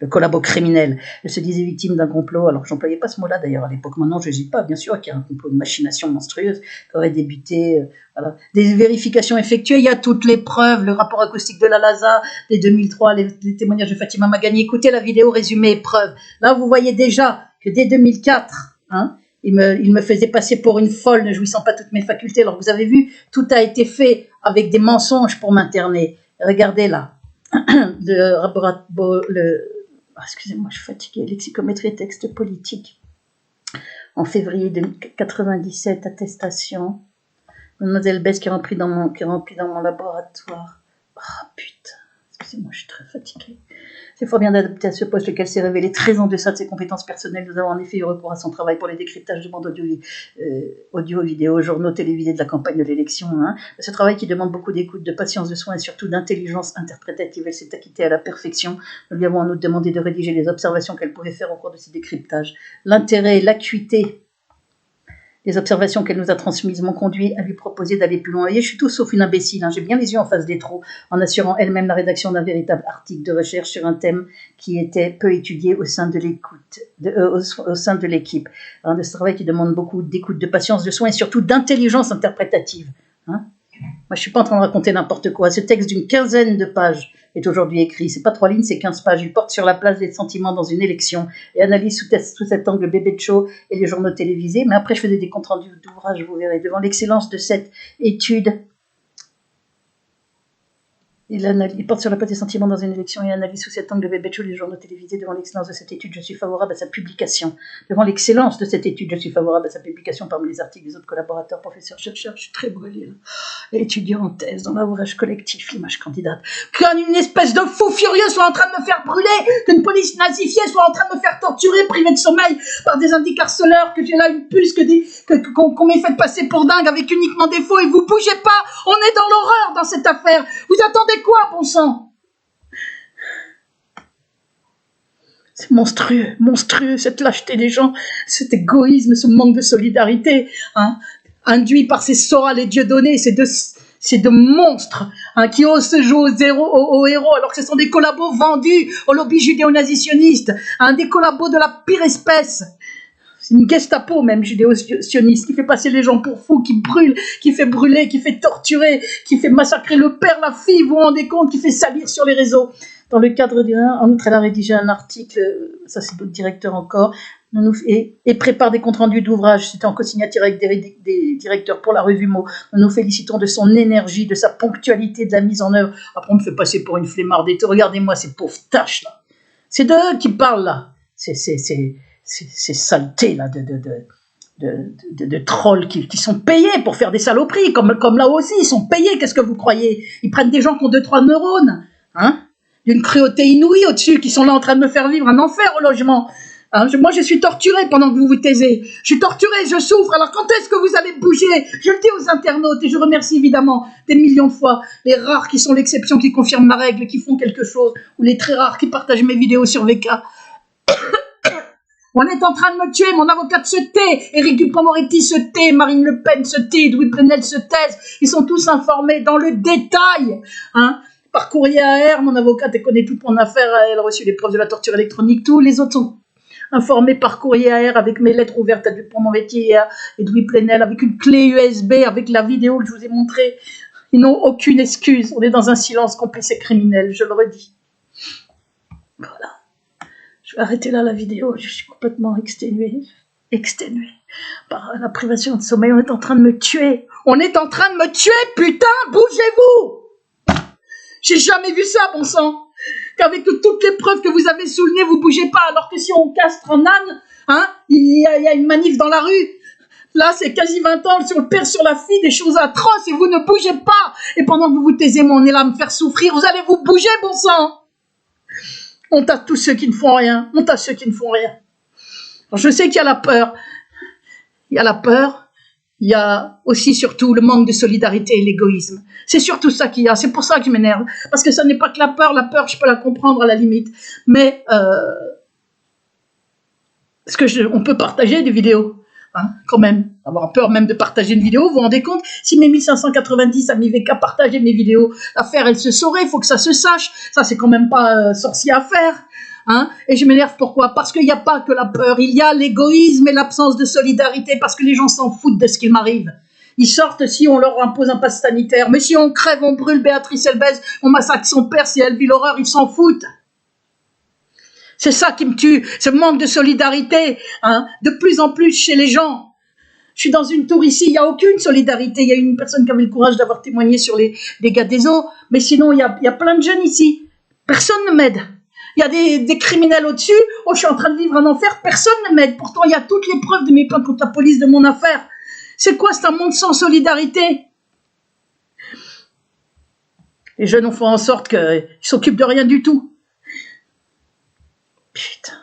Le collabo criminel. Elle se disait victime d'un complot, alors que j'employais pas ce mot-là d'ailleurs à l'époque. Maintenant, je n'hésite pas, bien sûr, qu'il y a un complot, une machination monstrueuse qui aurait débuté. Voilà. Des vérifications effectuées, il y a toutes les preuves, le rapport acoustique de la LASA des 2003, les témoignages de Fatima Magani. Écoutez la vidéo résumée et preuve. Là, vous voyez déjà que dès 2004, hein, il me faisait passer pour une folle, ne jouissant pas toutes mes facultés. Alors vous avez vu, tout a été fait avec des mensonges pour m'interner. Regardez là, excusez-moi, je suis fatiguée. Lexicométrie et texte politique. En février 1997, attestation. Mademoiselle Bess qui est remplie dans mon laboratoire. Ah, putain. Excusez-moi, je suis très fatiguée. C'est fort bien d'adapter à ce poste, lequel s'est révélé très en deçà de ses compétences personnelles. Nous avons en effet eu recours à son travail pour les décryptages de bandes audio, vidéo, journaux télévisés de la campagne de l'élection. Hein. Ce travail qui demande beaucoup d'écoute, de patience, de soin et surtout d'intelligence interprétative. Elle s'est acquittée à la perfection. Nous lui avons en outre demandé de rédiger les observations qu'elle pouvait faire au cours de ces décryptages. L'intérêt et l'acuité les observations qu'elle nous a transmises m'ont conduit à lui proposer d'aller plus loin. Vous voyez, je suis tout sauf une imbécile, hein. J'ai bien les yeux en face des trous, en assurant elle-même la rédaction d'un véritable article de recherche sur un thème qui était peu étudié au sein de l'équipe. De ce travail qui demande beaucoup d'écoute, de patience, de soin et surtout d'intelligence interprétative. Hein. Moi, je ne suis pas en train de raconter n'importe quoi. Ce texte d'une 15aine de pages est aujourd'hui écrit. C'est pas 3 lignes, c'est 15 pages. Il porte sur la place des sentiments dans une élection et analyse sous cet angle bébé de show et les journaux télévisés. Mais après, je faisais des comptes rendus d'ouvrages, vous verrez, devant l'excellence de cette étude. Il porte sur la place des sentiments dans une élection et analyse sous cet angle de Bébécho les journaux télévisés. Devant l'excellence de cette étude, je suis favorable à sa publication. Devant l'excellence de cette étude, je suis favorable à sa publication parmi les articles des autres collaborateurs, professeurs, chercheurs. Je suis très brûlé, là. Et étudiant en thèse, dans l'ouvrage collectif, l'image candidate. Qu'une espèce de fou furieux soit en train de me faire brûler, qu'une police nazifiée soit en train de me faire torturer, privé de sommeil par des indicarceleurs, que j'ai là une puce, qu'on m'ait fait passer pour dingue avec uniquement des faux, et vous bougez pas, on est dans l'horreur dans cette affaire. Vous attendez quoi, bon sang? C'est monstrueux, monstrueux, cette lâcheté des gens, cet égoïsme, ce manque de solidarité, hein, induit par ces sorales et Dieudonné, ces deux monstres, hein, qui osent se jouer aux héros, alors que ce sont des collabos vendus au lobby judéo-nazitionniste, hein, des collabos de la pire espèce. C'est une Gestapo même judéo-sioniste qui fait passer les gens pour fous, qui brûle, qui fait brûler, qui fait torturer, qui fait massacrer le père, la fille, vous vous rendez compte, qui fait salir sur les réseaux. Dans le cadre en outre, elle a rédigé un article, ça c'est d'autres directeurs encore, et prépare des comptes rendus d'ouvrages. C'était en co-signature avec des directeurs pour la revue Mo. Nous nous félicitons de son énergie, de sa ponctualité, de la mise en œuvre. Après, on me fait passer pour une flemmarde. Et regardez-moi ces pauvres tâches là. C'est d'eux qui parlent là. Ces saletés là de trolls qui sont payés pour faire des saloperies, comme là aussi, ils sont payés, qu'est-ce que vous croyez? Ils prennent des gens qui ont 2-3 neurones, hein, d'une cruauté inouïe au-dessus, qui sont là en train de me faire vivre un enfer au logement. Hein, moi, je suis torturée pendant que vous vous taisez. Je suis torturée, je souffre. Alors, quand est-ce que vous allez bouger? Je le dis aux internautes, et je remercie évidemment des millions de fois les rares qui sont l'exception, qui confirment la règle, qui font quelque chose, ou les très rares qui partagent mes vidéos sur VK. On est en train de me tuer, mon avocate se tait, Éric Dupond-Moretti se tait, Marine Le Pen se tait, Louis Plenel se taise. Ils sont tous informés dans le détail, hein, par courrier AR. Mon avocate, elle connaît toute mon affaire, elle a reçu les preuves de la torture électronique. Tous les autres sont informés par courrier AR avec mes lettres ouvertes à Dupond-Moretti et Louis Plenel, avec une clé USB, avec la vidéo que je vous ai montrée. Ils n'ont aucune excuse. On est dans un silence complice et criminel, je le redis. Voilà. Je vais arrêter là la vidéo, je suis complètement exténuée par la privation de sommeil. On est en train de me tuer. On est en train de me tuer, putain, bougez-vous! J'ai jamais vu ça, bon sang. Qu'avec toutes les preuves que vous avez sous le nez, vous bougez pas, alors que si on castre en âne, hein, il y a une manif dans la rue. Là, c'est quasi 20 ans sur le père, sur la fille, des choses atroces, et vous ne bougez pas. Et pendant que vous vous taisez, on est là à me faire souffrir, vous allez vous bouger, bon sang. Honte à tous ceux qui ne font rien. Honte à ceux qui ne font rien. Alors, je sais qu'il y a la peur. Il y a la peur. Il y a aussi, surtout, le manque de solidarité et l'égoïsme. C'est surtout ça qu'il y a. C'est pour ça que je m'énerve. Parce que ça n'est pas que la peur. La peur, je peux la comprendre à la limite. Mais, on peut partager des vidéos. Hein, quand même, avoir peur même de partager une vidéo, vous vous rendez compte? Si mes 1590 amis VK partageaient mes vidéos, l'affaire elle se saurait, il faut que ça se sache, ça c'est quand même pas sorcier à faire, hein. Et je m'énerve pourquoi? Parce qu'il n'y a pas que la peur, il y a l'égoïsme et l'absence de solidarité, parce que les gens s'en foutent de ce qui m'arrive. Ils sortent si on leur impose un pass sanitaire, mais si on crève, on brûle Béatrice Elbez, on massacre son père, si elle vit l'horreur, ils s'en foutent. C'est ça qui me tue, ce manque de solidarité, hein, de plus en plus chez les gens. Je suis dans une tour ici, il n'y a aucune solidarité. Il y a une personne qui avait le courage d'avoir témoigné sur les dégâts des eaux, mais sinon, il y a plein de jeunes ici. Personne ne m'aide. Il y a des criminels au-dessus. Oh, je suis en train de vivre un enfer, personne ne m'aide. Pourtant, il y a toutes les preuves de mes plaintes contre la police de mon affaire. C'est quoi, c'est un monde sans solidarité? Les jeunes ont fait en sorte qu'ils s'occupent de rien du tout. Putain.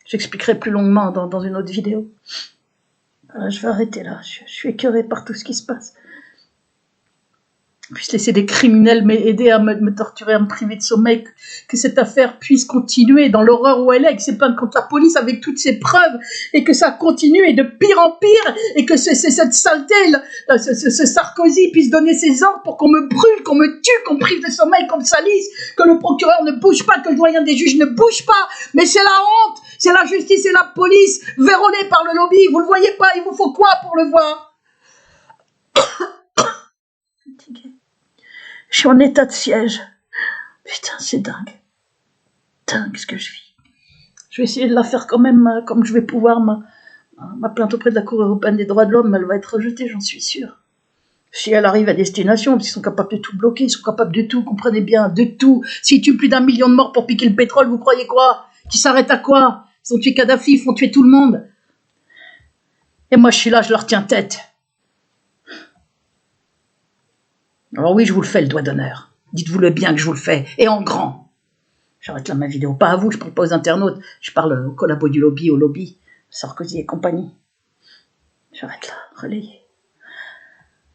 J'expliquerai plus longuement dans une autre vidéo. Voilà, je vais arrêter là. Je suis écœurée par tout ce qui se passe. Puisse laisser des criminels m'aider à me torturer, à me priver de sommeil, que cette affaire puisse continuer dans l'horreur où elle est, que c'est plainte contre la police avec toutes ces preuves, et que ça continue, et de pire en pire, et que cette saleté, ce Sarkozy puisse donner ses ordres pour qu'on me brûle, qu'on me tue, qu'on me prive de sommeil, qu'on me salisse, que le procureur ne bouge pas, que le doyen des juges ne bouge pas. Mais c'est la honte, c'est la justice et la police, vérolés par le lobby. Vous le voyez pas, il vous faut quoi pour le voir? Je suis en état de siège. Putain, c'est dingue. Dingue ce que je vis. Je vais essayer de la faire quand même comme je vais pouvoir. Ma plainte auprès de la Cour européenne des droits de l'homme, elle va être rejetée, j'en suis sûre. Si elle arrive à destination, parce qu'ils sont capables de tout bloquer, ils sont capables de tout, comprenez bien, de tout. S'ils tuent plus d'1 million de morts pour piquer le pétrole, vous croyez quoi? Qu'ils s'arrêtent à quoi? Ils ont tué Kadhafi, ils font tuer tout le monde. Et moi, je suis là, je leur tiens tête. Alors oui, je vous le fais, le doigt d'honneur. Dites-vous-le bien que je vous le fais, et en grand. J'arrête là ma vidéo. Pas à vous, je parle pas aux internautes. Je parle aux collabos du lobby, au lobby, Sarkozy et compagnie. J'arrête là, relayez.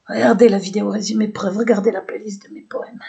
Regardez la vidéo résumée preuve, regardez la playlist de mes poèmes.